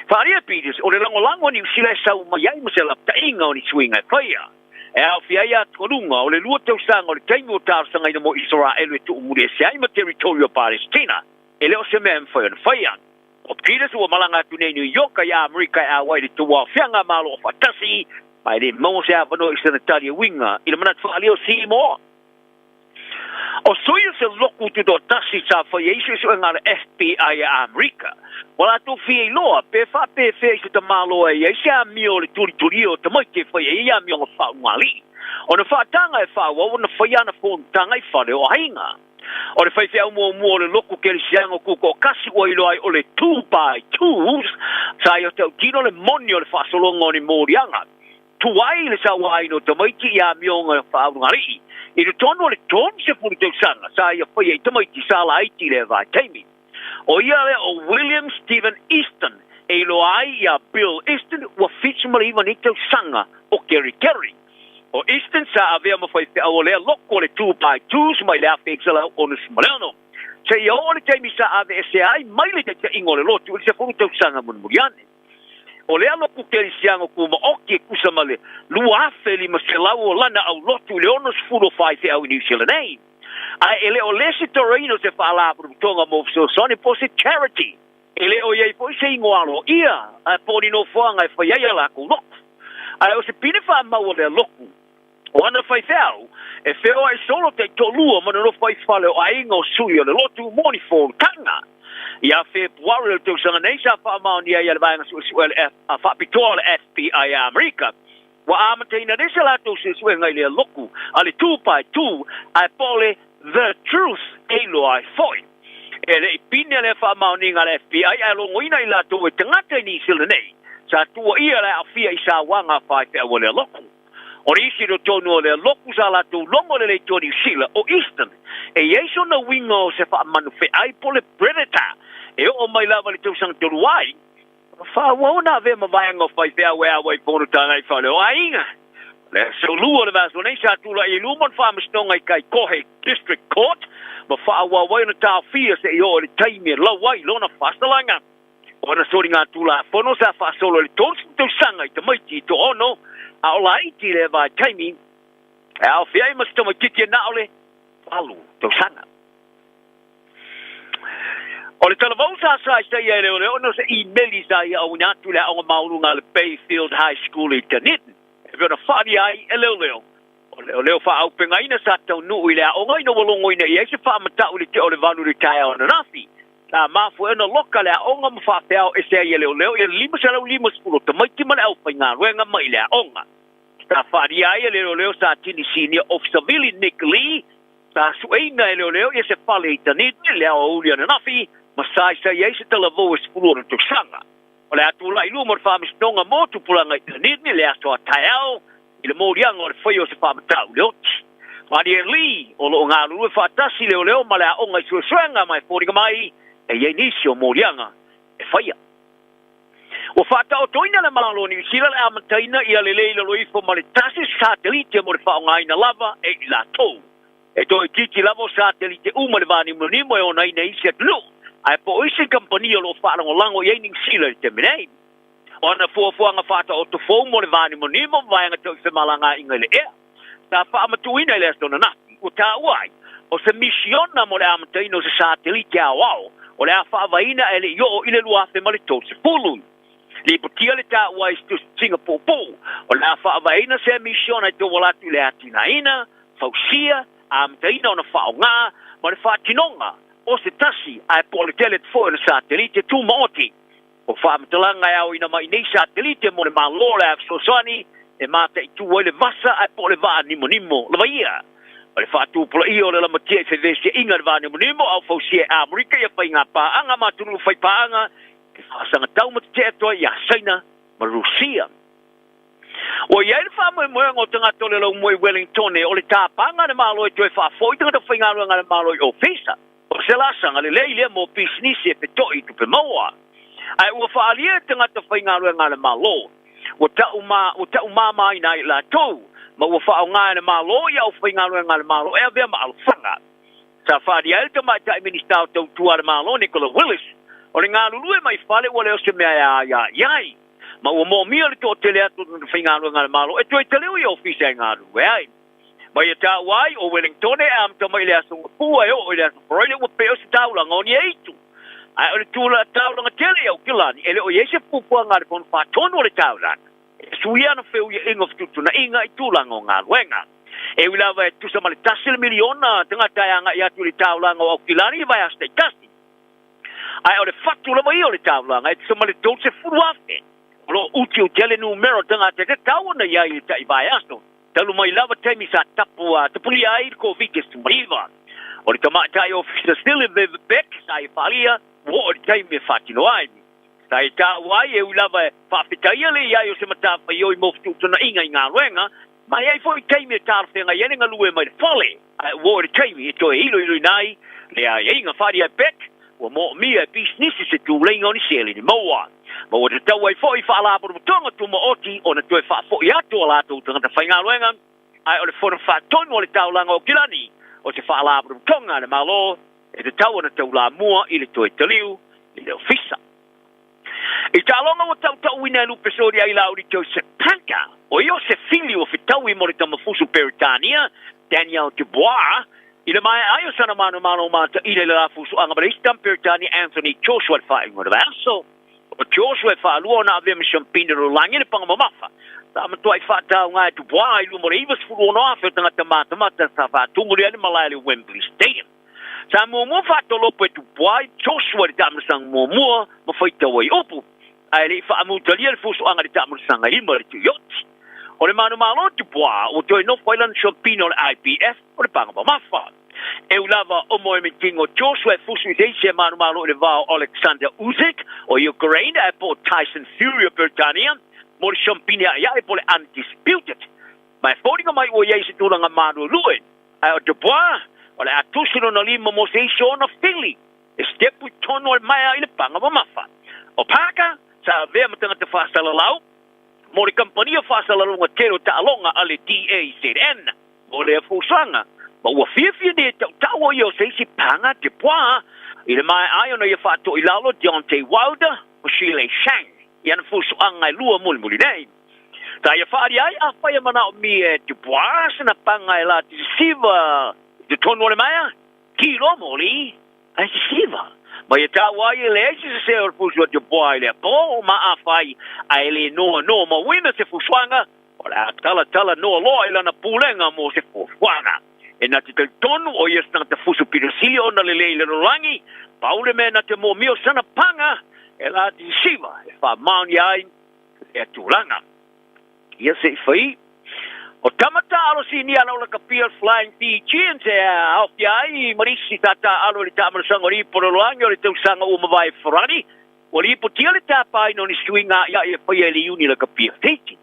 Faria Peters, o le lango ni sila sa umaiai mo se lapta inga o ni swinga paya. E au fia ia tkolunga o le lua tau sanga o le taimi o tau sanga ina mo Israel e tu umure se ai ma territorio Palestina. E leo se mea mwhai whaian. O Peters ua malanga tu nei New York ia Amerika ia wai le tua whianga malo o fatasi. Mai le mo se avano I sanitaria winga ina manat whaalio Seymour. O soia se loku tu do tasi sa whaieisu so ngā FBI a Amerika. Wala tu fie loa, pe fa pe fe se te malo e se a mio le turi o te mai te whai e ia mio ngā whaungali. O na whaatanga e whaua, o na whaiana whontanga I whare o hainga. O le whaiwhia mua le loko ke le siango kuko kasi o ilo ai o le 2x2s, sa i o te utino le moni o le whasolonga o ni mōrianga. Tuai le sa wai no te mai ki ia mio ngā whaungali. I le tono le toni se puri tau sanga, sa i a whai e te mai ti sala aiti le vai teimi. O ia le o William Stephen Easton, e lo ai ia Bill Easton, wa fitsumari iwa ni tau sanga o Kerry. O Easton sa avea mawhai te au lea loko le 2x2s mai lea wheksala o nus maleno. Se ia o le teimi sa ave se ai mai le te ingo le lotu, ili se puri tau sanga mun muriane. O lea loko Kerry siango kuma oki kusa male, lua afe li maselau o lana au lotu le onos furo fai te au New Zealand ei. Ai ele o lesi torino se fala pro tonga mo so soni po se charity. Ele o ye po se ingoalo ia a poni no fanga e foi ia la ku no. Ai o se pine fa ma o le loku. O ana fai fau e feo ai solo te tolua mo no fai fale o ai ngo sui o le lotu moni fo tanga. Ia fe puaro te sanga nei sa fa ma ni ia le vai ngo su a fa pitola FBI America. Wa amateina desa la to se suenga ile loku ale 2x2 ai pole the truth elo ai foi ele pine le fa mauninga le FBI alo ngoina ila to e tangata ni silene sa tua ia le afia isa wanga fa te wole loku orisi do tono le loku sa la to longo le toni sila o Easton e yeso na wingo se fa manu fe ai pole predator e o mai lava le to sang to wai fa wona ve ma vai ngo fa te awe wai pono tanga I fa le ainga. Le so luo le vaso nei sa tula I lumon fa mstonga I kai Kohe District Court ma fa wa wai na ta fia se yo le taimi la wai lona fastalanga. Ona sori nga tula fono sa fa solo le tons to sanga I te mai ti to ono a ola iti le vai taimi a fia I mstoma kiti na ole alu to sanga. O le talavau sa sa ia le ono se emaili sa ia au natu le au maurunga le Bayfield High School I Dunedin. E vena whaari ai e leo. O leo wha au penga ina sa tau nuu I le au ngai no walongo ina I eise wha matau le te o le vanu le tae o na nafi. La mafu ena loka le au nga mwha peao e se ia leo ia lima sa lau lima spulo ta maiti mana au whai ngā ruenga mai le au nga. Ta whaari ai e leo sa tini senior officer Billy Nick Lee. Ta sueina e leo ia se pale I Dunedin le au ulia na nafi. Masai sa ia se talavou e spulora tu sanga. O le atu lai lumor whamis nonga motu pulanga I Dunedin le aso a taiao I le mōrianga o le whaio se whamatau le oti. Mani e li o lo ngā lue whaatasi leo ma le a onga I suenga mai pōringa mai e iei nisi o mōrianga e whaia. O whaata o toina le malalo ni sila le amataina I le leila loifo ma le tasi satelite mo le whaonga ina lava e I la tou. E toi kiki lavo satelite uma le vani munimo e ona ina isi at lu. Ai po isi kampania lo whaarango lango I eining sila te minei. Ona fuafuanga whaata o te fōu mo le vani monimo vaianga tau i whemalanga inga le ea. Ta whaamatuina I le astona nati. o ta wai o se misiona mo le amataino se satellite ao o le afa vaina ele yo ile lua fe male to se pulu li putia le ta wai stu Singapore po o le afa vaina se misiona to wala tu le atina ina fausia amataino na fa nga mo le fa tinonga o se tasi ai politele fo le satellite tu moti o fa mtalanga ya ina mai nei satellite mo le malora so soni e mata i tu le vasa ai po le va ni monimo le vaia o le fa tu pro io le la matia se vese inga le va ni monimo au fausia Amerika ya fa inga pa anga matulu fa pa anga ke fa sanga tau mo te to ya China ma Rusia o ia le fa mo ngo tanga tole lo mo Wellington o le ta panga le malo e to fa foi tanga fa inga le malo o fisa o se la sanga le le mo business e pe to i tu pe moa ai ua whaalia tanga ta whaingarua ngā le malo. O ta uma mai nai la tau, ma ua whao ngā le malo ia o whaingarua ngā le malo, ea vea ma alwhanga. Sa whaalia el ta mai tai ministau tau tua le malo, Nicola Willis, o le ngā lulue mai whale ua leo se mea iai. Ma ua mō mia le tō tele atu na whaingarua ngā le malo, e toi te leo i ofisa e ngā lulue ai. Ma ia ta wai o Wellington e am ta mai le asunga pua e o le asunga paroile ua peo se taulanga o ni eitu. Ai ole tula taulanga tele au kilani ele o yese pupua ngā kon fa tono le taulanga e suia na feu ye ingof tutuna inga i tulanga o ngā luenga e wilava e tusa male tasile miliona tanga tayanga i atu le taulanga o kilani vai asta i tasi ai ole fatu lava i ole taulanga e tusa male dolce furuafe lo uti o tele numero tanga te tauna ia i tai vai asto talu mai lava temi sa tapuli ai ko vikes tumariva o le tamatai ofisa still in the back sai falia wo tai me fatino ai sai ta wai e ulava fa fitaia le ia yo se mata fa yo mo fu tona inga luenga mai ai foi tai me tar fenga ye nga lue mai fole wo tai me to ilo nai le ai inga faria back wo mo mia business se tu le ngoni sele ni moa ma wo te tau ai foi fa la por tonga tu mo oti ona tu fa fo ya to la tu tanga fa nga luenga ai ole for fa ton wo le tau langa o kilani o te fa la por tonga le malo e te tau ana tau la mua i le toi taliu i le ofisa. I ta longa o tau ina lupe sori ai lauri tau se panka o io se fili o fitau i mori tamafusu Peritania Daniel Dubois i le mai aio sana mano mata i le la fusu anga ma le istam Peritania Anthony Joshua le fai ngore verso o Joshua fa lua na ave mishampina ro langi le panga mamafa ta matua i fa tau ngai Dubois i lumore ivas furu ono afe tanga tamata sa fa tunguri ani malai le Wembley Stadium. Sa mua fato lopo e tu puai, Joshua di tamarasang mua, ma faita wai opu. Ai le fa amutalia le fusu anga di tamarasang ima le tu yoti. O le manu malo tu puai, o toi no failan champino le IPF, o le panga mafa. E ulava o moe metingo Joshua e fusu i deise manu malo le vao Alexander Usyk, o Ukraine e po Tyson Fury o Britannia, mo le champino ia e po le undisputed. Ma e fodinga mai o yeise tulanga manu luen. Ai o tu puai, ole atusino na lima mo se iso na fili e stepu tono al mai ile panga mafa o paka sa vea matanga te fasala lau mo le kompania fasala lunga tero ta alonga ale DAZN o le fusanga ma ua fifia de tau yo se isi panga te poa ile mai ayo na ia fato ilalo Deontay Wilder o Shile Shang iana fusanga lua muli nei ta ia fari ai a fai mana o mi e te poa na panga ela te siva de tono le maya kilo moli ai siva ma ia ta wai le se o fuso de boy le po ma afai ai le no ma wina se fuswanga ora tala no lo ila na pulenga mo se fuswanga e na te tono o ia sta te fuso pirosilio na le rangi paule me na te mo mio sana panga e la di siva e fa man yai e tulanga ia se fai o tamata alo sini ala ola kapia flying pigeons e au ai marisi tata alo le tamar sangori poroloango le tau sanga uma vai forani o li putia le tapa no ni swinga ya e foi ele uni la kapia tiki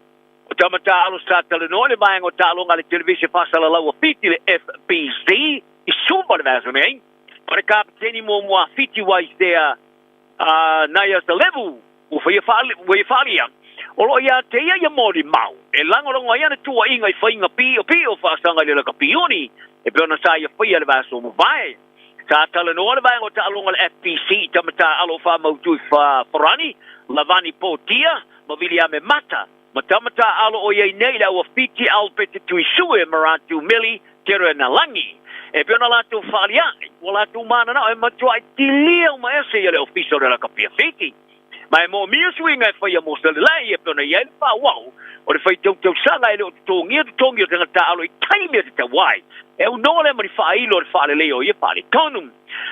o tamata alo tata le no le mai ngo talo ngale television pasa la lawa fiti le FBC i super vaso me para kapteni mo fiti wise there na ya the level o foi fali o ia te ia mori mau e langolongo ia na tua inga i whainga pio whaasanga le laka pioni e peona sa ia whaia le vaso mo vai sa tala no le vai o ta alonga le FPC tamata alo wha mautu i wha Forani Lavani Potia ma Williame Mata Matamata alo o yei nei la ua fiti al pete tui sue marantu mili tera na langi. E piona latu whaaliai, wa latu mana na, e matua i tilia uma ese ia le ofiso re la kapia fiti. Ma e mo mia swinga e whaia mo salilai e piona iei le whawau, o le whai tau sanga e le o tongia o tangata alo i taimia te tawai. E unoa le mani whailo le whaaleleo ia whaale tonum.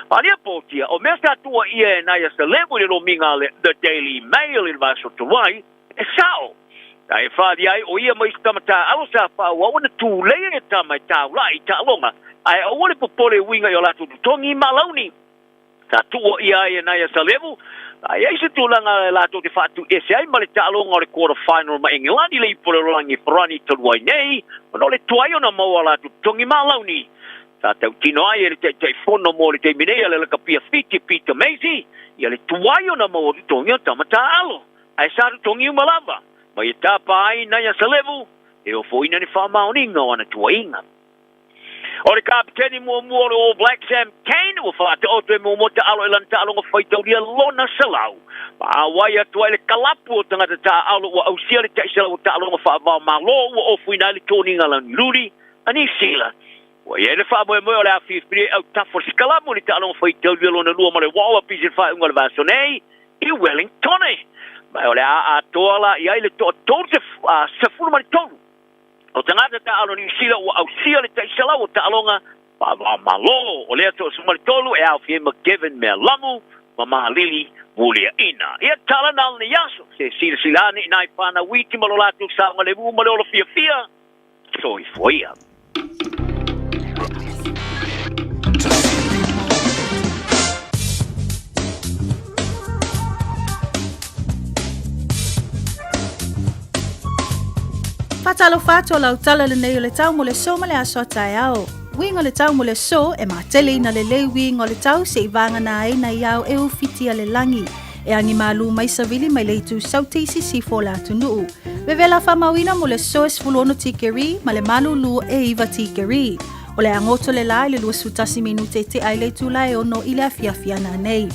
Palia potia, o mea tua ia e nai a salebu le lo minga le The Daily Mail in vaso tuwai, e sao. Ta e whaadi ai o ia mai tamata alo sa whawau na tū leia e tamai tau lai ta longa. Ai o wale popole winga i o latu tongi malauni. Ta tua ia e nai a salebu, ai eise tūlanga latu te whatu ese ai ma le ta longa o le quarter final ma England i le ipole rolangi wharani taluai nei, no le tuai o na maua latu tongi malauni. Ta tau tino ai e le te whono mo le te minea le kapia fiti Peter Macy, i le tuai o na maua le tongi o tamata alo. Ai sa tongi umalava, ma i tapa ai nai a salebu, e o foina ni whamaoninga o ana tuainga. O le kapiteni mua le All Black Sam Kane, ua whaate o te mua te alo e lanta alo ngā whaitauria lona salau. Pa awai atua le kalapu o tangata ta alo ua ausia le taisela o ta alo ngā whaavao malo ua ofuina le tōninga lan luri, ani sila. Ua ia le whaamoe moe o le awhiwhiri au tafo skalamu le ta alo ngā whaitauria lona lua ma le wawa pisi whaunga le vaso nei, i Wellingtone. Mai o le a toala i ai le to se fulu mani tolu. O tangata ta alo ni sila ua ausia le taisela o ta alonga pa malo o le ato sumari tolu e au fie McGivern mea lamu ma mahalili wulia ina. Ia tala nal ni yaso se sila silani inai pana witi malolatu sa ngalevu malolo fia so i foia. Fatalo fato lau tala le nei o le tau mo le so ma le aso atai au. Winga le tau mo le so e matele ina le lei winga o le tau se i vanga na ai na iau e ufitia le langi. E angi malu mai savili mai leitu sautisi si fo la tunuu. Vevela famawina mo le so es fulono tikeri ma le malu lu e iwa tikeri. O le angoto le lai le luas futasi minute te ai leitu lai ono i le afiafia na nei.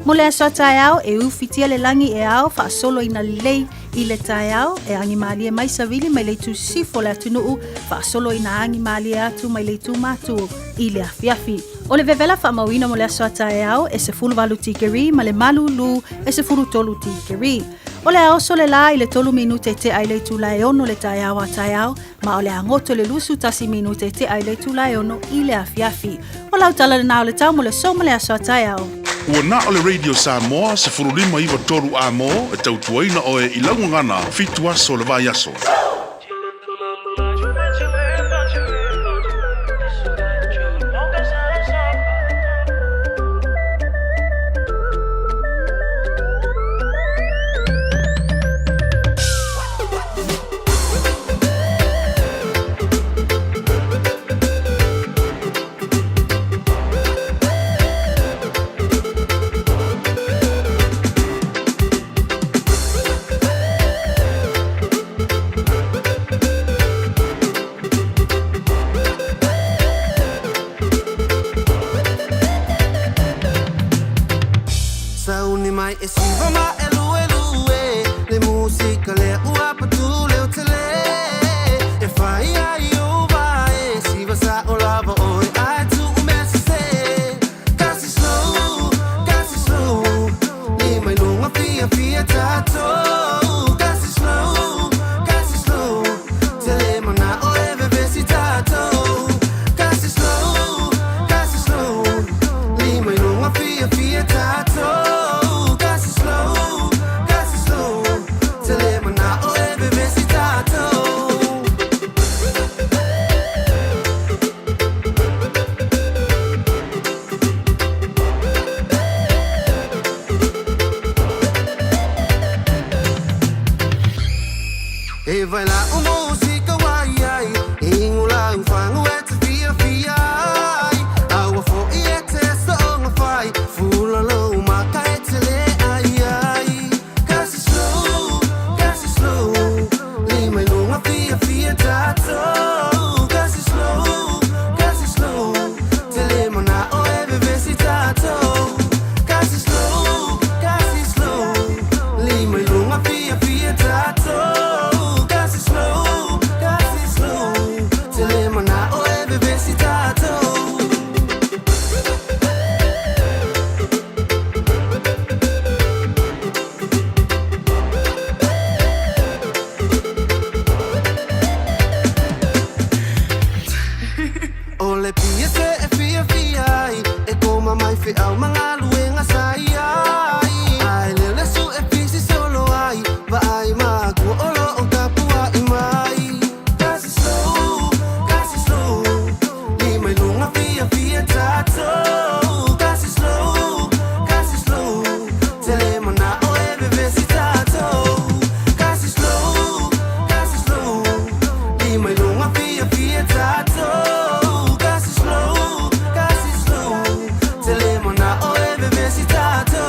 Mo le aso atai au e ufitia le langi e au fa solo ina lei i le tai au e angi mali e mai savili mai leitu sifo le atunuu fa solo ina angi mali atu mai leitu matu i le afiafi. O le vevela fa mawina mo le aso atai au e se fulu valu tikeri ma le malu lu e se fulu tolu tikeri. O le ao so le la i le tolu minute te ai leitu lai ono le tai au atai au ma o le angoto le lusu tasi minute te ai leitu lai ono i le afiafi. O lau tala le nao le tau mo le so mo le aso atai au. Ua na o le Radio Samoa se furulima iwa toru a mo e tautuaina o e ilangu ngana fitu aso le vai aso. le pia se e fia fia ai e koma mai fe au mga luenga sai ai ai le su e pisi solo ai va ai ma ku olo o tapua i mai kasi slow ni mai lunga fia fia tato kasi slow tele mana o e bebe si tato kasi slow ni mai lunga fia fia tato kasi slow tele mana o e bebe si tato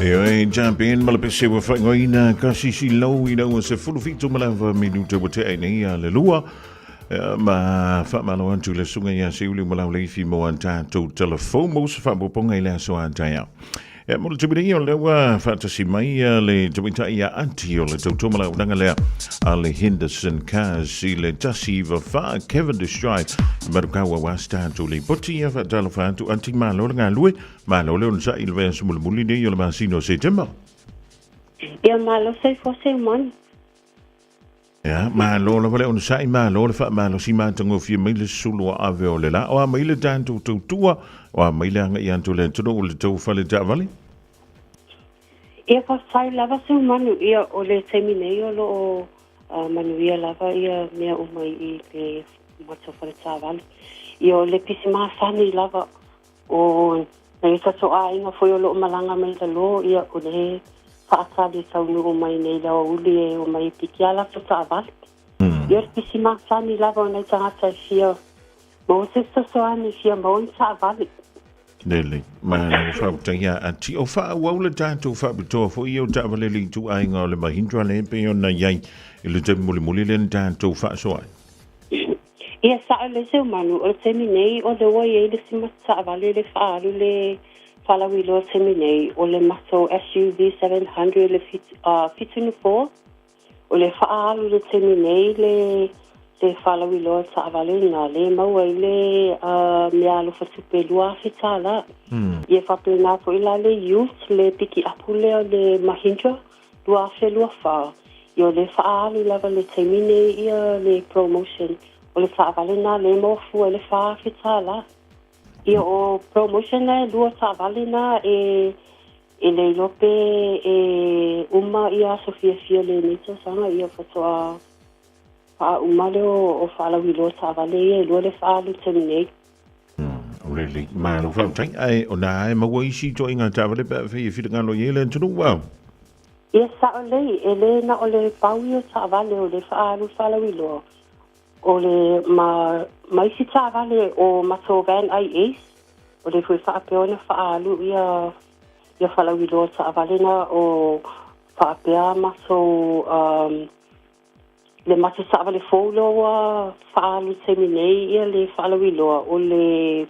E jump in malapese wa whaingoina kasi si lau I nau se fulu fitu malawa minuta wa te aine ia le lua ma whamalo antu le sunga ia se uli malau leifi mo an tātou telefon mo se whamoponga I le aso an taia. E mo le tupina o lewa whatasi mai le tupita ia anti o le tauto malau nanga lea a le Henderson Cars I le tasi wa wha Cavendish Drive marukawa was tātou le poti ia whatalo whātu anti malo ngā lue malo leo nsa I le vea sumulimuli ne I o le masino se tema. Ia malo se fose man. Ja, malo le vale nsa I malo le wha malo si mātango fia mai le sulu a ave o le la o a mai le tātou tautua o a mai le anga I anto le tono o le tau whale tā vale. Ia ka sai lava se manu ia o le teminei o lo o manu ia lava ia mea umai I le mato whale tā vale. Ia o le pisi maa whani lava o na isa so a inga foi o lo malanga mai la lo ia o le whaasali saunu o mai nei la o uli e o mai piki ala so tā vale. Ia le pisi maa whani lava o nei tangata I fia mo se so ani fia mo I tā vale. Lele, ma whautangia a ti o wha waula tātou whabitoa fo I o tāwale li tu ainga o le mahindra le pe o na iai I le te muli le tātou wha soai. Ia sa le se manu o te minei o le wai e le simata avale le whaalu le whalawilo te minei o le maso SUV 700 le fitunu 4 o le whaalu le te minei le whalawilo ta avale na le maua I le mea alufa tupe lua fitala. Ia whapena po ila le youth le piki apule o le Mahindra lua fe lua wha. Ia le whaalu lava le te minei ia le promotion o le whaavale na le mofu le wha fitala. Ia o promotion na lua whaavale na e le lope e uma ia Sofia Fia le nito sanga ia whatoa wha uma le o whalawilo whaavale ia lua le whaalu terminate. Really, ma lo fa tai ai o na ai ma wai si to inga tāwale pa fe fi ngalo ye le tunu wa. Ia sa ole e le na ole pauio tāwale o le whaalu whalawilo. O le mai si tāwale o mato van IAs o le fui whaapeo na whaalu ia whalawilo tāwale na o whaapea mato le mato tāwale folo whaalu teminei ia le whalawilo o le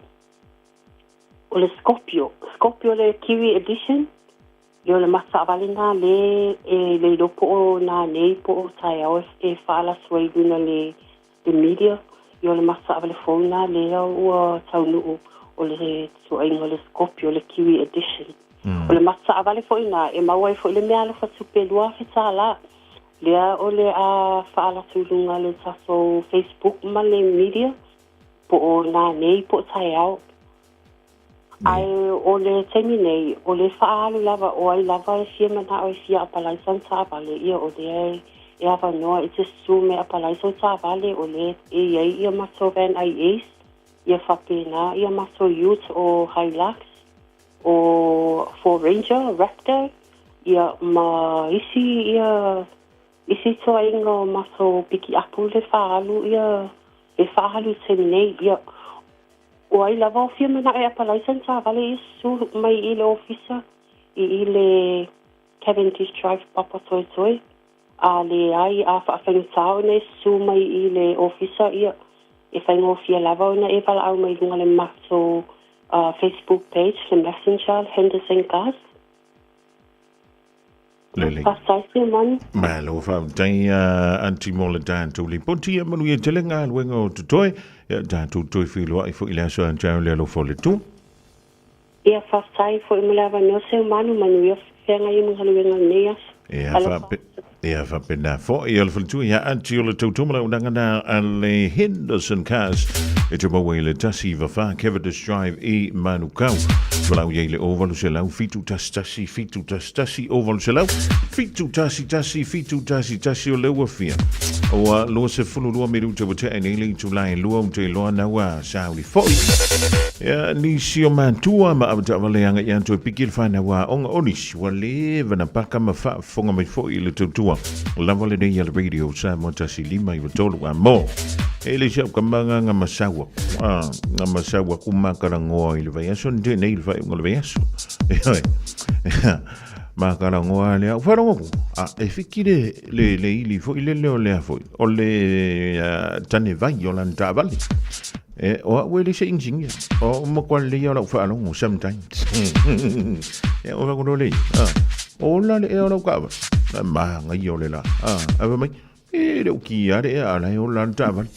Scorpio le Kiwi Edition Yo le masa avalina le lopo o na nei po o tai au e whaala suaiduna le media. Yo le masa avalifona le au taunu o le suainga le Scorpio le Kiwi Edition. O le masa avalifona e mawai fo le mea le fatupelua fitala. Lea o le a whaala tulunga le taso Facebook ma le media po o na nei po o tai au. Ai o le temi nei, o le whaalu lava o ai lava e fia mana o e fia apalaisan tāwale ia o le e awa noa i te su me apalaisan tāwale o le e iei ia maso van IAs, ia whapena, ia maso youth o Hilux, o Ford Ranger, Raptor, ia ma isi toa ingo maso piki apu le whaalu ia, le whaalu temi nei ia, o ai lava o fia mana e apalaisan tāwale i su mai i le ofisa i le Cavendish Drive Papa Toi Toi. A le ai a whaafangitao nei su mai i le ofisa ia e whaingo fia lava o na e wala au mai lunga le mato Facebook page, the Messenger, Henderson Gas. Lele. Pasaisi man. Malo fa tai anti mola dan to li ponti manu ye telenga wengo to toy ya dan to toy filo ai fo ila so an chao le lo fo le tu. Ia fasai fo imulava no se manu ia fenga imu haluenga neas. Ia fa pena fo ia le tu ya anti le to tumala undanga na ale Henderson Cars e te mawe le tasi va fa Cavendish Drive e Manukau. Walau ye le ovalu se lau fitu tasi ovalu se lau fitu tasi o leua fia o loa se fulu lua miru te wate e nei tu lai lua te loa nawa sauli foi ya ni si o mantua ma abata wale anga i anto e pikil whana wa onga onis wa leva na paka ma wha fonga mai foi le tutua lava le nei ala radio sa mo tasi lima i watolu wa mo e le siap kamanga nga masawa kumakara ngoa i le vai aso nte nei le vai unga le vai aso makara ngoa le au wharongoku e whiki le ili fo i le leo lea fo o le tane vai o lan tāwali o a wele se ingsingia o makwa le ia lau wharongo sometimes o whakoro le o la le ea lau kawa ma ngai o le la awa mai e leo ki are e ala o lan tāwali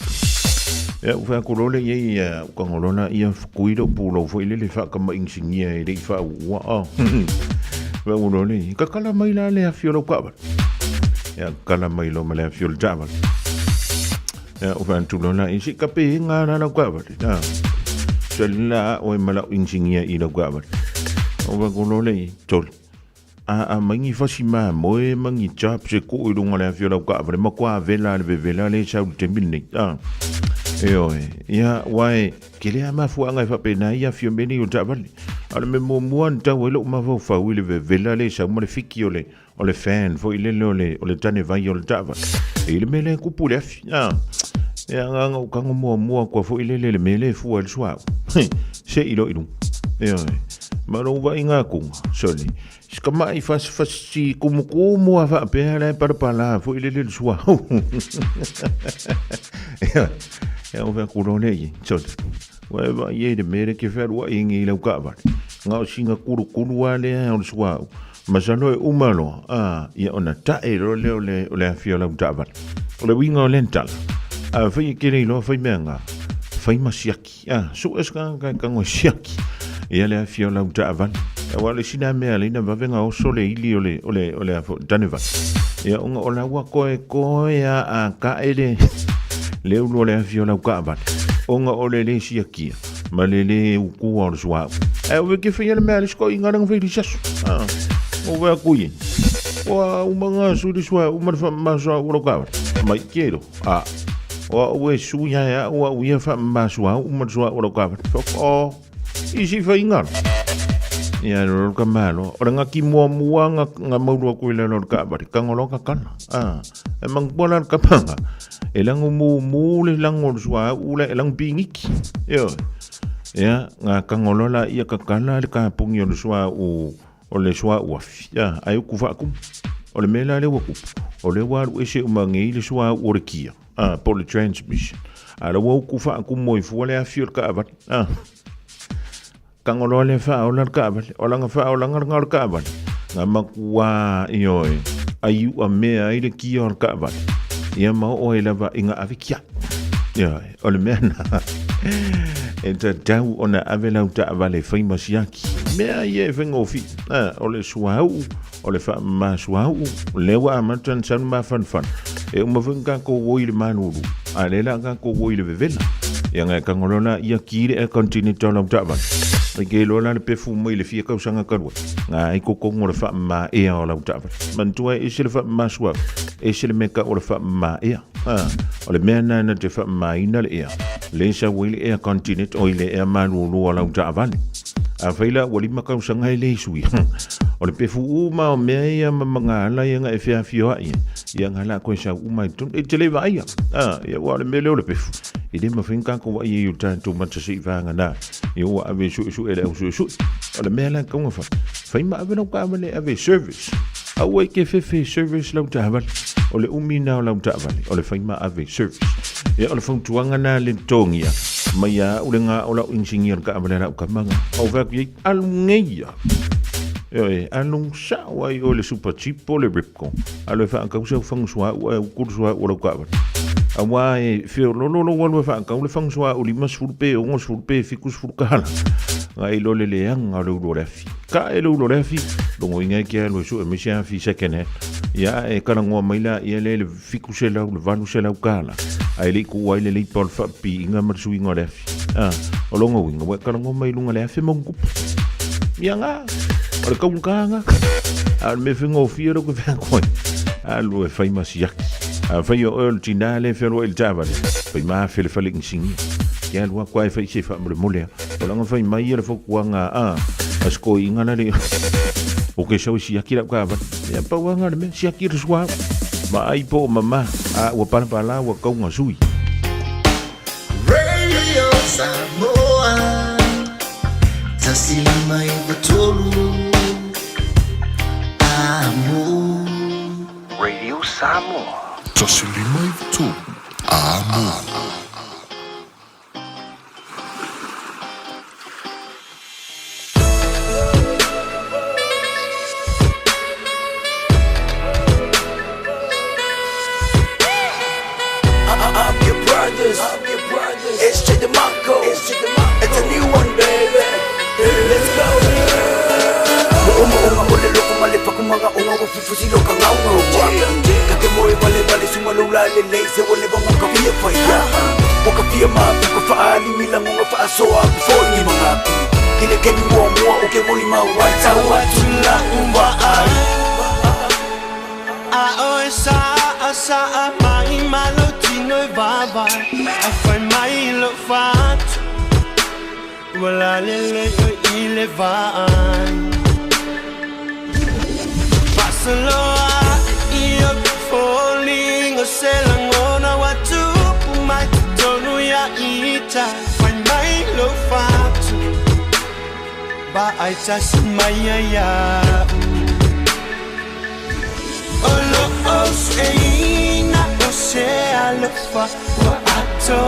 fa korole ye kongolona ia kuiro pulo foi le fa kama ingsingia e fa wa va urole ka kala mai la le fiolo kwa ya kala mai lo male fiol java ya o fa tulona i si kape nga na kwa ba ta sella o mala ingsingia i lo kwa ba o va korole tol a mangi fasima moe mangi chap se ko i lunga le fiolo kwa ba ma kwa vela le sa tembilni ia wai kele ama fuanga fa pena ia fio meni o tabali ala me mo muan ta welo ma fa wile vela le sa mo le fiki o le fan fo ile o le tane vai o le tava ile mele ku pule ia nga ka mo ko fo ile le mele fu al swa se ilo ia ma no va inga ku soli skama I fas si kumu fa pena para pala fo ile le swa ja o ver korone ye tot wa ye de mere ke fer wa ingi le ka ba nga singa kuru wale o swa masano e umalo ya ona ta e ro le fiola ta ba le wingo lental fa ye kere lo fa menga fa masiaki so eska ka ngo siaki ya le fiola ta ba wa le sina me ale na va venga o sole ili o le daneva ya unga ona wa ko ya ka ele le ulo le fiola ka onga ole le siakia ma le ku o swa we ke fia le mele sko inga ng veli sas o va kuyi o manga su di swa o ma swa o ka ma kero o we su ya o we fa ma swa o ma swa o ka o isi fa inga ya ro ka malo ora nga ki mo nga mau ko ile no ka ba ka ngolo ka kana e mang bolan ka panga elang mu le lang o swa ula elang pingiki yo ya nga ka ngolo la ia ka kana le ka pungi o swa o le swa wa ya ai ku fa ku o le mela le wo ku o le wa e se mangi le swa o re kia por le transmission ala wo ku fa ku mo fu le afio ka ba kangolo le fa o la ka ba o la fa o la ngar ka ba nga makwa yo ayu a me ai le ki o ka ba ia ma o ela va inga avikia ya o le mena eta dau ona avela uta vale famous yaki me ai vengo fi o le suau o le fa ma suau le wa ma tan san ma fan e uma venga ko wo ile manuru ale la ga ko wo ile vela ia nga kangolona ia kire e continental of Java ke lola le pefu mo ile fia ka usanga karwa nga ai ko ko ngore fa ma e o la Java mantua e se le fa ma suau e se le meka o le fa ma ia o le mena na te fa ma ina le ia le sa wile e continent o ile e manuru o la Java a faila wali maka usanga ile sui o le pefu uma o mea ia mamanga ala ia nga e fia fio ai ia ngala ko sa uma e tele vai ia wa le mele o le pefu i le mafinka ko wa i uta tu mata si vanga na i wa ave su ele su o le mele ko nga fa ma ave no ka mele ave service a wa ke fe service la uta val o le umina o la uta val o le fa ma ave service ia o le fontuanga na le tongia mai a ulenga ola ingenier ka amalera ka manga o va ki alungeia alung sa wa yo le super cheap po le ripco alo fa ka usa fangsua o kursua o ka awa fe lo wa fa ka le fangsua o limas fulpe o ngos fulpe fikus fulkala ngai lo le leang alo lo refi ka elo lo refi lo inga ki lo so me sia fi sekene ya kana ngo maila ia le fikusela le vanusela kala ai le ku ai le pol fa pi inga marsu inga refi o longo winga wa kana ngo mai lunga le fe mongu yanga o ka unkanga al me fingo fiero ko fa ko alu e fai masiak fai o el tinale fe lo el tavale fai ma fe le faling sing ya lo kwa fai se fa mole o longo fai mai le fo kuanga asko inga na le o ke so si akira ka ba ya pa wanga me si akira swa ma ai po mama wa pala wa ko ngasui Radio Samoa Tasilima Ivatolu Amo Radio Samoa Tasilima Ivatolu Amo It's J DeMarco. It's a new one, baby. Let's go. Mo le loko male pa kumaga o ngo fufusi lo ka ngau ka ke mo e vale sumalola le leise o le ba mo ka fia fa ya o ka fia ma ko fa ali mila mo fa so a fo ni mga kile ke mo o ke mo ma wa ta wa tula umba sa mai malo tino baba a fai mai lo fat wala le ile vai Pasaloa io falling o se langona watu mai tonu ya ita fai mai lo fat ba ai just mai ya Oseina, osea lofa, wa ato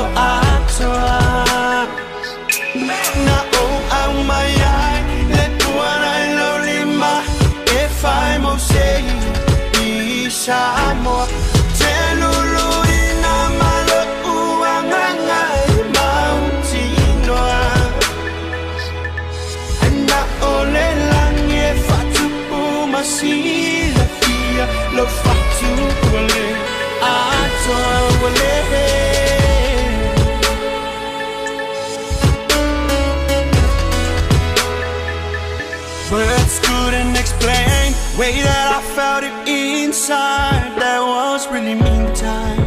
Na o au mai ai, le tuana I lolima, if I'm osei, isha mo, te lulu ina malo uanganga mautinoa. Na ole lange fatu umasila fia, lo fatu wale, ato wale. Words couldn't explain way that I felt it inside. That was really meantime.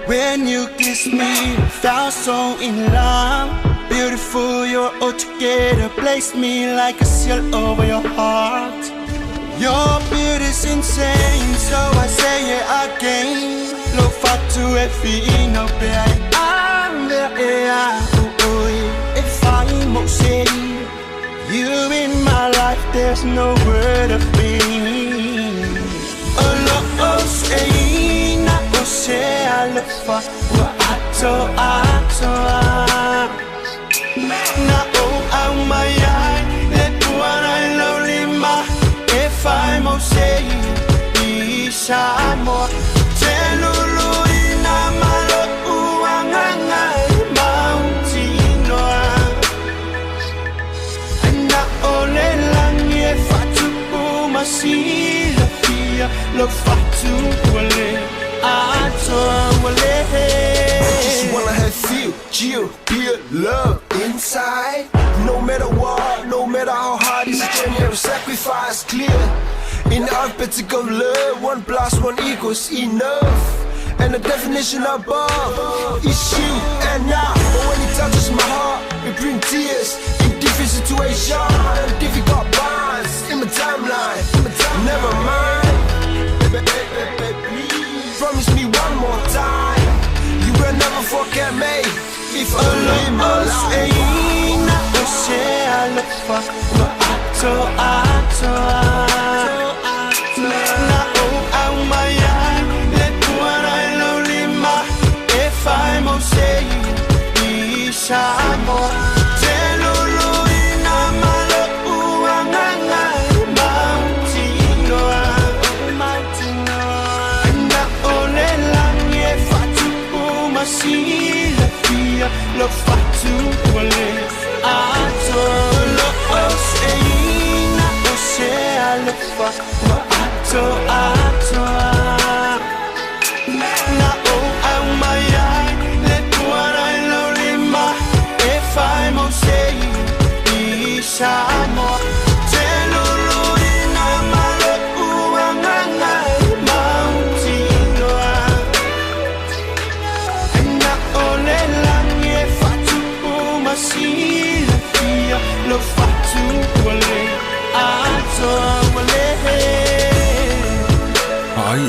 When you kissed me, I felt so in love. Beautiful, you're all together. Place me like a seal over your heart. Your beauty's insane, so I say it again. Lo fatu e fino pe ai ande e a if I'm okay. You in my life, there's no word of pain. Olo oseina osea lefa wa ato Na o au mai ai le tuana I lolima if I'm okay. Isha mo te lulu ina malo uanganga mautinoa. Ole lange fatu umasila fia lo fatu wale ato wale. Just wanna have feel, chill, feel love inside. No matter what, no matter how hard it's a journey, every sacrifice clear. In the arithmetic of love, 1 + 1 = enough. And the definition above is you and I. But when it touches my heart, it brings tears. Different situation, difficult bonds in my timeline. Never mind, please promise me one more time. You will never forget me if I live my life. Na o au mai ai le tuana I lolima if I'm okay. Isha lo fatu wale ato lo oseina osea lo fa wa ato ato na o au mai ai le tuara lo rima e fai mo sei isamo te lo ina malo uanganga mautino na ole lange fatu masila fia lo fatu wale ato wale ai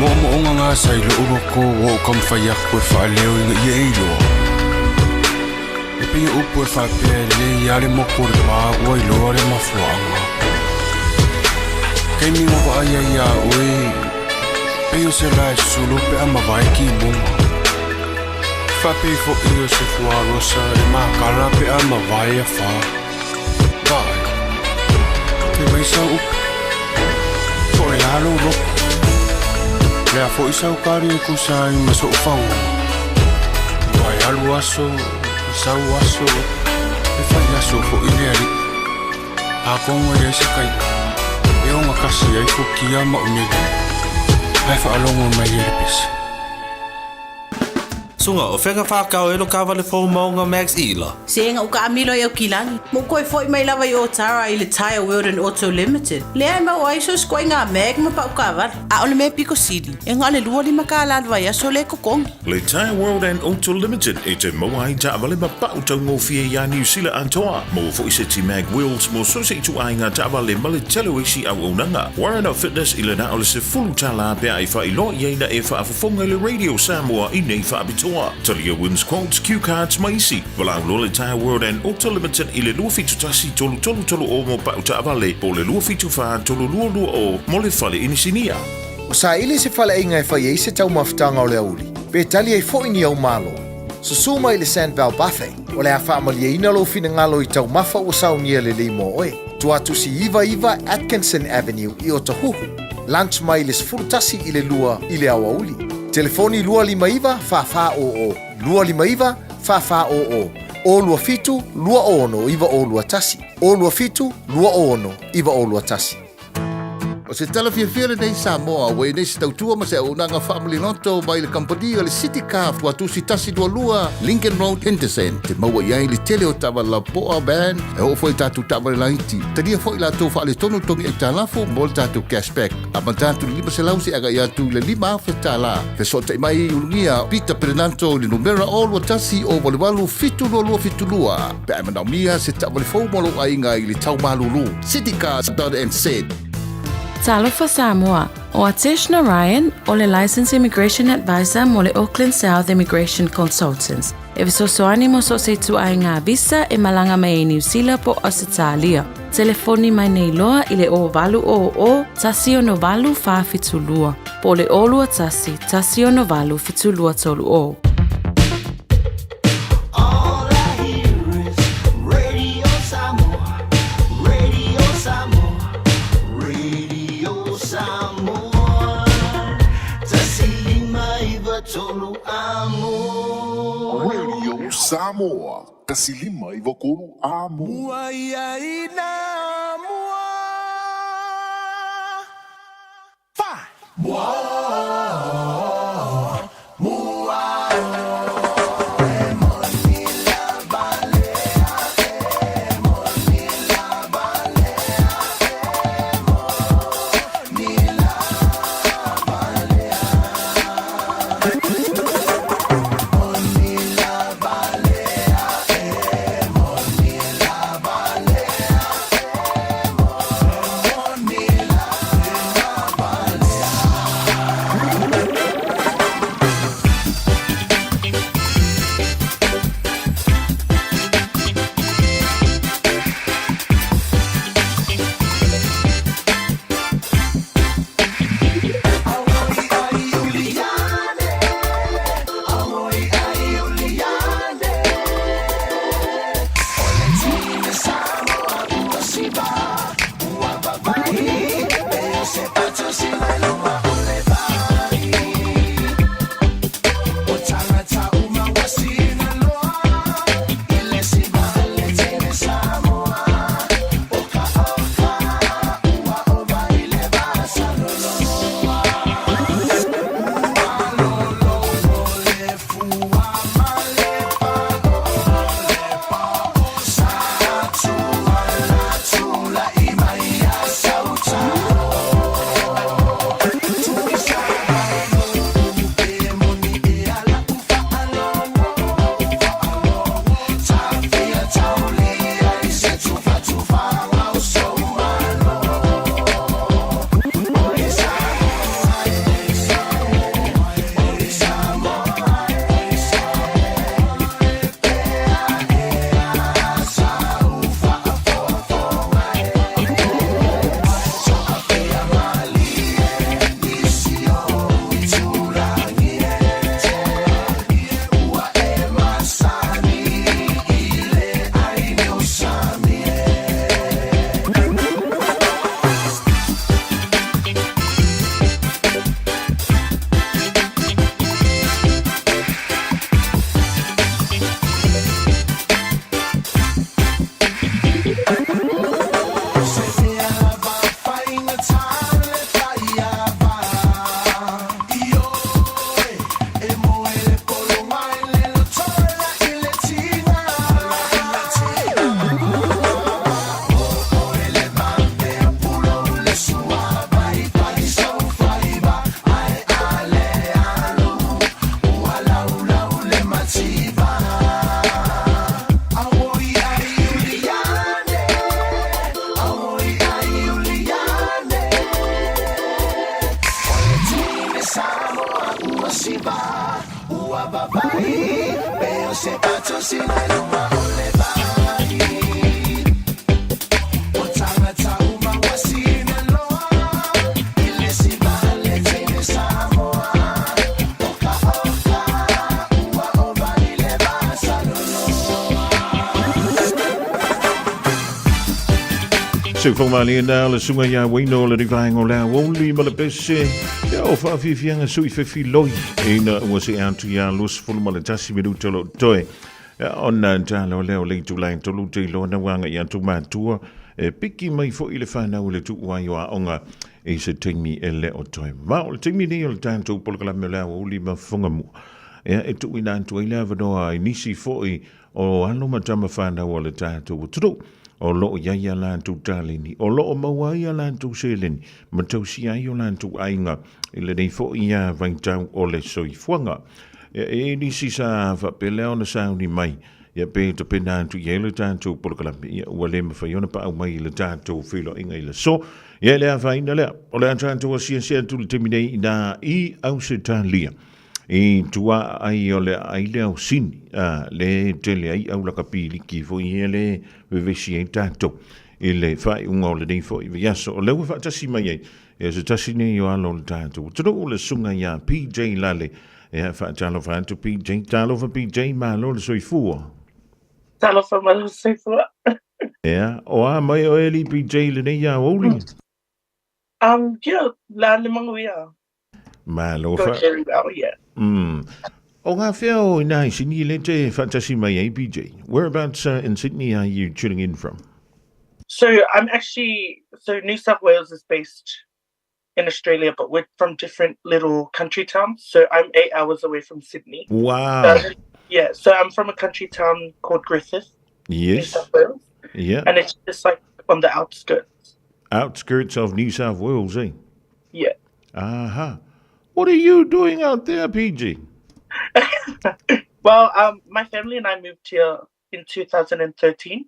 mo nga sai lo ko wo kom fayak ko fa leo ye lo e pe o por fa pele ya le mo por ba wo lo re ma fuanga ke mi mo ai ya oi pe o se la solo pe ama vai ki mo fa pe fo io se fu a rosa e ma kala pe ama vai fa vai pe mai sa o fo la lo lea fo isa o kari e kusai ma so fau vai alu aso isa o aso e fai aso fo ile ali a kongo e se kai e o makasi ai fo kia ma unege ai fa alongo mai e pisi Sunga o whenga whakao e lo kawa le fo maunga Max Ila. Senga o ka amilo e o kilangi. Mo koe foi mai lawa i o Tara i le Tire World and Auto Limited. Lea e mau aiso skoi ngā meg ma pa o kawa. A ole me Pico City. E ngā le lua li makalan vai aso le kokongi. Le Tire World and Auto Limited e te mawai ta avale ma pa utau ngofie ya New Zealand antoa. Mo fo i se ti mag wheels mo so se tu ainga ta avale ma le telo isi au onanga. Warren of Fitness i le na ole se fulu tala pia i fa i lo i eina e fa afafonga le Radio Samoa i nei fa abitoa. Talia wins quotes, cue cards, maisi. Wala le Tire World and Auto Limited i le lua fitu tasi tolu o mo pa uta avale. Po le lua fitu fa tolu lua o mo le fale inisinia. O sa ili se fale inga e fai e se tau mafutanga o le auli. Pe tali e fo ini au malo. Susuma i le Sandvale Buffet. O le a whaamalia ina lo fina ngalo i tau mafa o saunia le limo oe. Tuatu si Iva Atkinson Avenue i o Tahuhu. Lunch mai le sfurtasi i le lua i le awauli. Telefoni lua lima iva fa o. Lua lima iva fa o. O lua fitu lua ono iva o lua tasi. O lua fitu lua ono iva o lua tasi. O se tala fiafia nei Samoa, wei nei se tautua ma se o nanga family noto mai le kampania le City Car watu si tasi dua lua Lincoln Road Henderson. Te maua iai le tele o tawa la poa band e o foi tatu tawa le laiti. Tania foi la tau fa le tonu tongi e talafo mo le tatu cashback. A mantatu lima se lausi aga iatu le lima afe tala. Fe so te mai ulungia Peter Prenanto le numera o lua tasi o walewalu fitu lua fitu lua. Pe amanau mia se tawa le fau molo ainga i le tau malulu. City Car .nz. Talofa Samoa, o Atish Narayan, o le Licensed Immigration Advisor mo le Auckland South Immigration Consultants. E visosoani mo so se tu ai ngā visa e malanga mai e New Zealand po Australia. Telefoni mai nei loa i le o valu o tasi o no valu fa fitulua. Po le olua tasi o no valu fitulua tolu o. Radio Samoa, kasilima i wakuru amo. Mua ia ina mua. Fa. Mua. So whamali na le sunga ya waino le rivaing o lea woli ma le pese ya o whawhiwhianga sui whewhi loi ina ua se antu ya lus fulu ma le tasi minuto lo toe ona jalo leo le tu lai tolu te lo na wanga ya tu matua piki mai fo i le whanau le tu wai o aonga e se teimi e le o toe ma o le teimi ni o le tantou polokala me lea woli ma whangamu e tu ina antu i lea vanoa i nisi fo i o alo matama whanau o le tantou turu o loo iaia lantou taleni o loo maua ia lantou seleni ma tausi ai o lantou aiga i lenei foʻi ia vaitau o le soifuaga e nisi sa faapelea ona sauni mai ia pe tapena atu ia le tatou polokalame ia ua lē mafai ona paau mai i le tatou feiloaʻiga i le so ia le avaina lea o le a tatou asiasia tuletemi nei inā i ausetalia e tua ai o le ai le au sini le tele ai au laka piliki fo i le vevesi ai tato i le whai unga o le nei fo i viaso o lewa whaatasi mai ai e se tasi nei o alo le tato tano o le sunga ia PJ lale e ha whaatalo whaatu PJ talo wha PJ malo le soifua talo wha malo soifua ea o a mai o eli PJ le nei ia ouli yeah la le manguia malo wha yeah O ngā whea i nai Sydney le te whaatasi mai APJ. Whereabouts in Sydney are you tuning in from? So New South Wales is based in Australia, but we're from different little country towns. So I'm 8 hours away from Sydney. Wow. So I'm from a country town called Griffith, yes. New South Wales. Yeah. And it's just like on the outskirts. Outskirts of New South Wales, eh? Yeah. Aha. What are you doing out there, PG? Well, my family and I moved here in 2013,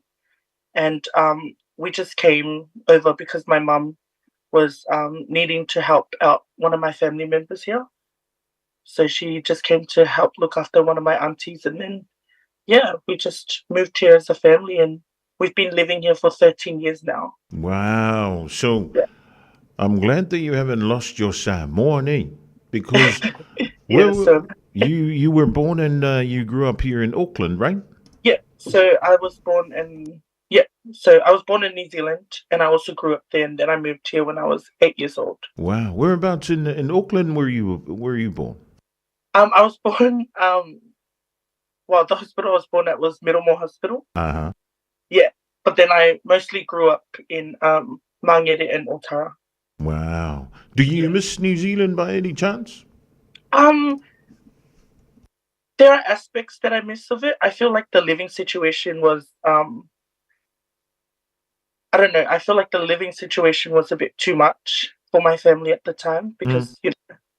and we just came over because my mum was needing to help out one of my family members here. So she just came to help look after one of my aunties, and then, we just moved here as a family, and we've been living here for 13 years now. Wow. So I'm glad that you haven't lost your Samoan, eh? Because you were born and you grew up here in Auckland, right? Yeah. So I was born in New Zealand, and I also grew up there, and then I moved here when I was 8 years old. Wow. Whereabouts in Auckland were you born? I was born the hospital I was born at was Middlemore Hospital. Uh-huh. Yeah. But then I mostly grew up in Mangere and Otara. Wow. Do you miss New Zealand by any chance? There are aspects that I miss of it. I feel like the living situation was, I don't know. I feel like the living situation was a bit too much for my family at the time because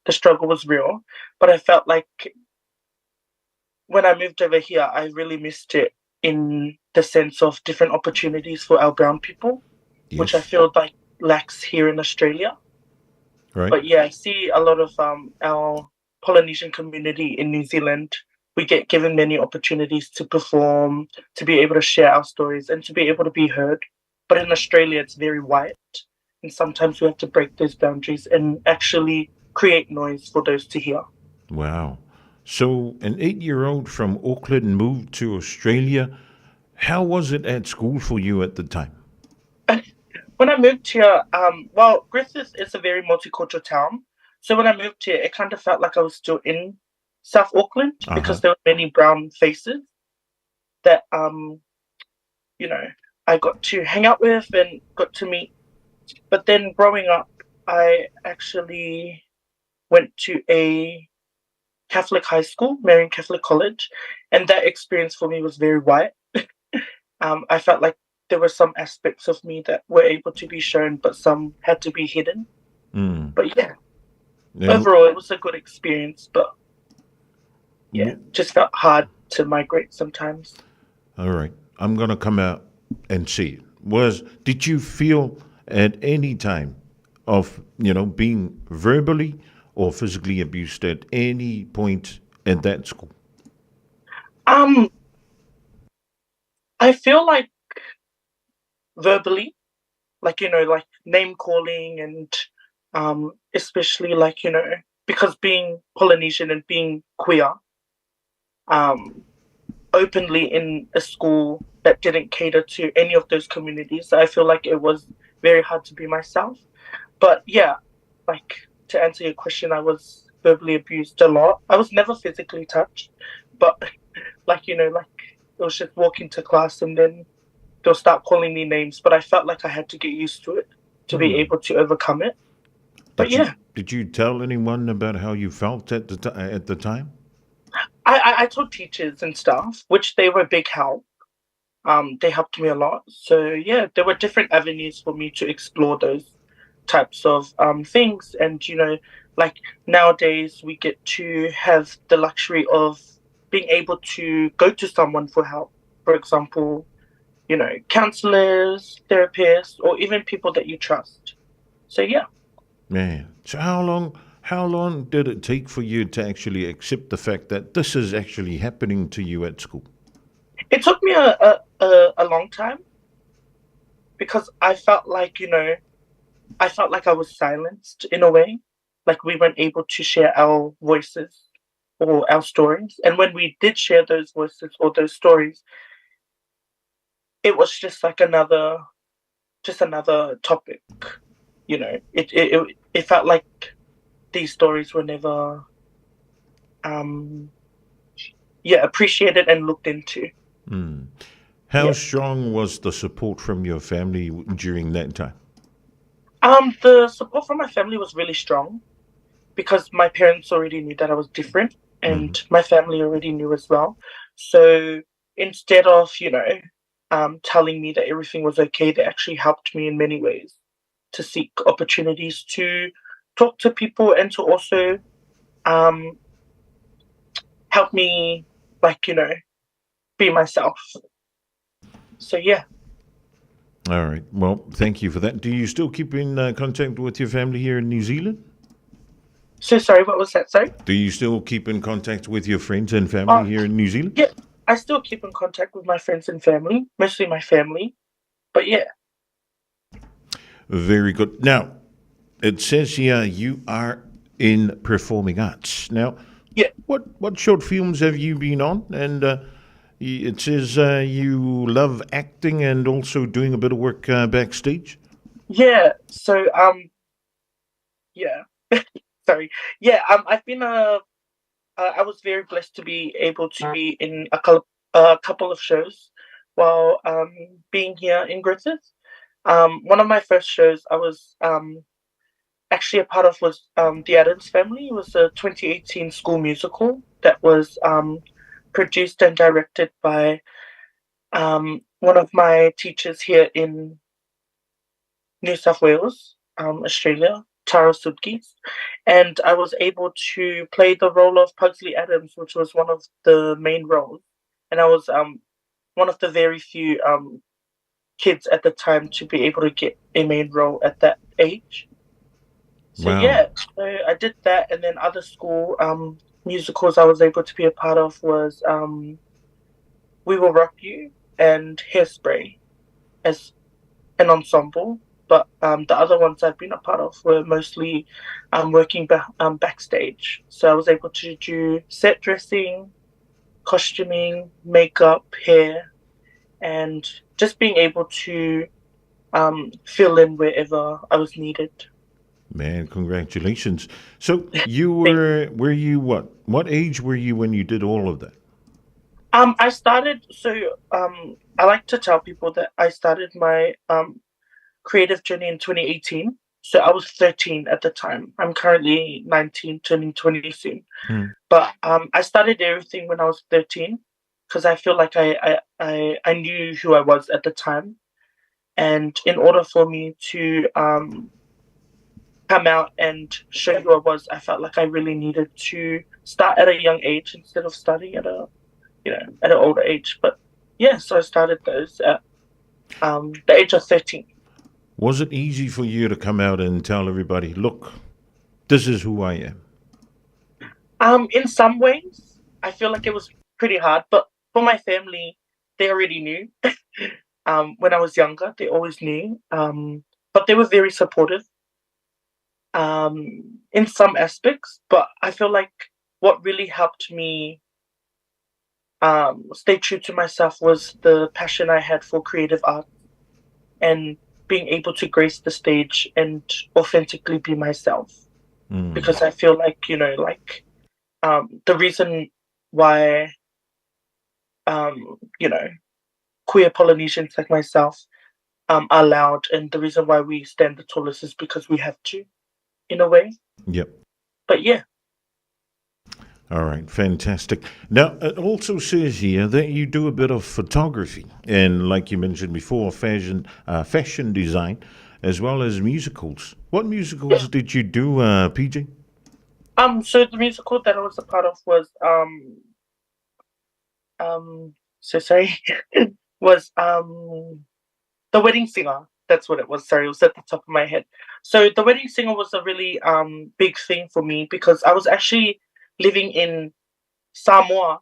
the struggle was real. But I felt like when I moved over here, I really missed it in the sense of different opportunities for our brown people, which I feel like lacks here in Australia. Right. But I see a lot of our Polynesian community in New Zealand. We get given many opportunities to perform, to be able to share our stories, and to be able to be heard. But in Australia, it's very white, and sometimes we have to break those boundaries and actually create noise for those to hear. Wow. So an 8-year-old from Auckland moved to Australia. How was it at school for you at the time? When I moved here, Griffith is a very multicultural town. So when I moved here, it kind of felt like I was still in South Auckland because there were many brown faces that, I got to hang out with and got to meet. But then growing up, I actually went to a Catholic high school, Marian Catholic College, and that experience for me was very white. I felt like there were some aspects of me that were able to be shown, but some had to be hidden. But overall, it was a good experience, but just felt hard to migrate sometimes. All right. I'm going to come out and see it. Did you feel at any time of, being verbally or physically abused at any point at that school? I feel like verbally, like, like name calling and especially like, because being Polynesian and being queer, openly in a school that didn't cater to any of those communities, I feel like it was very hard to be myself. But yeah, like to answer your question, I was verbally abused a lot. I was never physically touched, but like, like it was just walking to class and then they'll start calling me names, but I felt like I had to get used to it to be able to overcome it. But Did you tell anyone about how you felt at the time? I told teachers and staff, which they were a big help. They helped me a lot. So yeah, there were different avenues for me to explore those types of things. And like nowadays we get to have the luxury of being able to go to someone for help. For example, counselors, therapists, or even people that you trust. So yeah. Man, so how long did it take for you to actually accept the fact that this is actually happening to you at school? It took me a long time because I felt like, I was silenced in a way. Like we weren't able to share our voices or our stories. And when we did share those voices or those stories, it was just like another topic. It felt like these stories were never appreciated and looked into. How strong was the support from your family during that time? The support from my family was really strong because my parents already knew that I was different and my family already knew as well. So instead of, telling me that everything was okay, they actually helped me in many ways to seek opportunities to talk to people and to also help me, like, be myself. So, yeah. All right. Well, thank you for that. Do you still keep in contact with your family here in New Zealand? So sorry, what was that? Sorry? Do you still keep in contact with your friends and family here in New Zealand? Yeah, I still keep in contact with my friends and family, mostly my family. But yeah. Very good. Now, it says here you are in performing arts. Now, what short films have you been on? And it says you love acting and also doing a bit of work backstage. Yeah. So yeah. Sorry. Yeah. I've been I was very blessed to be able to be in a couple of shows while being here in Griffith. One of my first shows I was actually a part of was The Addams Family. It was a 2018 school musical that was produced and directed by one of my teachers here in New South Wales, Australia, Tara Sudkis. And I was able to play the role of Pugsley Addams, which was one of the main roles. And I was one of the very few kids at the time to be able to get a main role at that age. So yeah, so I did that, and then other school musicals I was able to be a part of was We Will Rock You and Hairspray as an ensemble. But the other ones I've been a part of were mostly working backstage. So I was able to do set dressing, costuming, makeup, hair, and just being able to fill in wherever I was needed. Man, congratulations. So you were you what age were you when you did all of that? I started, I like to tell people that I started my creative journey in 2018. So I was 13 at the time. I'm currently 19, turning 20 soon. But I started everything when I was 13 because I feel like I knew who I was at the time. And in order for me to come out and show who I was, I felt like I really needed to start at a young age instead of starting at an older age. But yeah, so I started those at the age of 13. Was it easy for you to come out and tell everybody, look, this is who I am? In some ways, I feel like it was pretty hard. But for my family, they already knew. When I was younger, they always knew. But they were very supportive in some aspects. But I feel like what really helped me stay true to myself was the passion I had for creative art and being able to grace the stage and authentically be myself. Because I feel like, the reason why, queer Polynesians like myself are loud, and the reason why we stand the tallest is because we have to, in a way. Yep. But yeah. All right, fantastic. Now, it also says here that you do a bit of photography, and like you mentioned before, fashion design, as well as musicals. What musicals did you do, PJ? So the musical that I was a part of was was The Wedding Singer. That's what it was. Sorry, it was at the top of my head. So The Wedding Singer was a really big thing for me because I was actually living in Samoa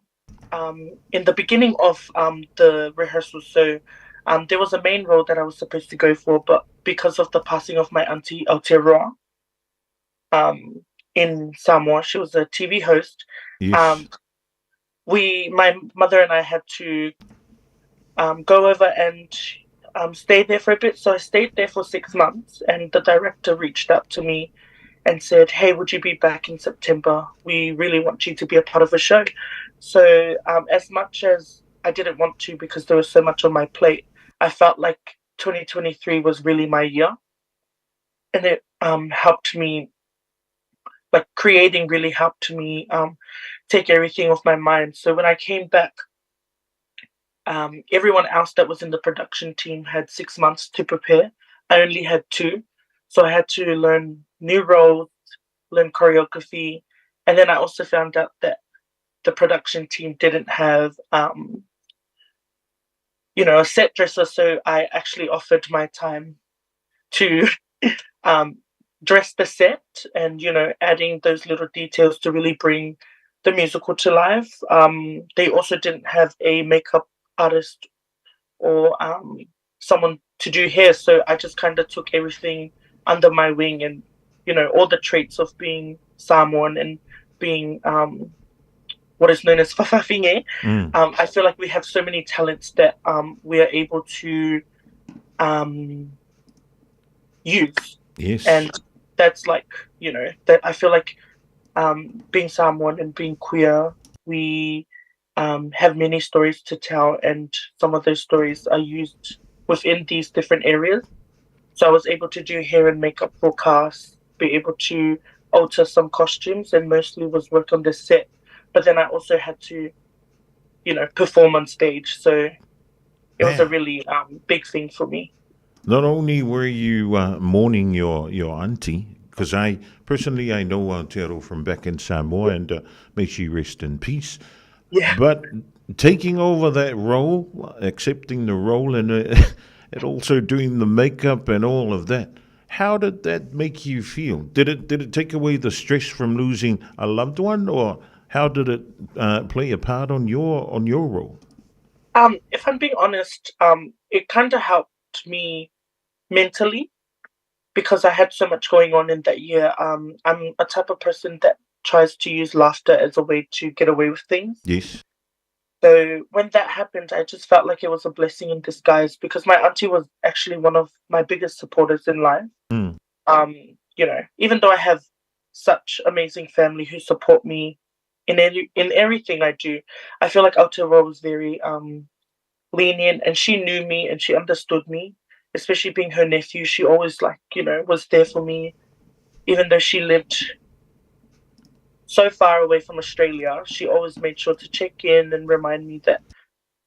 in the beginning of the rehearsal. So there was a main role that I was supposed to go for, but because of the passing of my auntie Aotearoa in Samoa, she was a TV host. Yes. My mother and I had to go over and stay there for a bit. So I stayed there for 6 months, and the director reached out to me and said, "Hey, would you be back in September? We really want you to be a part of a show." So as much as I didn't want to because there was so much on my plate, I felt like 2023 was really my year. And it helped me, like creating really helped me take everything off my mind. So when I came back, everyone else that was in the production team had 6 months to prepare. I only had 2. So I had to learn new roles, learn choreography. And then I also found out that the production team didn't have, a set dresser. So I actually offered my time to dress the set and, adding those little details to really bring the musical to life. They also didn't have a makeup artist or someone to do hair. So I just kind of took everything under my wing and, all the traits of being Samoan and being what is known as whawhawhinge. I feel like we have so many talents that we are able to use. Yes. And that's like, that I feel like being Samoan and being queer, we have many stories to tell, and some of those stories are used within these different areas. So I was able to do hair and makeup for casts, be able to alter some costumes, and mostly was work on the set. But then I also had to, perform on stage. So it was a really big thing for me. Not only were you mourning your auntie, because I know Aotearoa from back in Samoa, and may she rest in peace. Yeah. But taking over that role, accepting the role, and also doing the makeup and all of that, how did that make you feel? Did it take away the stress from losing a loved one, or how did it play a part on your role? If I'm being honest, it kind of helped me mentally because I had so much going on in that year. I'm a type of person that tries to use laughter as a way to get away with things. Yes. So when that happened, I just felt like it was a blessing in disguise because my auntie was actually one of my biggest supporters in life. Even though I have such amazing family who support me in everything I do, I feel like Aotearoa was very lenient, and she knew me and she understood me, especially being her nephew. She always was there for me, even though she lived so far away from Australia. She always made sure to check in and remind me that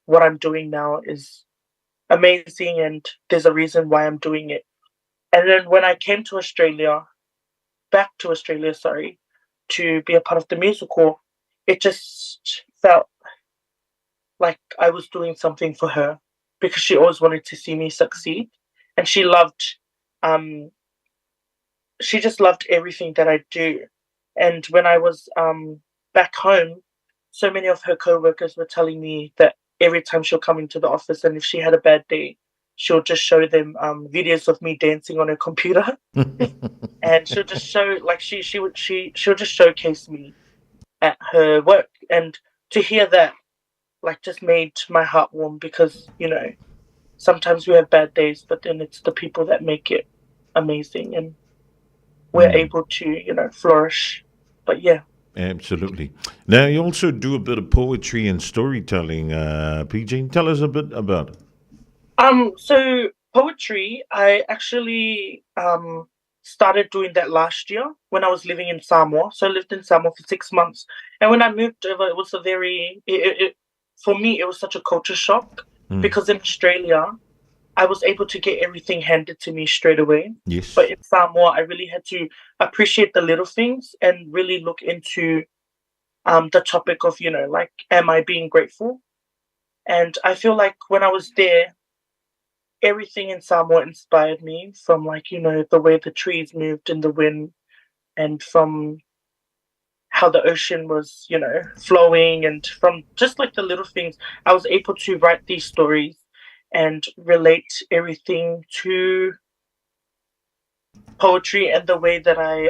what I'm doing now is amazing and there's a reason why I'm doing it. And then when I came to back to Australia, to be a part of the musical, it just felt like I was doing something for her because she always wanted to see me succeed. And she just loved everything that I do. And when I was back home, so many of her co-workers were telling me that every time she'll come into the office, and if she had a bad day, she'll just show them videos of me dancing on her computer, and she'll just show like she'll just showcase me at her work, and to hear that like just made my heart warm, because sometimes we have bad days, but then it's the people that make it amazing, and we're able to flourish. But yeah. Absolutely. Now, you also do a bit of poetry and storytelling, PJ. Tell us a bit about it. So poetry, I actually started doing that last year when I was living in Samoa. So I lived in Samoa for 6 months, and when I moved over, it was for me, it was such a culture shock, because in Australia, I was able to get everything handed to me straight away. Yes. But in Samoa, I really had to appreciate the little things and really look into the topic of, like, am I being grateful? And I feel like when I was there, everything in Samoa inspired me, from like, the way the trees moved in the wind, and from how the ocean was, flowing, and from just like the little things, I was able to write these stories and relate everything to poetry, and the way that I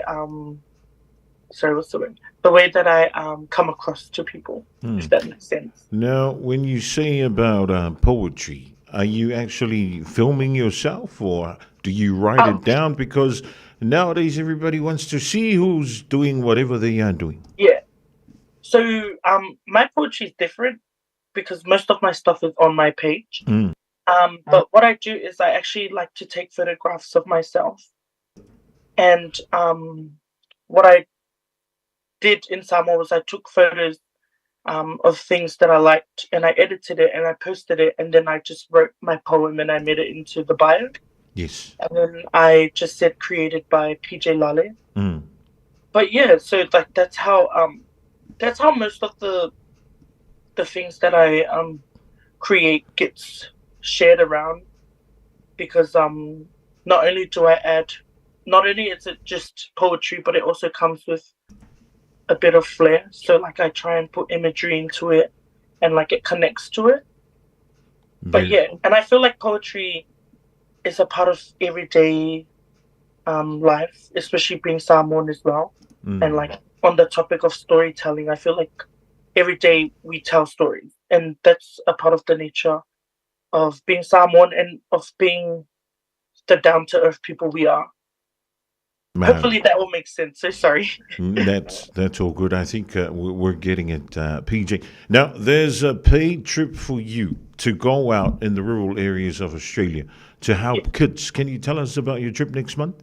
the way that I come across to people, if that makes sense. Now, when you say about poetry, are you actually filming yourself, or do you write it down? Because nowadays everybody wants to see who's doing whatever they are doing. Yeah. So my poetry is different, because most of my stuff is on my page. But what I do is I actually like to take photographs of myself. And what I did in Samoa was I took photos of things that I liked, and I edited it and I posted it, and then I just wrote my poem and I made it into the bio. Yes. And then I just said created by PJ Lale. But yeah, so like that's how most of the things that I create gets shared around, because not only is it just poetry, but it also comes with a bit of flair. So like I try and put imagery into it, and like it connects to it. But yeah, and I feel like poetry is a part of everyday life, especially being Samoan as well. And like on the topic of storytelling, I feel like every day we tell stories, and that's a part of the nature of being Samoan and of being the down-to-earth people we are. Hopefully that will make sense. So sorry. That's all good. I think we're getting it, PJ. Now, there's a paid trip for you to go out in the rural areas of Australia to help kids. Can you tell us about your trip next month?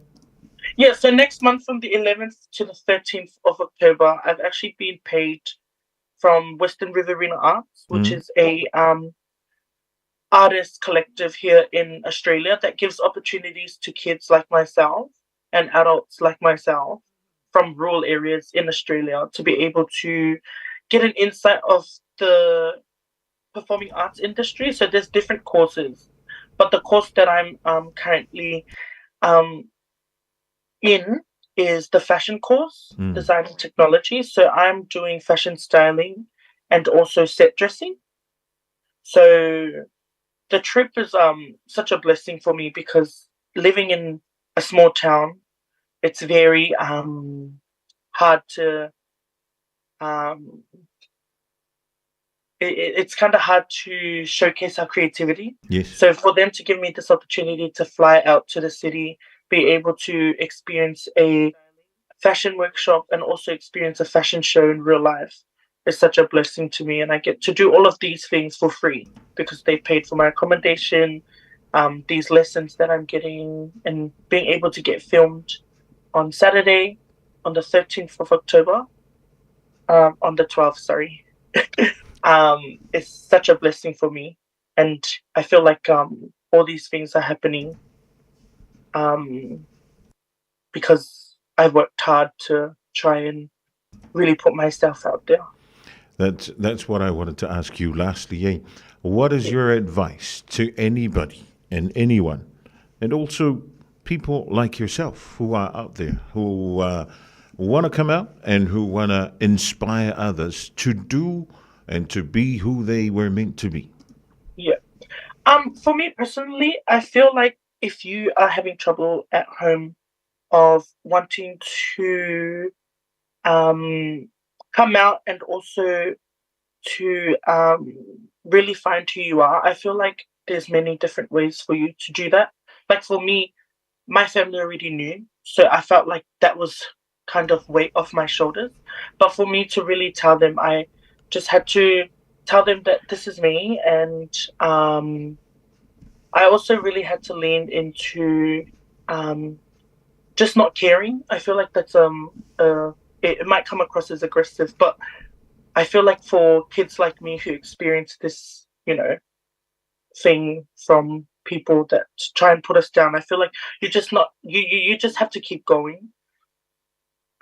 Yeah, so next month from the 11th to the 13th of October, I've actually been paid from Western Riverina Arts, which is a artist collective here in Australia that gives opportunities to kids like myself and adults like myself from rural areas in Australia to be able to get an insight of the performing arts industry. So there's different courses, but the course that I'm currently in is the fashion course, design and technology. So I'm doing fashion styling and also set dressing. So the trip is such a blessing for me, because living in a small town, it's very hard to it's kind of hard to showcase our creativity. Yes. So for them to give me this opportunity to fly out to the city, be able to experience a fashion workshop and also experience a fashion show in real life is such a blessing to me. And I get to do all of these things for free because they paid for my accommodation, these lessons that I'm getting, and being able to get filmed on Saturday, on the 13th of October, on the 12th, sorry. It's such a blessing for me. And I feel like all these things are happening because I worked hard to try and really put myself out there. That's what I wanted to ask you lastly. Eh? What is your advice to anybody and anyone, and also people like yourself who are out there, who want to come out and who want to inspire others to do and to be who they were meant to be? For me personally, I feel like if you are having trouble at home of wanting to come out and also to really find who you are, I feel like there's many different ways for you to do that. Like for me, my family already knew, so I felt like that was kind of weight off my shoulders. But for me to really tell them, I just had to tell them that this is me, and I also really had to lean into just not caring. I feel like that's it might come across as aggressive, but I feel like for kids like me who experience this, thing from people that try and put us down, I feel like you just have to keep going.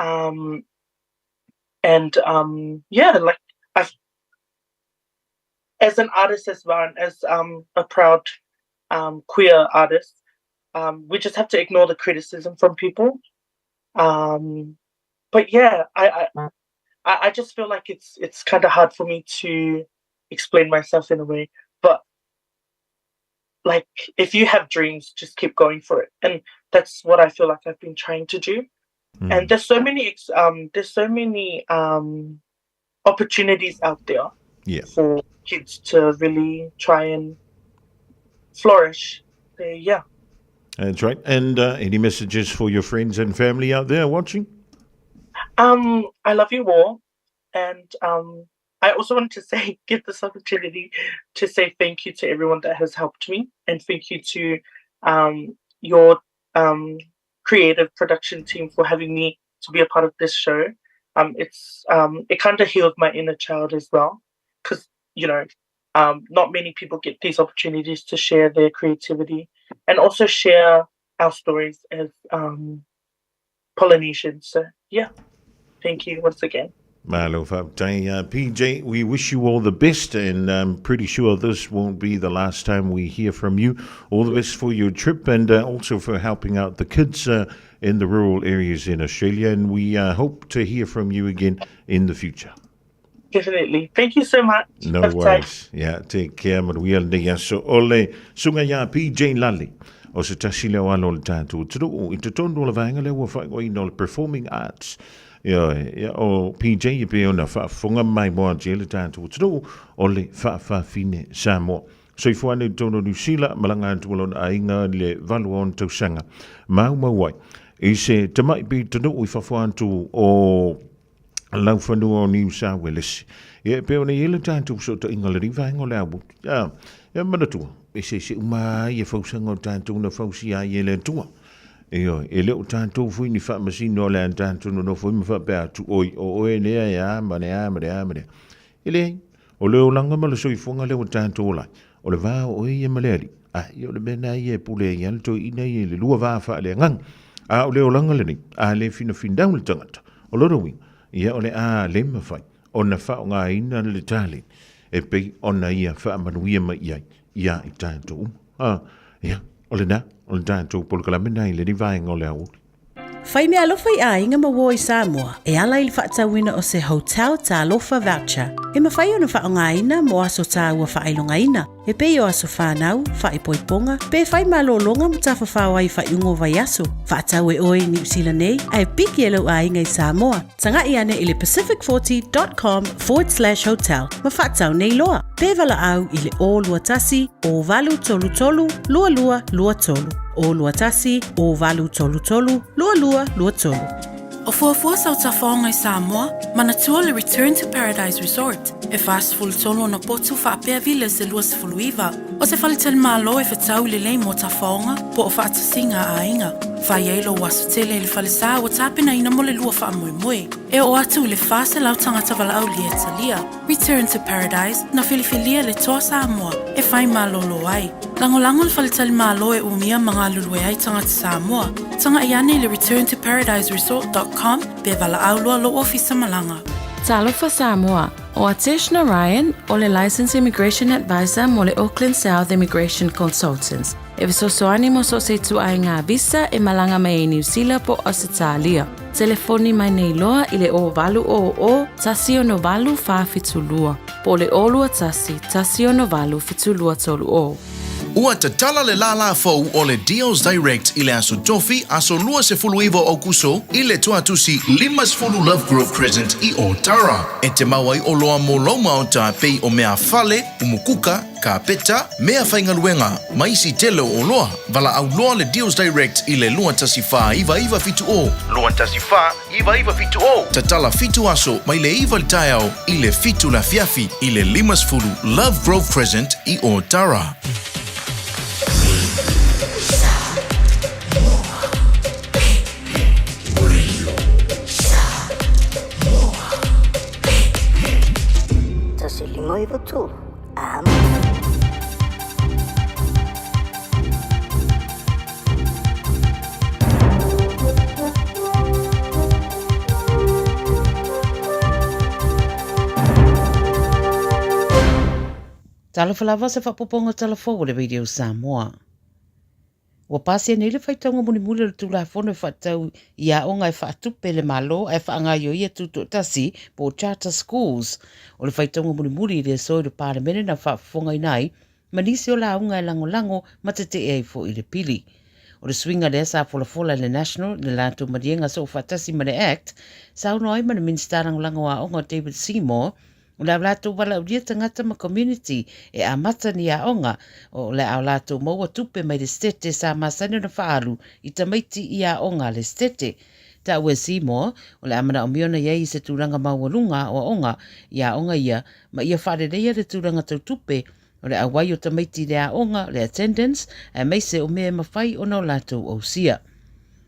Like as an artist as well, and as a proud queer artist, we just have to ignore the criticism from people. But yeah, I just feel like it's kind of hard for me to explain myself in a way. But like, if you have dreams, just keep going for it, and that's what I feel like I've been trying to do. And there's so many opportunities out there for kids to really try and flourish. Yeah. That's right. And any messages for your friends and family out there watching? I love you all, and I also wanted to give this opportunity to say thank you to everyone that has helped me, and thank you to your creative production team for having me to be a part of this show. It kind of healed my inner child as well, because not many people get these opportunities to share their creativity and also share our stories as Polynesians. So yeah, thank you once again. Malo PJ, we wish you all the best, and I'm pretty sure this won't be the last time we hear from you. All the best for your trip, and also for helping out the kids in the rural areas in Australia, and we hope to hear from you again in the future. Definitely. Thank you so much. No worries. Yeah, take care. Manuel de so ole sunga ya PJ Lally. O se tasi leo alo le tātou. Tiro, i te tondo le vaenga leo wa whai wai no le performing arts. O PJ i pe ona whaafonga mai moa jele tātou. Tiro, o le whaafine Samoa. So i fuane tono New Zealand, malanga tuolon a inga le valuon tausanga. Mau wai. I se tamai pi tono i whaafuantu o lau whanua o New South Wales. Ia pe ona i le tātou so ta inga le rivaenga le abu. Ia manatua. E se umai e fausanga o tātou na fausi a i le tua. E leo tātou fui ni wha masino le an tātou no fui mwha pēr tu oi o oe nea e amare. E le o leo langa ma le soifonga leo tātou lai. O le vā o e maleari. I o le mena i e pule i alto ina i le lua vā wha le ngang. O leo langa le ni. Le fina findau le tangata. O loro wing. Ia o le le mawhai. O na wha o ngā ina le tāle. E pei o na ia wha manuia ma iai. Ia i tātou. Ia, o le tātou polkalamena i le rivaenga o le au. Whai mea alofa i a inga mawo i Samoa, e ala i le whaatawina o se hotel tā alofa voucher. E mawhai o na whaonga ina mo aso tā ua whaelonga ina. E pei o aso whanau, whaepoiponga, pe whai malolonga mo tā whawhawa i whaiungo vai aso. Whaatau e oi New Zealand nei, ai piki e lau a inga i Samoa. Tanga i ane i le pacific40.com/hotel. Ma whaatau nei loa. Pe wala au i le o lua tasi, o valu tolu tolu, lua lua lua tolu. O lua tasi, o valu tolu tolu, lua lua lua tolu. O fuafua sau tafonga i Samoa, manatua le Return to Paradise Resort. E fastful tolo na potu whaapea vile se lua se fuluiva. O se whalitel malo e whetau le lei mo tafonga, po o whaatasinga a inga. Whai eilo wasu tele le whalisa o tapena ina mo le lua wha moe. E o atu le whase lau tangata wala au li e talia. Return to Paradise na filifilia le toa Samoa. E whai malolo ai. Langolango le whalitel malo e umia mga lulue ai tangata Samoa. Tanga iane le returntoparadiseresort.com be wala au lua lo ofisa malanga. Talofa Samoa, o Atish Narayan, o le Licensed Immigration Advisor mo le Auckland South Immigration Consultants. E visosoani mo so se tu ai ngā visa e malanga mai New Zealand po Australia. Telefoni mai nei loa i le o valu o tasi o no valu wha fitulua. Po le olua tasi o no valu fitulua tolu o. Ua te tala le la fou o le Deals Direct i le aso tofi aso lua se fulu iwa o kuso i le tuatusi limas fulu Love Grove Crescent i o Tara. E te mawai o loa mo loma o ta pei o mea fale, umukuka, ka peta, mea whaingaluenga, maisi telo o loa. Vala au loa le Deals Direct i le lua tasi wha iwa fitu o. Lua tasi wha iwa fitu o. Tatala fitu aso mai le iwa taiao i le fitu la fiafi i le limas fulu Love Grove Crescent i o Tara. Moi betul. Talafalava se whapoponga talafo o le Radio Samoa. Wa pasi nei le whaitonga muni muli le tula fono e whatau i a onga e whaatupe le malo e whaanga yo ia tutu tasi po charter schools. O le whaitonga muni muli le soi le parlemene na whaafonga inai manisi o la unga e lango ma te te e fo i le pili. O le swinga le sa fola le national le lanto marienga so whatasi ma le act sa uno ai ma le ministarang lango a onga David Seymour o le aulato wala uria tangata ma community e amata ni a onga o le aulato maua tupe mai le stete sa masani na whaalu i tamaiti i a onga le stete. Ta ue Seymour o le amana o miona iei se tūranga maualunga o onga i a onga ia ma ia whare reia le tūranga tau tupe o le awai o tamaiti le a onga le attendance e meise o mea mawhai o na o lato o sia.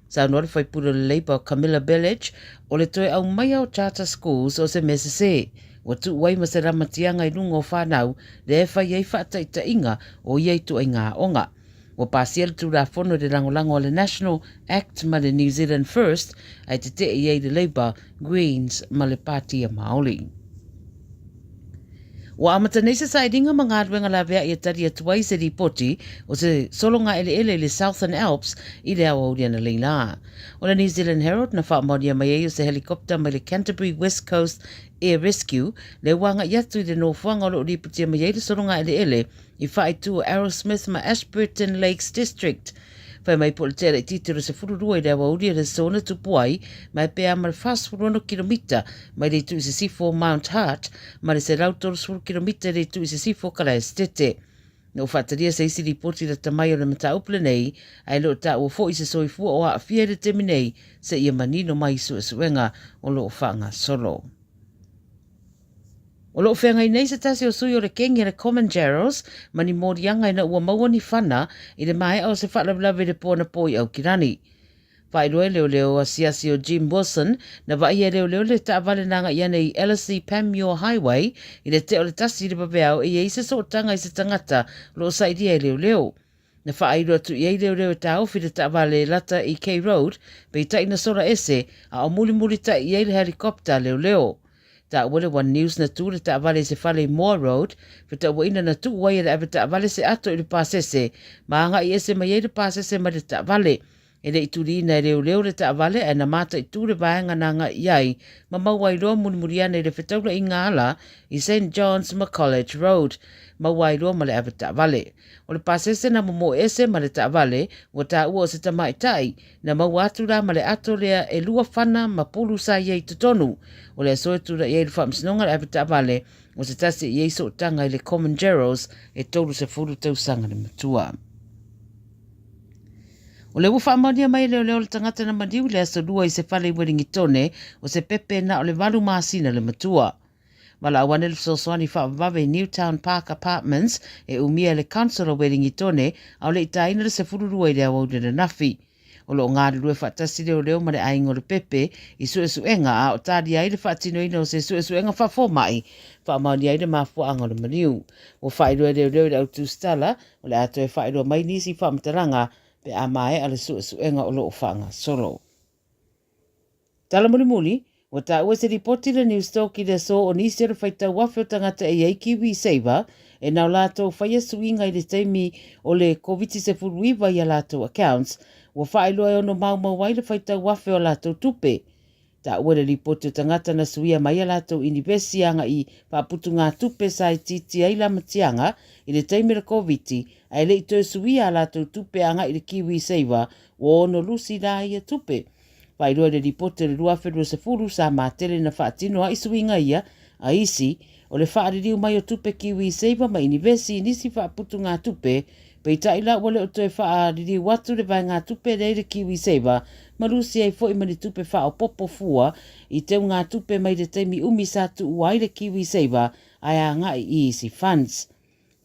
Sa nore whai pura le Labour Camilla Bellage o le toe au mai o charter schools o se mese se. Wa tu wai ma se ramatianga i lungo whanau le e whai ei whaata inga o iei tu ai ngā onga. Wa pasiel tu la fono de langolango le National Act ma le New Zealand First ai te te iei le Labour, Greens ma le Party a Māori. Wa amata neisa sa idinga mga adwenga la vea i tari atuai se ripoti o se solonga ele le Southern Alps i le awauri ana leila. O le New Zealand Herald na whaamaria mai o se helicopter mai le Canterbury West Coast Air Rescue le wanga iatu i le nofuanga o lo riputia mai le solonga ele i whaitu o Arrowsmith ma Ashburton Lakes District. Whai mai po le tere i titiro se fururua i le awauri le sona tupuai mai pea ma le whasfurono kilomita mai le tu i se sifo Mount Hart ma le se rautoro sfuru kilomita le tu i se sifo kala estete. No whataria se isi ripoti le tamai o le mata uple nei ai lo ta ua fo i se soifua o a fia le temi nei se ia manino mai su suenga o lo whanga solo. O lo whenga i nei se tasi o sui o le kengi le Common Jarrows, mani mōri anga ina ua maua ni whana i le mai au se whaalaulawe le pōna pōi au kirani. Whai roe leo a siasi o Jim Wilson, na vai e leo le taawale nanga i ane i LC Panmure Highway, i le te o le tasi le babeau i eise so tanga i se tangata lo sa idia e leo. Na whai roa tu i e leo e tau fi le taawale lata i K Road, pe ta ina sora ese a o muli ta i e le helikopta leo. Ta wale One News na tu le taawale se whale Moore Road, fe ta ua ina na tu wai le awe taawale se ato i le pasese, maanga i ese mai e le pasese ma le taawale. E le ituri ina leo le taawale e na mata i tu le vaenga nanga iai, ma mawai roa muriana i le whetaula i ngala i St. John's College Road, mawai roa ma le awe taawale. O le pasese na momo ese ma le taawale, ua ta ua o se tamai tai, na mawatura ma le ato lea e lua whana ma pulu sa iei tutonu, o le soetura iei le whamsinonga le awe taawale, o se tasi iei so tanga i le Common Jarrows e tolu se furu tausanga le matua. O le ufa amaria mai leo le tangata na madiu le aso lua i se whale i Wellingtone o se pepe na o le walu maasina le matua. Wala awane le sosoani whaavawe Newtown Park Apartments e umia le council o Wellingtone au le itaina le se fururua i le awaude le nafi. O lo ngāri rue whaatasi leo ma le aingo le pepe i suenga a o tādi ai le whaatino ina o se suenga whafo mai whaamani ai le mafua anga le maniu. O whairua leo le autu stala o le ato e whairua mai nisi whaamtaranga pe a mai ale suenga o lo whanga solo. Tala muli, o ta ua se ripoti le News Talk i le so o nisi re whaita wafe o tangata e ei Kiwi Saver e nau lato whaia suinga i le teimi o le COVID se furuiva i a lato accounts, ua whaeloa e ono mau wai le whaita wafe o lato tupe. Ta ua le ripoti o tangata na suia mai ala tau inivesi anga I whaputu ngā tupe sai titi ai la matianga I le taimira COVID ai le ito suia ala tau tupe anga I le Kiwi Saver o ono lusi la ia tupe. Whairua le ripoti le rua whenua se furu sa mātele na whaatino a isuinga ia a isi o le whaaririu mai o tupe Kiwi Saver ma inivesi nisi whaaputu ngā tupe pei taila wale o toe whaaririu watu le vai ngā tupe le Kiwi Saver marusi ai fo I mani tupe wha o popo fua I teu ngā tupe mai le teimi umi sa tu uai le Kiwi Saver ai a ngai I isi funds.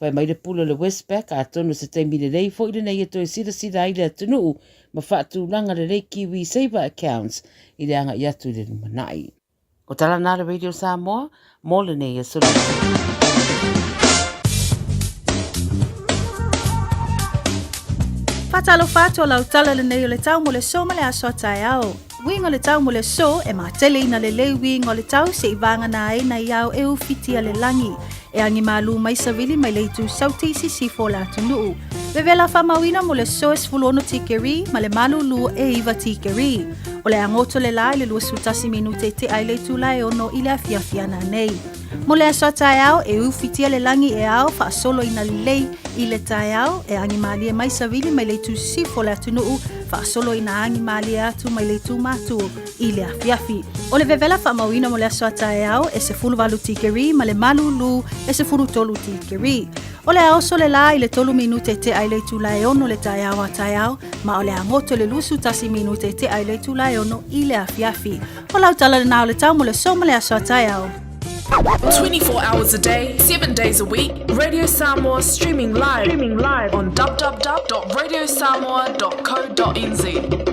Wai mai le pula le Westpac a tono se teimi le rei fo I le nei e toe sida I le atunuu ma whaatu langa le rei Kiwi Saver accounts I le anga I atu le numanai. O tala nā le Radio Samoa, mō le nei e solo. Fatalo fato lau tala le nei o le tau mo le so ma le aso atai au. Wingo le tau mo le so e mātele ina le lei wingo le tau se I vanga na e na iau e ufiti a le langi. E angi malu mai savili mai le tu sauti si sifo la tunuu. Vevela whamawina mo le so e sfuluono tikeri ma le malu lu e iwa tikeri. O le angoto le lai le lua sutasi minute te ai le tu lai ono I le afiafiana nei. Mo le aso tai au e ufitia le langi e au wha solo ina lei I le tai au e angi mali e mai savili mai le tu sifo la tunuu wha solo ina angi mali atu mai le tu matu I le afiafi. O le vevela whamawina mo le aso tai au e se fulu walu tikeri ma le malu lu e se fulu tolu tikeri. O le aoso le la I le tolu minute te ai le tu lai ono le tai au a tai au ma o le angoto le lusu tasi minute te ai le tu lai ono I le afiafi. O lau tala le nao le tau mo le so mo le aso tai au. 24 hours a day, 7 days a week. Radio Samoa streaming live on www.radiosamoa.co.nz.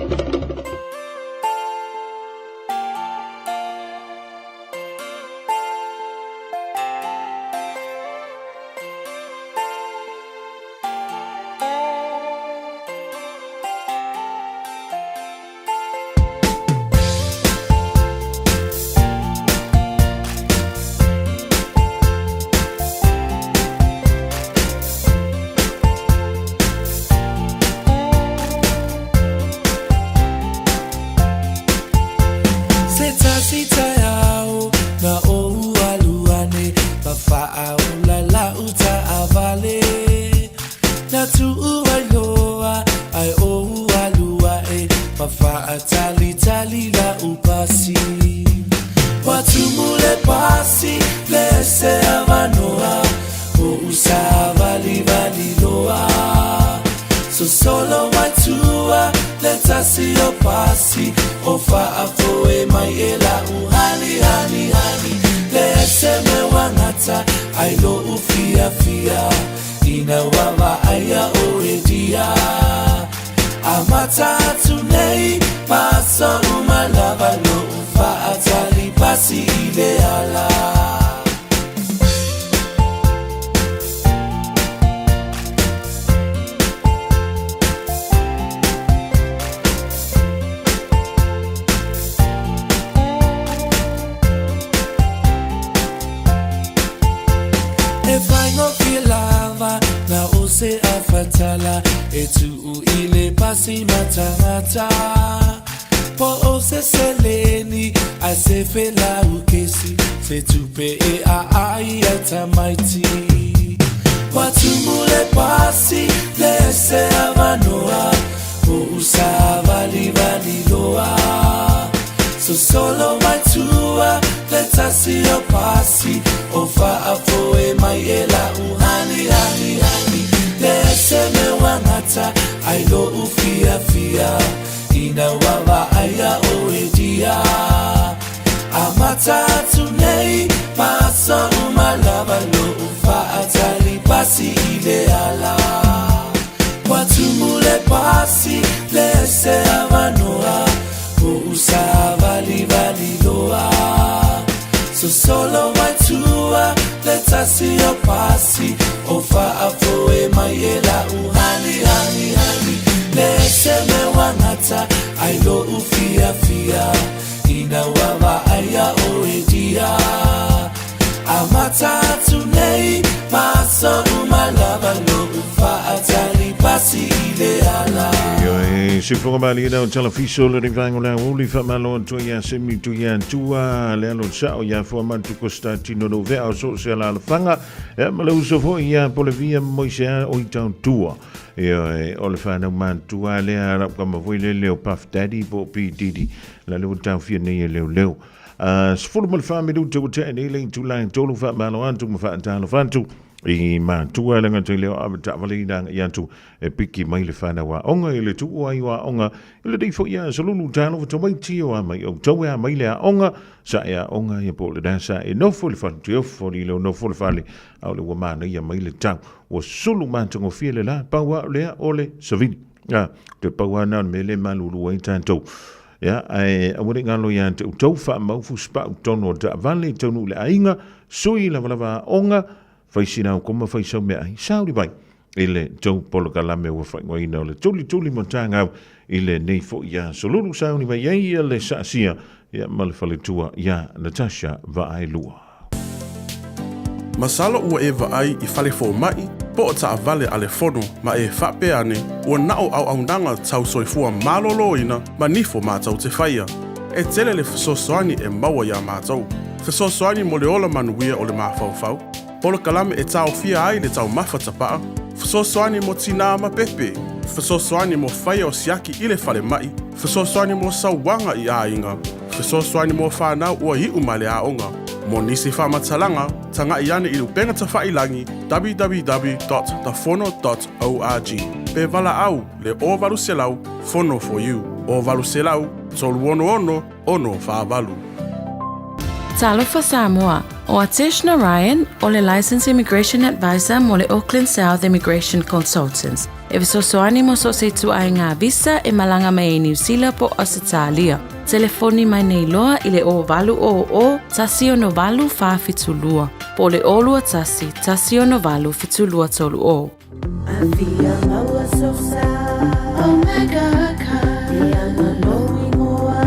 se fonga mali na tala fiso le rivango la uli fa malo to ya semi to ya tua le lo sa o ya fo man tu costa tino no ve o so se la fanga e malo so fo ya polivia moise o town tua e o le fa na man tua le ara kama voi le puff daddy po pi didi la le town fi ne le sfulu mal family to te ne le tu line to lu fa malo antu ma fa talo fantu I ma tua langa te leo abata valina yantu e piki mai le fana wa onga ile tu ai wa onga ile dei fo ya solulu tano to mai tio a mai o to ya mai le onga sa ya onga ya po le dansa e no fo le fa tio fo le no fo le fale au le wa mana ya mai le tau o sulu man tango fiele la pa wa le ole savini ya te pa wa na me le malulu ai tanto ya ai awuri ngalo ya te to fa mau fu spa tono da vale tonu le ainga sui la vala onga faisina o koma faisau me ai sauri bai ile tau polo kalame wa fai ngoi na le tuli montanga ile nei fo ya solulu sauni bai ya le sasia ya malfaletua ya Natasha va ai lua Masalo ua e vaai I fale fo mai po o ta vale ale fono ma e fape ane ua nao au nanga tau soifua malolo ina ma nifo mātau te whaia e tele le fesosoani e maua ya mātau fesosoani mo le ola manuia o le mawhauwhau Polo kalame e tau fia ai le tau mawhatapaa. Fesosoani mo tina ma pepe. Fesosoani mo whaia o siaki I le fale mai. Fesosoani mo sauwanga I a inga. Fesosoani mo whanau ua hiu ma le a onga. Mo nisi whamatalanga, tanga I ane I lupenga ta whailangi www.tafono.org. Pe vala au le o valu selau, fono for you. O valu selau, tolu ono whaavalu. Talofa Samoa, o Atishna Ryan, o le Licensed Immigration Advisor mo le Auckland South Immigration Consultants. E visosoani mo so se tu ai ngā visa e malanga mai e New Zealand po Australia. Telefoni mai nei loa I le o valu o tasi o no valu whawhitulua. Po le olua tasi o no valu fitulua tolu o. Avia maua sosa, Omega ka, Ianga lowi moa,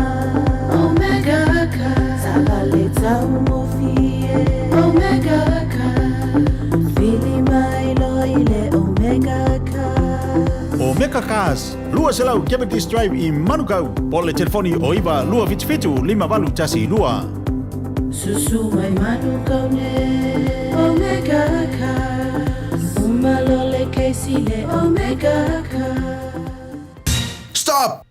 Omega ka. Tau mo fie Omega ka Fili mai lo ile Omega ka Omega Cars Lua selau Kemetis Drive I Manukau Po le telefoni o iwa lua vitfitu lima valu tasi lua Susu mai Manukau ne Omega ka Umalo le keisi le Omega ka Stop!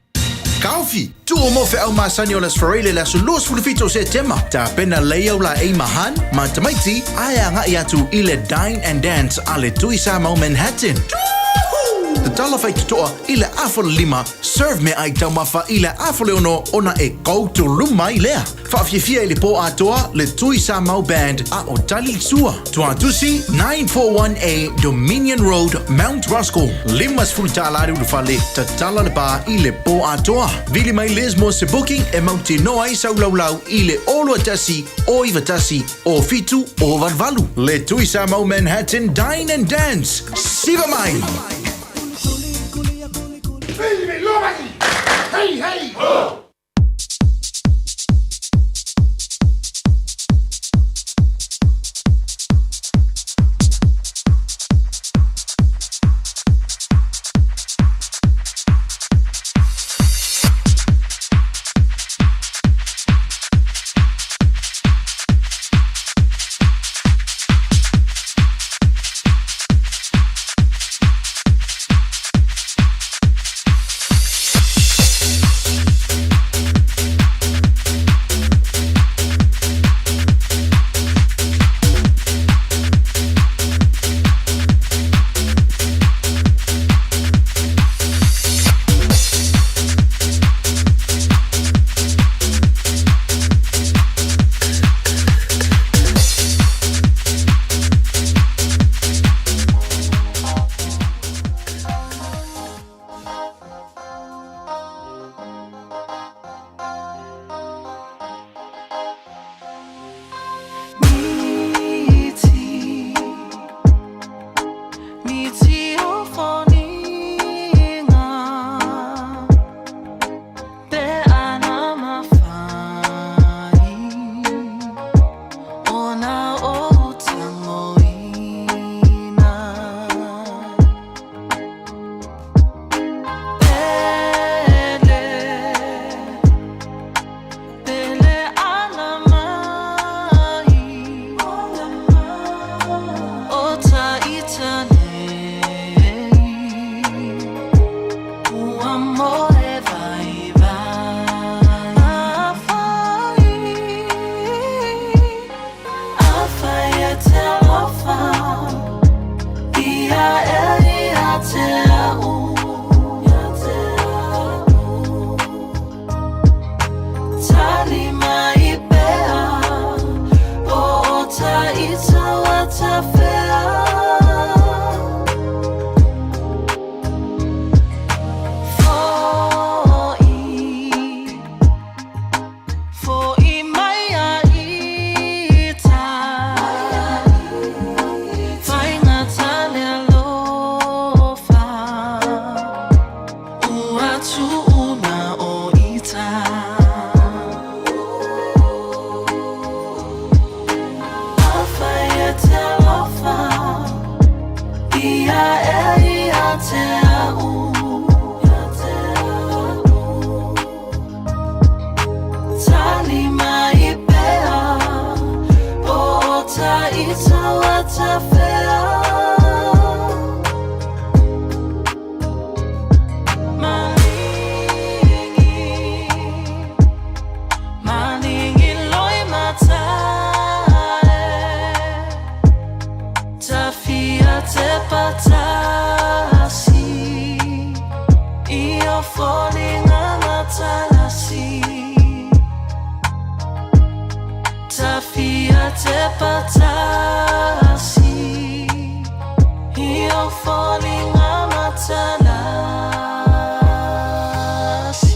Kaufi, tu o mo fe au masani o las farele la sulos fulfito se tema. Ta pena leo la e mahan, ma tamaiti, aya nga iatu ile Dine and Dance ale tuisa mau Manhattan. The talafai tutoa ile afol lima, serve me ai taumafa ile afole ono ona e koutu luma ilea. Fafia ile po atoa le tuisa mau band a o tali sua. Tuatusi 941A Dominion Road, Mount Ruskell. Limas fultalari ulufale tatala le ba ile po atoa. Vili mai lesmo se booking e mauti noai saulaulau ile olo atasi o ivatasi o fitu o varvalu. Le tuisa mau Manhattan Dine and Dance. Siva mai! Hey, hey! Oh!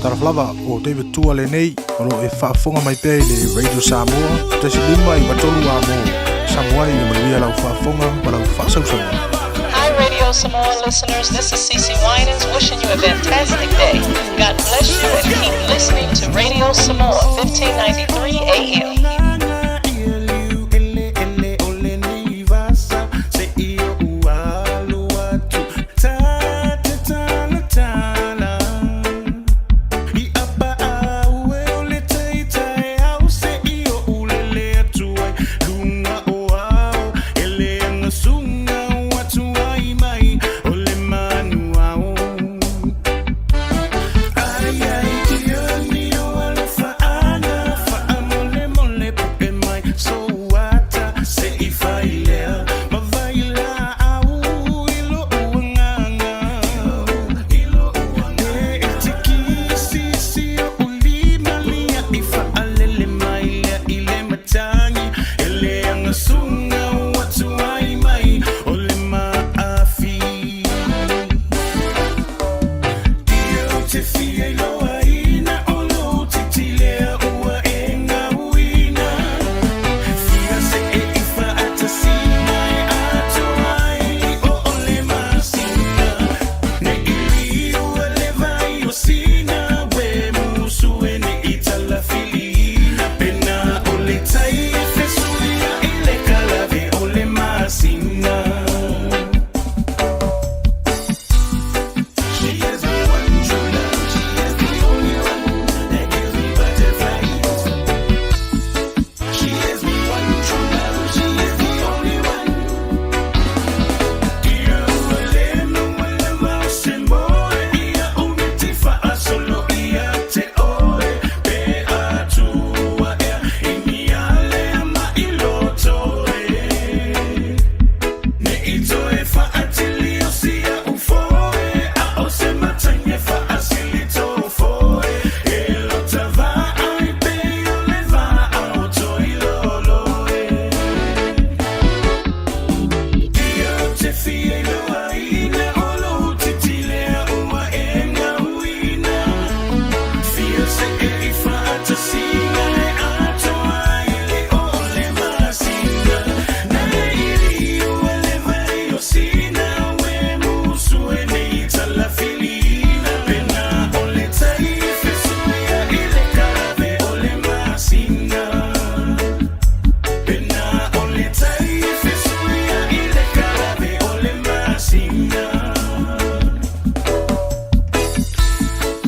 Taraflava o David Tua le nei o lo e whaafonga mai pēi le Radio Samoa tesi lima I watolu a mo Samoa I maria lau whaafonga ma lau whaasausanga. Hi Radio Samoa listeners, this is Cece Winans wishing you a fantastic day. God bless you and keep listening to Radio Samoa 1593 AM.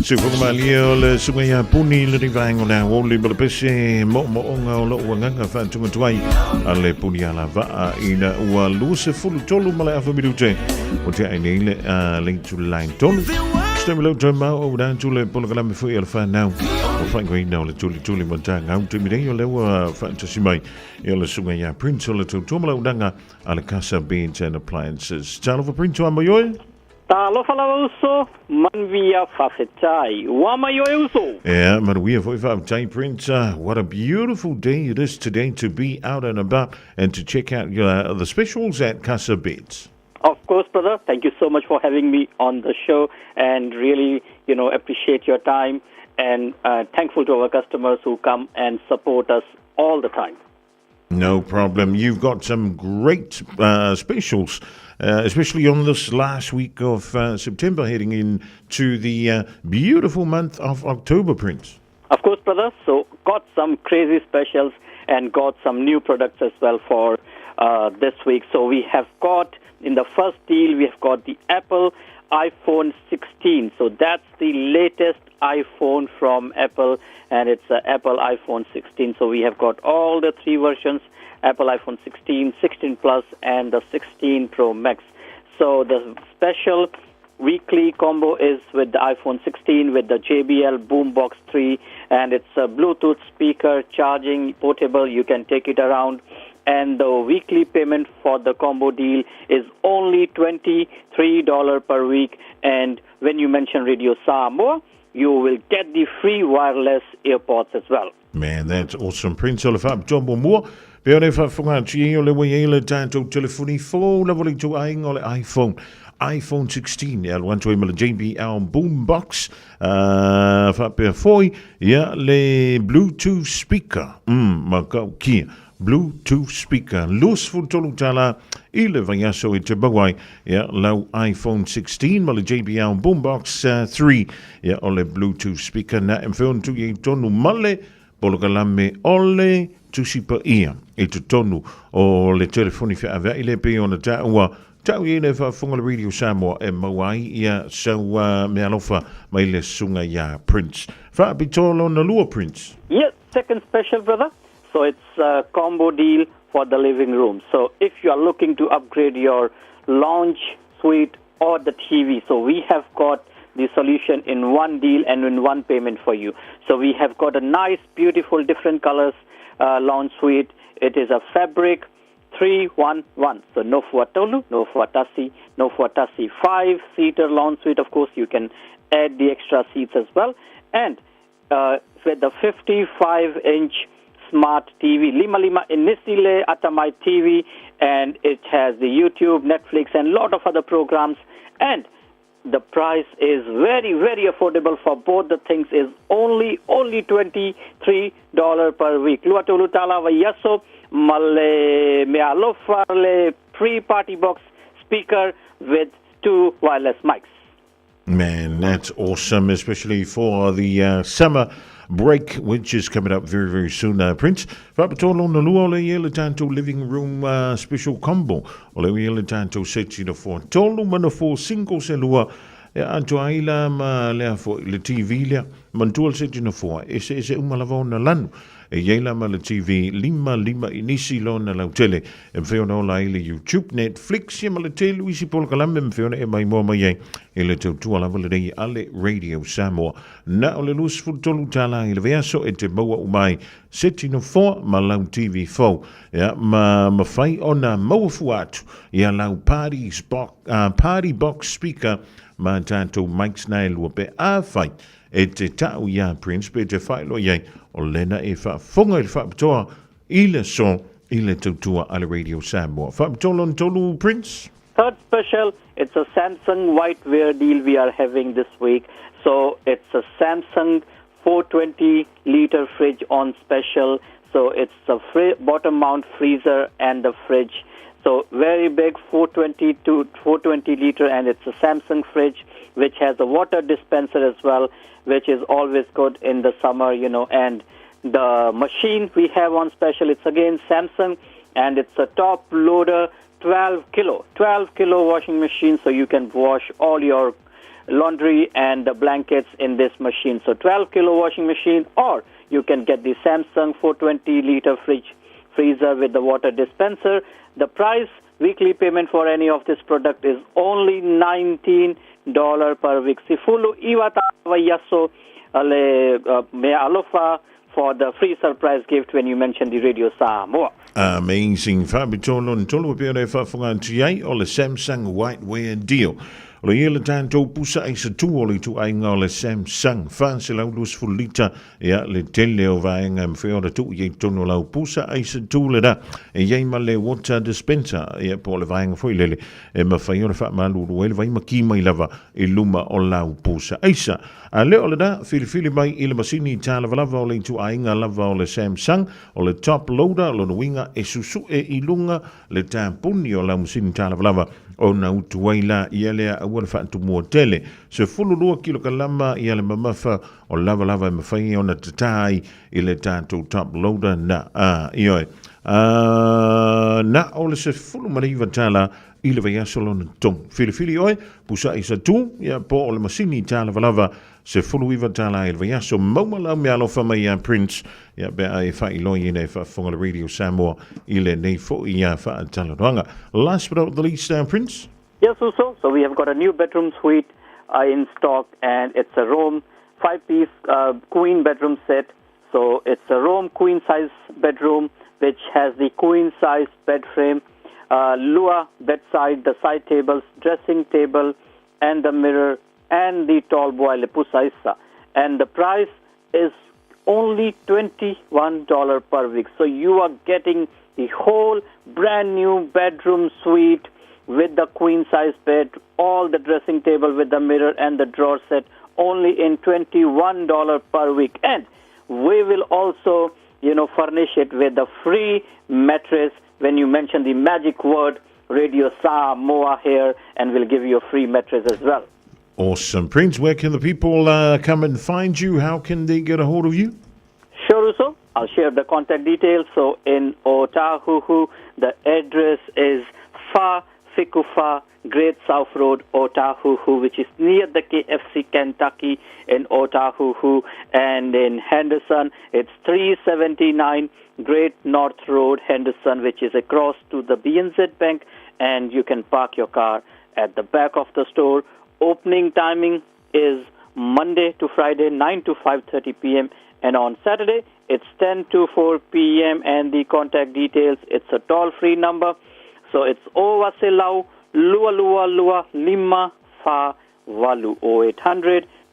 Se whakamalia o le sunga ia puni le rivaenga o le awoli ma le pese mo onga o lo uanganga whaantunga tuai a le puni ala vaa ina ua lua se fulu tolu ma le awhamidute o te aine ile a link to line tolu Stem lo to ma o dan tule pologala me foi alfa now. O Frank Green now le tuli montang out to me yo le fantasy mai. Yo le sunga ya Prince le to tomala udanga ala Casa Beans and Appliances. Chalo for Prince wa mayoy. Talo fala uso manvia fafetai. Wa mayoy uso. Yeah, man, we have 45 time Prince. What a beautiful day it is today to be out and about and to check out the specials at Casa Beans. Of course, brother. Thank you so much for having me on the show, and really, appreciate your time, and thankful to our customers who come and support us all the time. No problem. You've got some great specials, especially on this last week of September, heading into the beautiful month of October, Prince. Of course, brother. So, got some crazy specials and got some new products as well for this week. So, we have got, in the first deal, we have got the Apple iPhone 16. So that's the latest iPhone from Apple, and it's an Apple iPhone 16. So we have got all the three versions, Apple iPhone 16, 16 Plus, and the 16 Pro Max. So the special weekly combo is with the iPhone 16 with the JBL Boombox 3, and it's a Bluetooth speaker, charging, portable, you can take it around. And the weekly payment for the combo deal is only $23 per week. And when you mention Radio Samoa, you will get the free wireless AirPods as well. Man, that's awesome. Prince Olafab Jumbo Moore. Peone fa funga chio le wele tanto telefoni fo la vole to aing ole iPhone 16 el one to email JBL Boombox fa pe foi ya le Bluetooth speaker maka kia Bluetooth speaker los futolo tala ile vanyaso ite bagwai ya lau iPhone 16 mala JBL Boombox 3 ya ole Bluetooth speaker na mfeon tu ye tonu male polokalame ole tusipa ia e tonu o le telefoni fa ava ile pe ona ta wa tau ye ne fa funga Radio Samoa e mawai ia so me alofa mai le sunga ya Prince fa bitolo na lua Prince. Yes, second special, brother. So it's a combo deal for the living room. So if you are looking to upgrade your lounge suite or the TV, so we have got the solution in one deal and in one payment for you. So we have got a nice, beautiful, different colors lounge suite. It is a fabric 311. So no fuatolu, no fuatasi, no fuatasi. 5-seater lounge suite. Of course, you can add the extra seats as well. And with the 55-inch smart TV, Lima Inisile Atamai TV, and it has the YouTube, Netflix, and a lot of other programs. And the price is very, very affordable for both the things. Is only $23 per week. Luatulu tala wa yaso male mealofarle pre-party box speaker with 2 wireless mics. Man, that's awesome, especially for the summer break, which is coming up very, very soon. Prince, Fapatolo Nalua Yele Tanto living room special combo. Ole Yele Tanto sets in for Tolo Manafo single Selua. Anto Aila Lea for the TV Lea Mantual setting for Ese Umalavona Lanu. E yela ma le TV lima inisi lona lautele e feona ola ile YouTube, Netflix e ma le te Luisi Polkalame e feona e mai moa mai e le tautua lava le rei ale Radio Samoa na o le lus futolu tala i le veaso e te maua umai seti no foa ma lau TV fo ma fai ona maua fuatu ia lau party box speaker ma tanto mics na e lua pe a fai e te tau ia Prince pe te whaelo iei o lena e whaafonga i whaapatoa i le so i le tautua ale Radio Samoa. Whaapatolon tolu Prince? Third special, it's a Samsung whiteware deal we are having this week. So it's a Samsung 420-liter fridge on special. So it's a bottom mount freezer and the fridge. So very big, 420 liter, and it's a Samsung fridge which has a water dispenser as well, which is always good in the summer, and the machine we have on special, it's again Samsung, and it's a top loader 12 kilo washing machine, so you can wash all your laundry and the blankets in this machine. So 12 kilo washing machine, or you can get the Samsung 420 liter freezer with the water dispenser. The price weekly payment for any of this product is only $19 per week. Sifulu iwata yaso ale me alofa for the free surprise gift when you mention the Radio Samoa. Amazing. Fabi tolo ntolo pe ole fa funga ntiai ole Samsung whiteware deal. Ole hele tanto pusa ai se tu ole tu ai ngole Samsung fanse lau lus fulita ya le tele o vai ngam fe ora tu ye tono lau pusa ai se tu le da e ye male water dispenser ya po le vai ngam foi lele e ma fa yona fa malu le vai ma ki mai lava e luma o lau pusa aisa a le ole da fili mai ile masini tala lava ole tu ai nga lava ole Samsung ole top loader lo winga e susu e ilunga le tampuni o lau masini tala lava o na utuwaila ia lea awal whaatu mua tele. Se fululua kilo kalama ia le mamafa o lava mawhai o na tatai i le tātou top loader na ioi. Na o le se fulu mariva tala i le vaiasolo na tong. Fili oi, pusa i sa tu, ia po o le masini tala lava se fulu iwa tala i le vaiaso maumala me alofa mai a Prince, ia bea e whai loi nei whafonga le Radio Samoa i le nei fo i a wha tala roanga. Last but not the least, Prince? Yes, also. So we have got a new bedroom suite in stock, and it's a Rome 5-piece queen bedroom set. So it's a Rome queen size bedroom which has the queen size bed frame, Lua bedside, the side tables, dressing table, and the mirror, and the tall boy lepusaisa. And the price is only $21 per week. So you are getting the whole brand new bedroom suite with the queen size bed, all the dressing table with the mirror and the drawer set, only in $21 per week. And we will also, furnish it with a free mattress when you mention the magic word Radio Samoa here, and we'll give you a free mattress as well. Awesome. Prince, where can the people come and find you? How can they get a hold of you? Sure, so I'll share the contact details. So in Otahuhu, the address is Fa Fikufa, Great South Road, Otahuhu, which is near the KFC Kentucky in Otahuhu. And in Henderson, it's 379 Great North Road, Henderson, which is across to the BNZ Bank. And you can park your car at the back of the store. Opening timing is Monday to Friday, 9 to 5:30 p.m. And on Saturday, it's 10 to 4 p.m. And the contact details, it's a toll-free number. So it's Owaselau, Lua, Lima, Fa, Walu,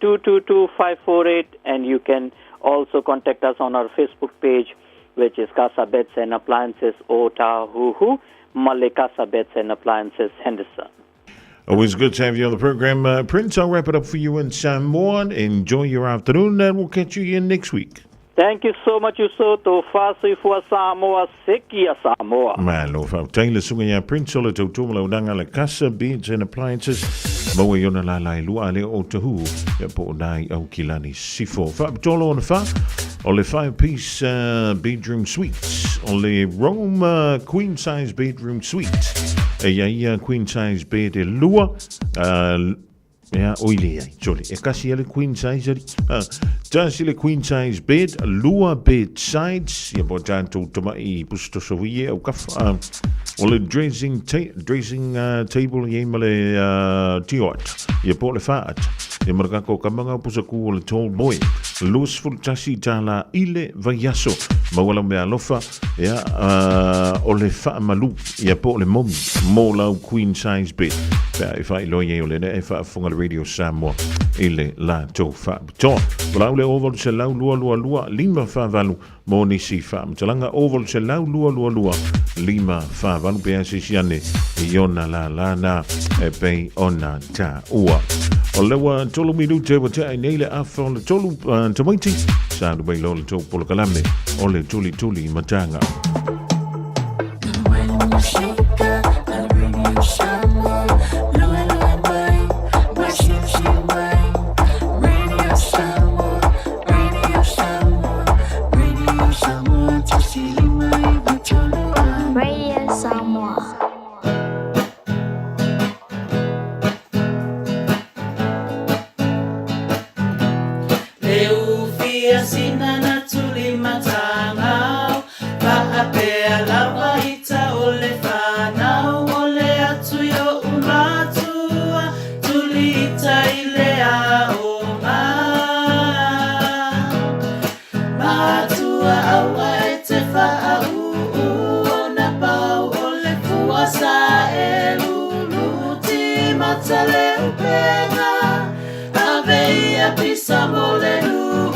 0800-222-548. And you can also contact us on our Facebook page, which is Casa Beds and Appliances, Otahuhu, Male Casa Beds and Appliances, Henderson. Always good to have you on the program, Prince. I'll wrap it up for you in Samoan. Enjoy your afternoon, and we'll catch you again next week. Thank you so much, Usoto. Fasi fua Samoa, Sekia Samoa. Malo, Taylor Sungaya, Prince Ola Totumala, Dangala Casa, Beads and Appliances, Moayona Lai, Luale Otahu, Yapo Dai Okilani Sifo. Fab Tolo on the Fa, Ole 5-piece bedroom suites, Ole Rome queen size bedroom suite. A queen size bed Lua, oile jolly. E kasi ele queen size le queen size bed Lua bed sides. Ya botanto toma I pusto sowie o kaf. Ole dressing table ye male tiot. Ya pole faat. Ya margako kamanga pusaku ole tall boy. Lus full tasi tala ile vayaso. Mawala me alofa ya ole fa malu ya po le mom mola queen size bed. Fa if I loye ole ne fa fonga Radio Samoa ile la to fa to. Wala ole over se la lua lima fa valu moni si fa mtalanga over se la lua lima fa valu pe asisiane yona la na e pe ona ta ua. Olewa tolu minute wata inele afon tolu tamaiti sa du bai lo to polo kalame ole tuli matanga. Lava ita ole fa now. ia pisa molelu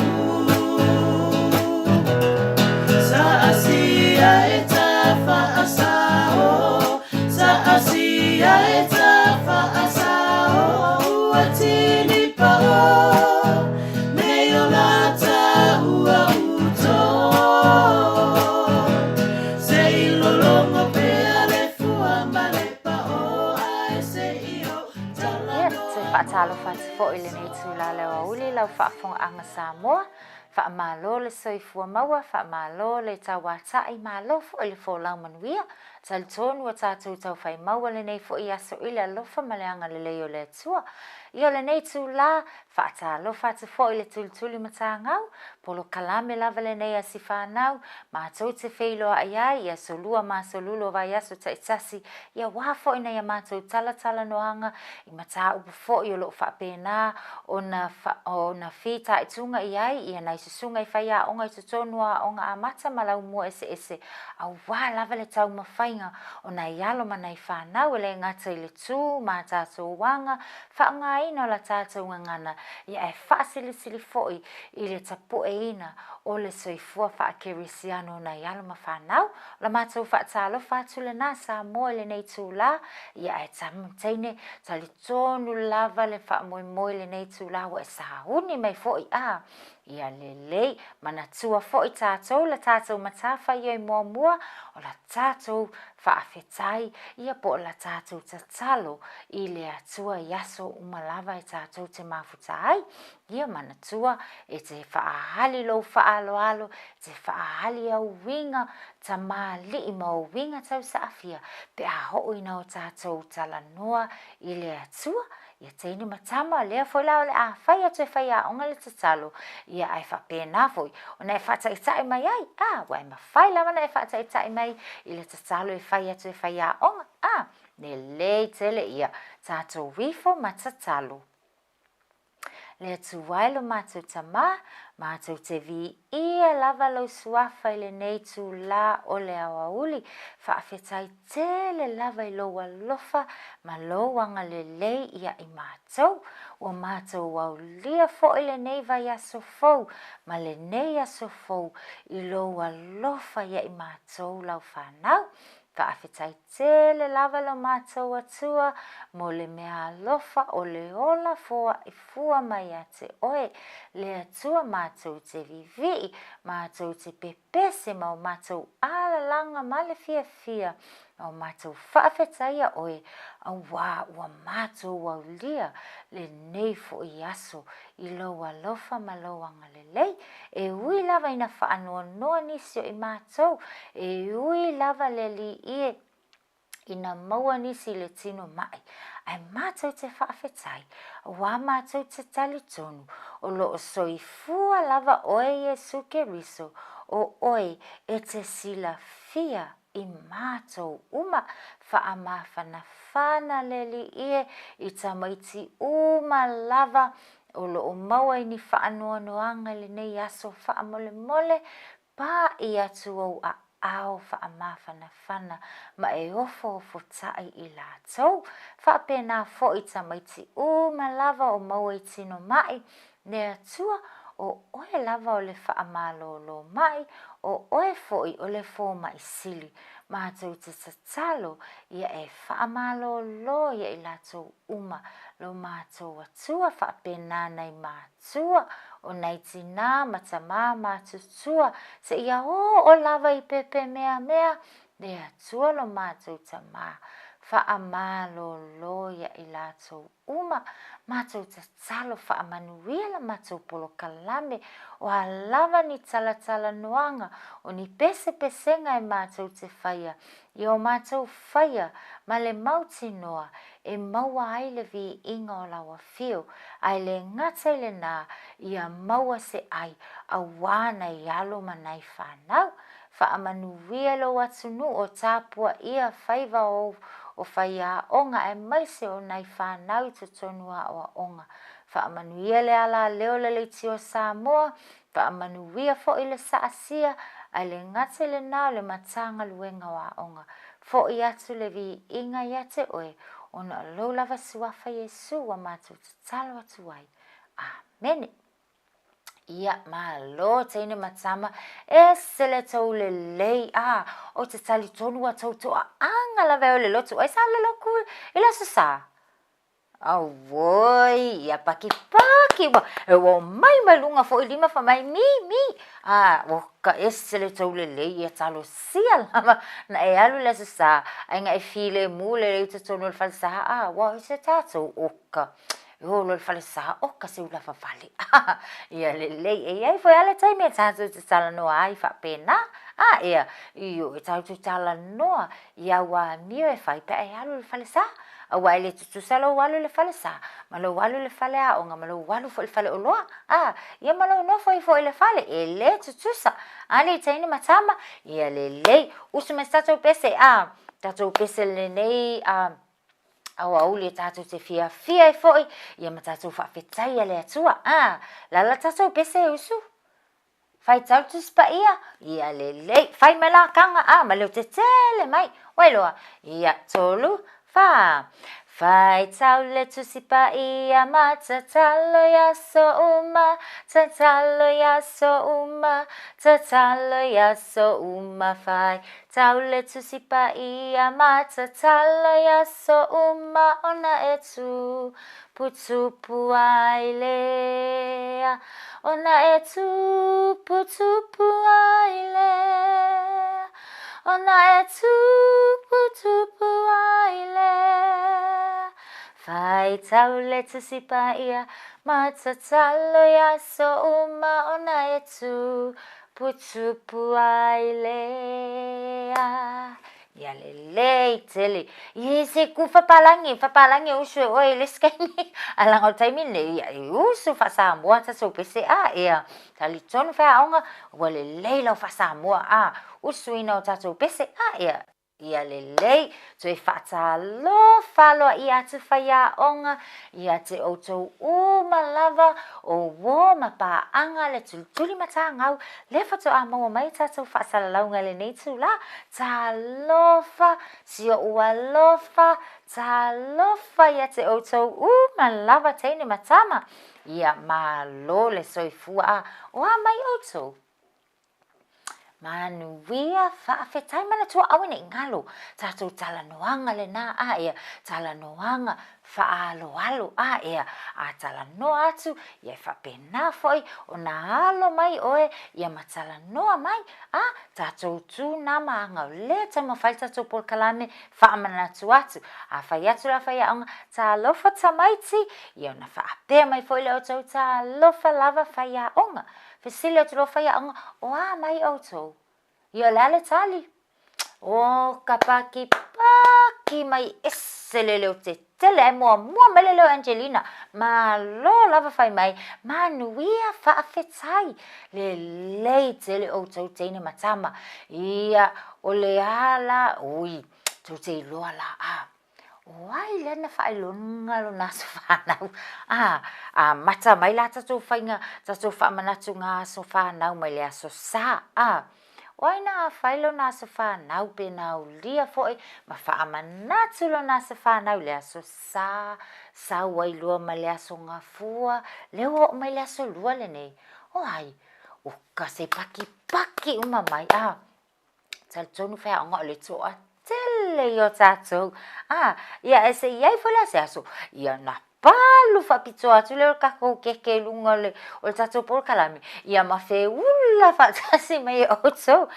Sa asia e tafa asao Sa asia e tafa asao Atini pao Meo lata ua uto Se ilolongo pea le fuamba le pao Ai se io Whaatalo whati fo i le nei tūla lewa uli lau whaafonga anga Samoa. Whaamalo le soifua maua, whaamalo le tawatai malo fo i le fo lau manuia. Tali tonu a tātou tau whai maua le nei fo i aso i le alofa ma le anga le leo le tua. I o le nei tūla, whaatalo whati fo i le tulituli matangau. Polo kalame lava le nei a si whanau. Mātou te wheiloa ai ai, ia solua mā solulo vai aso ta itasi. Ia wafo ina ia mātou tala noanga. I mata upu fo i o lo whapena o na whita i tunga i ai. Ia nai susunga i whaia onga i tutonua onga a mata malau mua ese. Au wā lava le tau mawhainga o na ialo mana i whanau. Ele ngata i le tū, mā tātou wanga. Whaanga ina o la tātou ngana. Ia e whaasilisili fo i le tapu e ina o le soifua whaakerisiano na ialo ma whanau. La mātou whaatalo whaatule nā Samoa le nei tūla. Ia e tamteine tali tonu lava le whaamoe le nei tūla wa e sahuni mai fo i a. Ia lelei mana tua fo i tātou la tātou matafa i oi mua o la tātou whaafetai ia po la tātou tatalo i le atua i aso umalava i tātou te mafutai. Ia mana tua e te whaahali lo whaaloalo, te whaahali au winga ta mali i mau winga tau saafia pe a hoi na o tātou talanoa i le atua. Ia teini matama lea foi lao le a whai atu e whai a onga le tatalo. Ia ai whapena foi. O nei whataitai mai ai. Wai ma whai lawa nei whataitai mai i le tatalo e whai atu e whai a onga. Ne lei tele ia. Tātou wifo ma tatalo. Le atu wailo mātou tama, mātou te vi ia lava lau suafa i le nei tū la o le awauli. Whaafetai tele lava i loa lofa, ma loanga le lei ia i mātou. O mātou wau lia fo i le nei vai aso fau, ma le nei aso fau i loa lofa ia i mātou lau whanau. Whaafetai tele lava lo mātou atua, mo le mea lofa o le ola foa i fua mai a te oe. Le atua mātou te vivi, mātou te pepese ma o mātou ala langa ma le fia. O mātou whaafetai a oe, a wā ua mātou wau lia, le nei fo i aso, i loa lofa ma loanga le lei. E ui lava ina whaanoa noa nisio i mātou, e ui lava le li ie, ina maua nisi le tino mai. Ai mātou te whaafetai, wā mātou te tali tonu, o lo o soifua lava oe Jesu Keriso, o oe e te sila fia i mātou uma whaamawhana whana leli ie i tamaiti uma lava o lo o maua i ni whaanoa noanga le nei aso whaamole mole pa i atu au a ao whaamawhana whana ma e ofo tai i lātou. Whapena fo i tamaiti uma lava o maua i tino mai ne atua o oe lava o le whaamalo mai, o oe foi o le fo mai sili. Mātou te tatalo, ia e whaamalo ia i lātou uma, lo mātou atua, whaapena nei mātua, o nei tina matama mātutua, se ia o lava i pepe mea, le atua lo mātou tama. Whaamalo ia i lātou uma, mātou tatalo whaamanuia la mātou polo kalame, o a lava ni tala noanga, o ni pese nga e mātou te whaia, i o mātou whaia, ma le mauti noa, e maua ai le vi inga o lawa whio, ai le ngata le nā, i a maua se ai, a wana i alo manai whanau, whaamanuia lo atunu o tāpua ia whaiva o whaia onga e maise o nei whanau te tonua o onga. Whaamanuia le ala leo le leiti o Samoa, whaamanuia fo i le saasia, ai le ngate le nao le matanga luenga wa onga. Fo i atu le vi inga i ate oe, ona lo lava suafa Yesu wa mātou te talo atu ai. Amen. Ia malo taina matama e sele tau le lei o te tali tonu a tau toa anga la veo le lotu ai sa le loku ila sa Awoi, ia paki wa wo mai malunga fo lima fa mai mi wo ka esele tau le lei ia talo sia lava na e alu le sa ai nga e file mule le te tonu le falsa wa se tatu oka yo lo falsa oka se ula fa fale ia le lei e ai foi ale tai me tatu te sala no ai fa pena ia io e tau tu tala no ia wa mio e fai pe e alu le falsa Awai le tutu salo walu le fale sa. Malo walu le fale onga malo walu fo le fale oloa. Ia malo no fo le fale e le tutu sa. Ali taini matama ia le usu me tato pese tato pese le nei awa uli tato te fia e foi ia matato fa fetai le atua. La tato pese usu. Fai tau tu spa ia le fai mela kanga malo te tele mai. Wailoa ia tolu Fai tau le tusipa ia mata talo ya so uma fai tau le tusipa ia mata talo ya so ona etu putupu aile ona etu putupu aile ona etu putupu aile Fai tau le tusipa ia mata talo ya so ona etu putupu aile Ia le tele se ku fapalangi usu oi le skani alang o taimine ia usu fa Samoa ta so pese ia tali ton fa onga wale leila fa Samoa usu ina ta so pese ia le so fa lo falo ia te fa ia onga ia te oto malava o wo mapa anga le tuli mata ngau le fa to amo mai ta so fa salaunga le nei tu la ta lofa sio ua lofa ta lofa ia te oto malava taine matama ia malo le soifua o mai oto Manuia fa fetai mana tua awene ngalo tato tala noanga le na ia tala noanga fa alo ia tala no atu ia fa pena foi ona alo mai oe ia matala noa mai tato tu na manga le tama falta to por kalame fa mana tu atu fa ia tu la fa ia on talo fa tamaiti ia na fa pe mai foi le to talo fa lava fa ia onga Fesile tu fa ia onga mai auto ia lale tali kapaki mai esele le te tele mo melelo Angelina ma lo lava fai mai manuia fa fetai le tele auto tene matama ia ole ala ui tu te lo ala Wai lena fa ilonga lo naso fa nau mata mai la tatu fainga tatu fa manatu nga so fa nau mai le so sa Wai na fa ilo naso fa nau pe nau lia foi ma fa manatu lo naso fa nau le so sa wai lo mai le so nga fua le o mai le so lua le nei ai o ka se paki uma mai tal tonu fa nga le to tele yo tato ia ese ia fola seaso ia na palu fa pizzo atu le kako keke lunga le o tato por kalami ia ma fe ulla fa tasi mai otso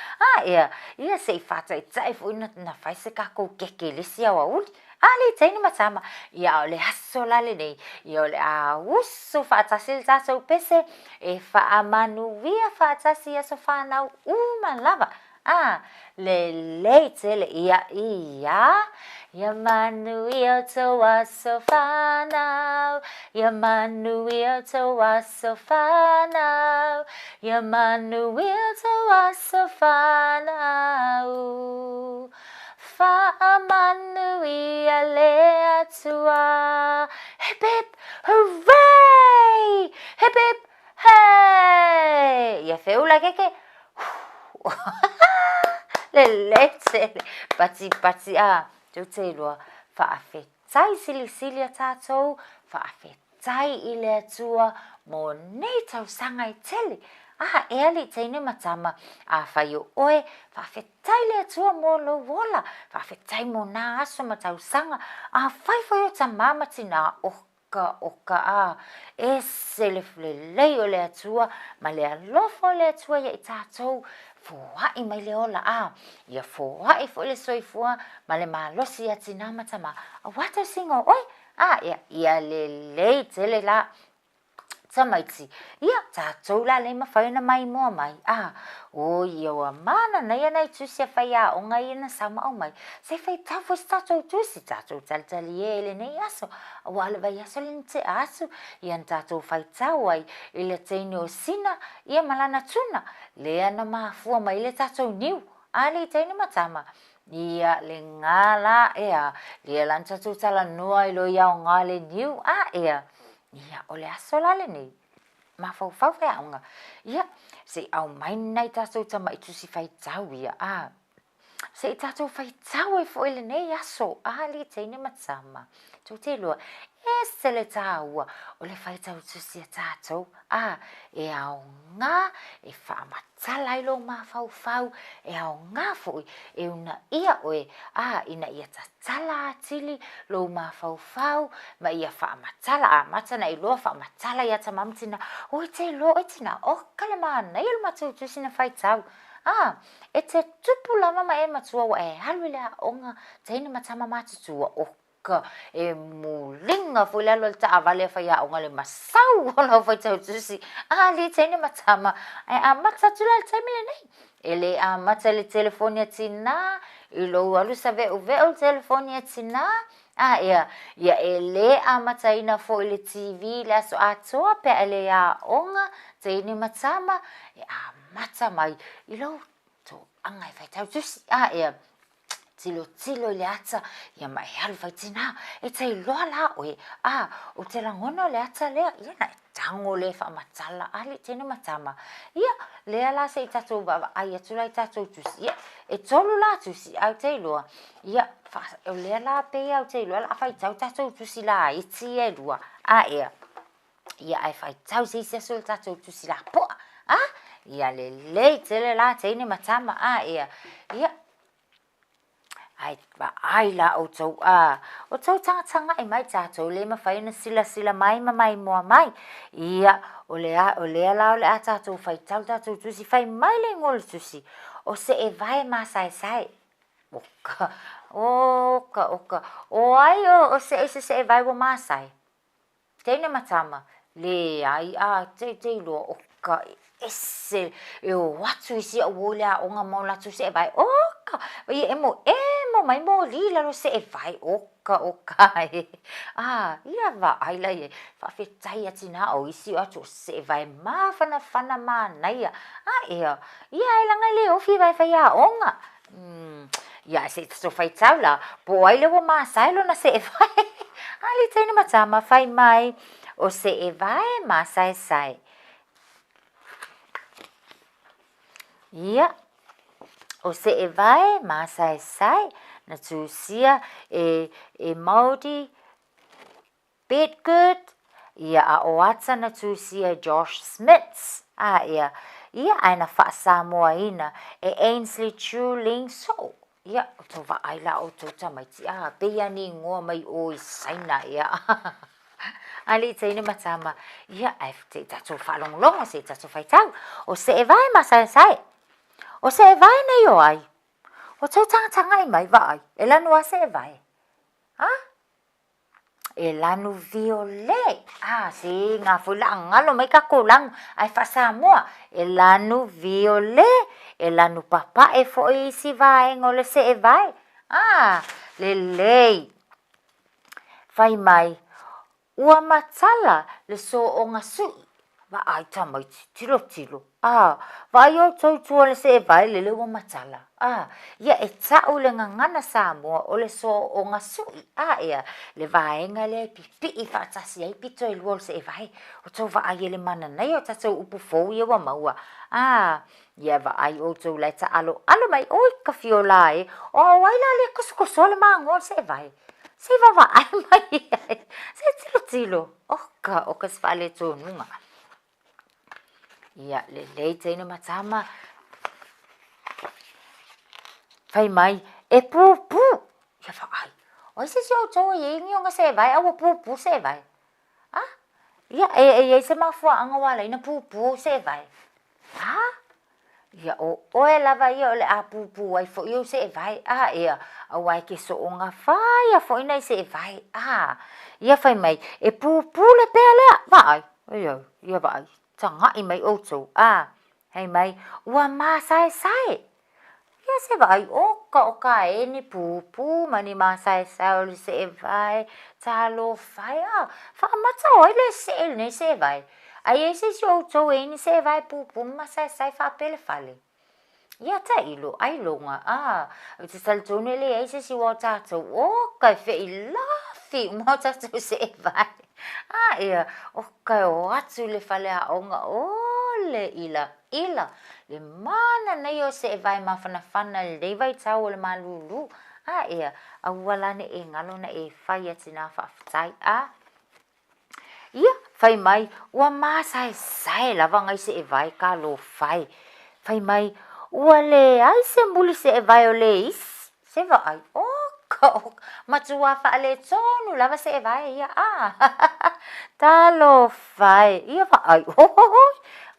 ia se fata tsai fo na fa se kako keke le sia wa ul ali tsaini matama ia le hasola le nei ia le usu fa tasi tato pese e fa amanu via fa tasi so fa na lava le tele ia manuia to wasofana ia manuia to wasofana ia manuia to wasofana fa manuia le atua hip hip hooray hip hip hey ia feula keke le pati tu te loa fa afetai sili tatou fa whawhetai I le atua mo nei tau sanga I tele. Ea li teine matama a whai o oe, whawhetai le atua mo lo wola, whawhetai mo nā aso ma tau sanga, a whai o ta mamati nā oka se le lei o le atua, ma le alofo le atua ia I tātou, fōhai mai le ola ia fōhai fo le soifua, ma le malosi ati nā matama, a wata singo oe, ia le lei tele la, tamaiti, ia tātou la le mawhaina mai mua mai, ia wa mana nei anai tusi a whai a o ngai ina sama o mai, se whai tawho si tātou tusi, tātou talitali le nei aso, a wale vai aso le te aso, ia tātou whai tau ai, I le teine o sina, ia malana tuna, le ana mafua mai le tātou niu, le teine matama, ia le ngala, le lan tātou tala noa I lo iau ngā le niu, ia o le aso lale nei, ma fau whai aunga. Ia, se au mai nei tātou tama I tusi whai tau ia, se tātou whai tau e fo ele nei aso, li teine matama. Tau te lua, se le tāua, o le whai tau tusi a tātou, e au ngā, e wha matala I lo ma fau, e au ngā foi, e una ia oe, ina ia tatala atili, lo ma fau, ma ia wha matala, matana I loa wha matala ia ta mamtina, oi te loa e tina, kale maa nei il matu tusi na whai tau, e te tupu lama ma e matua wa e halu lea onga, teine matama matutua, e mulinga foi lalo le taavale fai a onga le masau o lau fai tau tusi li teine matama a mata tula le taimile nei e le a mata le telefonia tina I lo alu sa veo le telefonia tina ia e le a mata ina foi le TV le aso atoa pe le a onga teine matama e a mata mai I lo to angai fai tau tusi ia tilo le ata ia mai halu fai tina e te loa la oe o te langono le ata lea ia na tango le wha matala ali tene matama ia lea la se I tatou baba ai atula I tatou tusi ia e tolu la tusi au te loa ia o lea la pe au te loa la fai tau tatou tusi la iti e lua ia ai fai tau se isi aso le tatou tusi la poa ia le lei tele la tene matama ia ai la o tau tanga I mai tātou le mawhaina sila mai mai mua mai ia o lea la o lea tātou whai tau tātou tusi whai mai le ngol tusi o se e vai ma sai oka o ai o se e vai o ma sai teine matama le ai te loa oka ese e o watu isi o lea o ngā maula tu se e vai oka e mo mai mo li lalo se e vai oka ia va ai la e whawhetai atina o isi o atu se e vai mawhana manai ia e langa le ofi vai whai a onga ia se tato whai taula po ai lewa masai lo na se e vai ali teine matama whai mai o se e vai masai sai ia o se e vai masai sai na tusia e Maudi Bedgood ia a oata na tusia Josh Smits ia aina wha Samoa ina e Ainsley Chuling so ia o tō wa aila o tō tamaiti beia ni ngoa mai o I saina ia ali teine matama ia ai te tatou whalonglongo se tatou whaitau o se e vai masai sai o se e vai nei o ai o tau tanga I mai vai e lanu a se e vai e lanu viole se ngā fula ngalo mai ka kolang ai wha Samoa e lanu viole e lanu papa e fo I si vai ngole se e vai le lei whai mai ua matala le so o ngā sui va ai tamaiti tilo vai o tau le se e vai le ua matala ia e tau le ngangana Samoa o le so o ngā sui ia le vaenga le pipi I whaatasi ai pito e lua le se e vai o tau va ai le mana nei o tatou upu fau ia wa maua ia va ai o tau lai ta alo mai oi ka fiola o waila le koso le mango se e vai Se va ai mai. Se tilo. Oka sfale tonunga. Ia le tēne matama. Fai mai e pupu. Ia fa ai. Oi se o ye ngionga se vai awa pupu se vai. Ia e se mafua anga wala ina pupu se vai. Ia o e lava ia o le a pupu ai fo eu se vai. Ia awai ke so onga fai a fo ina se vai. Ia fai mai e pupu le pele vai. Ia vai. Tanga i mai oto. Hei mai ua ma sai. Ia se vai oka e ni pupu mani ma sai o le se vai. Talo fai fa mata oi le se ne se vai. Ai ese si oto e ni se vai pupu ma sai fa pele fale. Ia ta ilo ai longa te saltone le ese si o tato oka fe i lafi mo tato se vai. Ia oka o atu le fale a onga le ila le mana nei o se vai mawhanawhana le vai tau o le malulu. Ia awalane e ngalo na e whai atina whawhatai ia whai mai ua masai lava ngai se e vai ka lo whai mai ua le ai se muli se e vai o le is se vai oka matua wha le tonu lava se e vai ia talo whai ia vai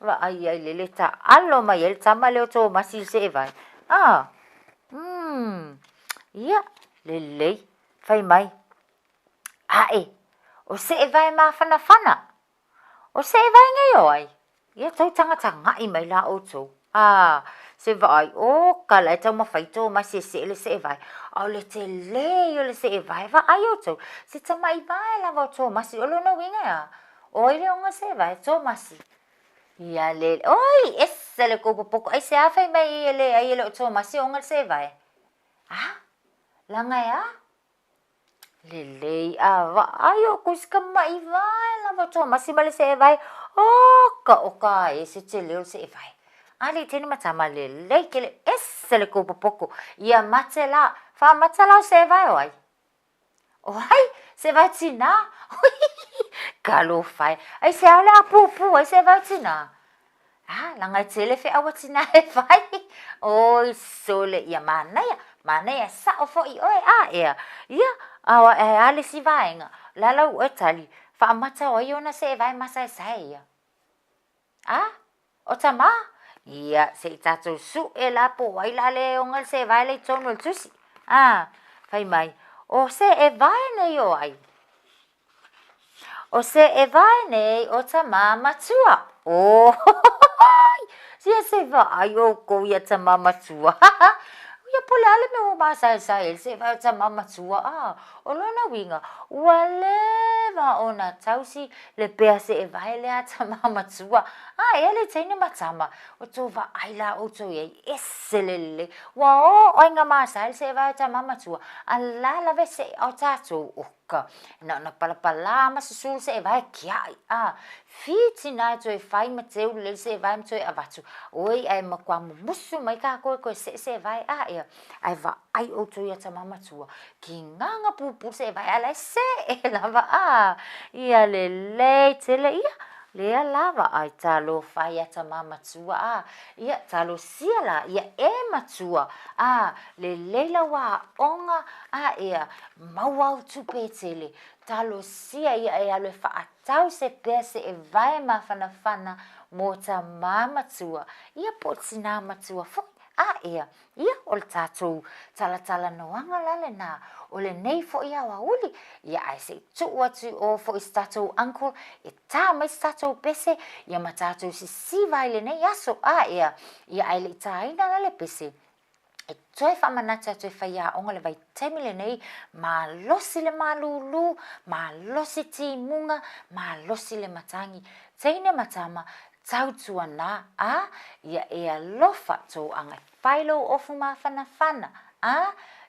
va ai le ta allo mai el tama le to masi se vai ia le fai mai o se vai ma fana o se vai ngai oi ia tau tanga i mai la o to se vai o kala tau ma fai to masi se le se vai o le te le se vai va ai o to se tama i vai la vo to masi o lo no winga oi le onga se vai to masi ia le oi esse le ko poco ai se afai mai le ai le to masi onga se vai langa ya le va ai o kuska mai vai la vo to masi male se vai oka e se te le se vai ali teni matama le ke le esse le ko poco ia matela fa matela se vai oi se vai tina Kalo fai. Ai se ala pupu, ai se vai tina. Langa tele fe awa tina e fai. Oi sole ia mana ya sa o foi oi ia. Ia awa e ale si vai nga. Lala u tali. Fa mata o iona se vai masa sai ia. O tama. Ia se tato su e la po ai la le ongal se vai le tono tusi. Fai mai. O se e vai nei o ai. O se e vai nei o tama matua. Se vai o ko ia tama matua. Ia polale me o masa sai se vai o tama matua. O lona winga. Waleva ona tausi le pea se e vai le a tama matua. Ele tene matama. O to va ai la o to ye eselele. Wa o inga masa se vai o tama matua. Ala la ve se o tato oka. Na pala masusul se vai kiai. Fiti na to e fai mateu le se vai mto e avatu. Oi ai makwa musu mai ka ko se vai ia. Ai va ai o to ia tama matua. Ki nganga pupu se vai ala se e lava ia le tele ia. Lea lava ai talo fai ata mama tua ia talo siala ia e matua le leila wa onga ia maua tupe tele talo sia ia e alo fa atau se pese e vai ma fana mo ta mama tua ia potsina matua fo ia o le tatou tala noanga lale na o le nei fo ia wa uli ia ai se tu atu o fo statou uncle e ta mai statou pese ia matatou si vai le nei aso ia ai le taina lale pese e toi fa manata toi fa ia onga le vai temile nei ma losi le malulu ma losi timunga ma losi le matangi teine matama tau tuana ia e alofa to anga failo ofu ma fana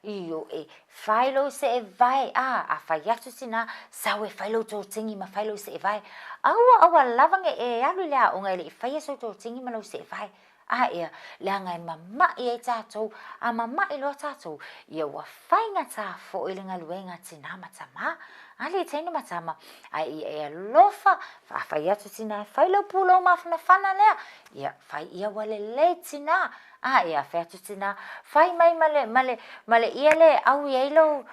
io e failo se e vai a faiatu sina sawe failo to tingi ma failo se e vai awa lavange e alu la onga le faia so to tingi ma lo se e vai a ia le ngai mama ia tatou a mama i lo tatou ia wa fainga ta fo i le ngaluenga tina matama ali tena matama ai ia lofa fa fa ia tina fa lo pulo mafna fana lea ia fa ia wale le tina a ia fa tina fa mai male ia le au ia lo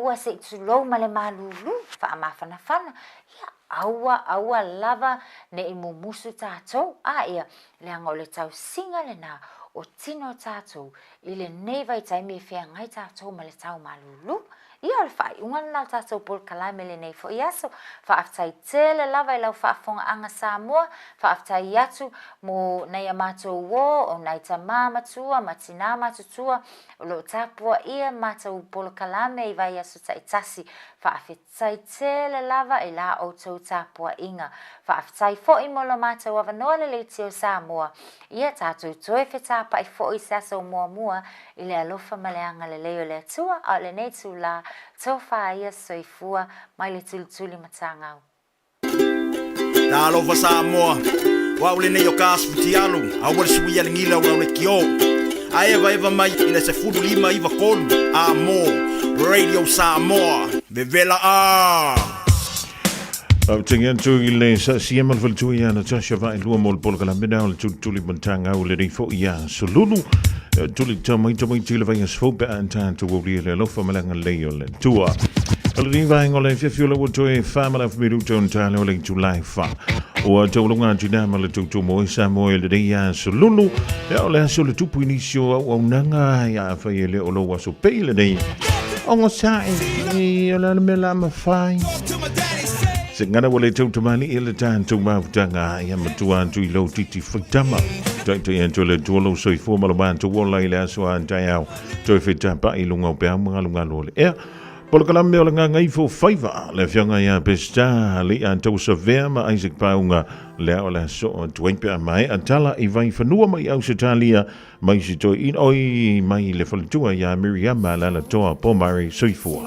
ua se tu lo male malulu fa mafna fana ia aua lava ne imumusu tatou a ia le ngole tau singa le na o tino tatou ile nei vai taimi fea ngai tatou male tau malulu ia le fai ungan na tatou pol kalame le nei fo iaso fa aftai tele lava ila fa fonga anga Samoa fa aftai yatu mo nei amato wo o nei tamama tua matina matutua lo tapua ia matou pol kalame i vai aso taitasi fa aftai tele lava ila o tau tapua inga fa aftai fo i molo matou avanoa le tio Samoa ia tatou toe feta pa i fo i saso mua ile alofa maleanga le leo le tua a le nei tula tofa ia soifua mai le tulituli matangau. Na alofa Samoa, wa ule nei o kasputi alu, a wale suia le ngila ura ule kio. A eva mai ina se fudu lima iwa kolu, a mo, Radio Samoa, bevela a. Tengen tu ile sa siamal vel tu ia na tasha vai lua mol pol kala mena le tulituli matangau le rifo ia solulu. Tuli tamai tila vai as fope antan tu wori le lofa malanga leo le tua. Ala ni vai ngole fiafiola wo toe family of miruto ntale o le July fa. O to longa tina male tu mo Samoa le dia solulu. Ya le so le tupu inisio o nanga ya fa ile o lo waso pele nei. Ongo sai o la mela ma fai. Singana wale tu tamani ile tan tu mafutanga ya matua tu ilo titi fitama. Tai ento le tuolo soi fo malaban tu wola ile aso antaiao to fita pa ilunga pe mga lole e polo kala me nga ngai fo faiva le fianga ya besta le anto severe ma Isaac Paunga le ola so twenpe mai antala i vai fanua mai au Italia mai si to in oi mai le faltua ya Miriam la toa pomari soi fo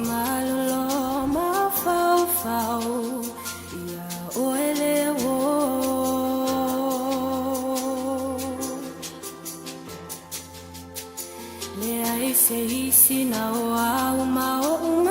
Sina o au ma o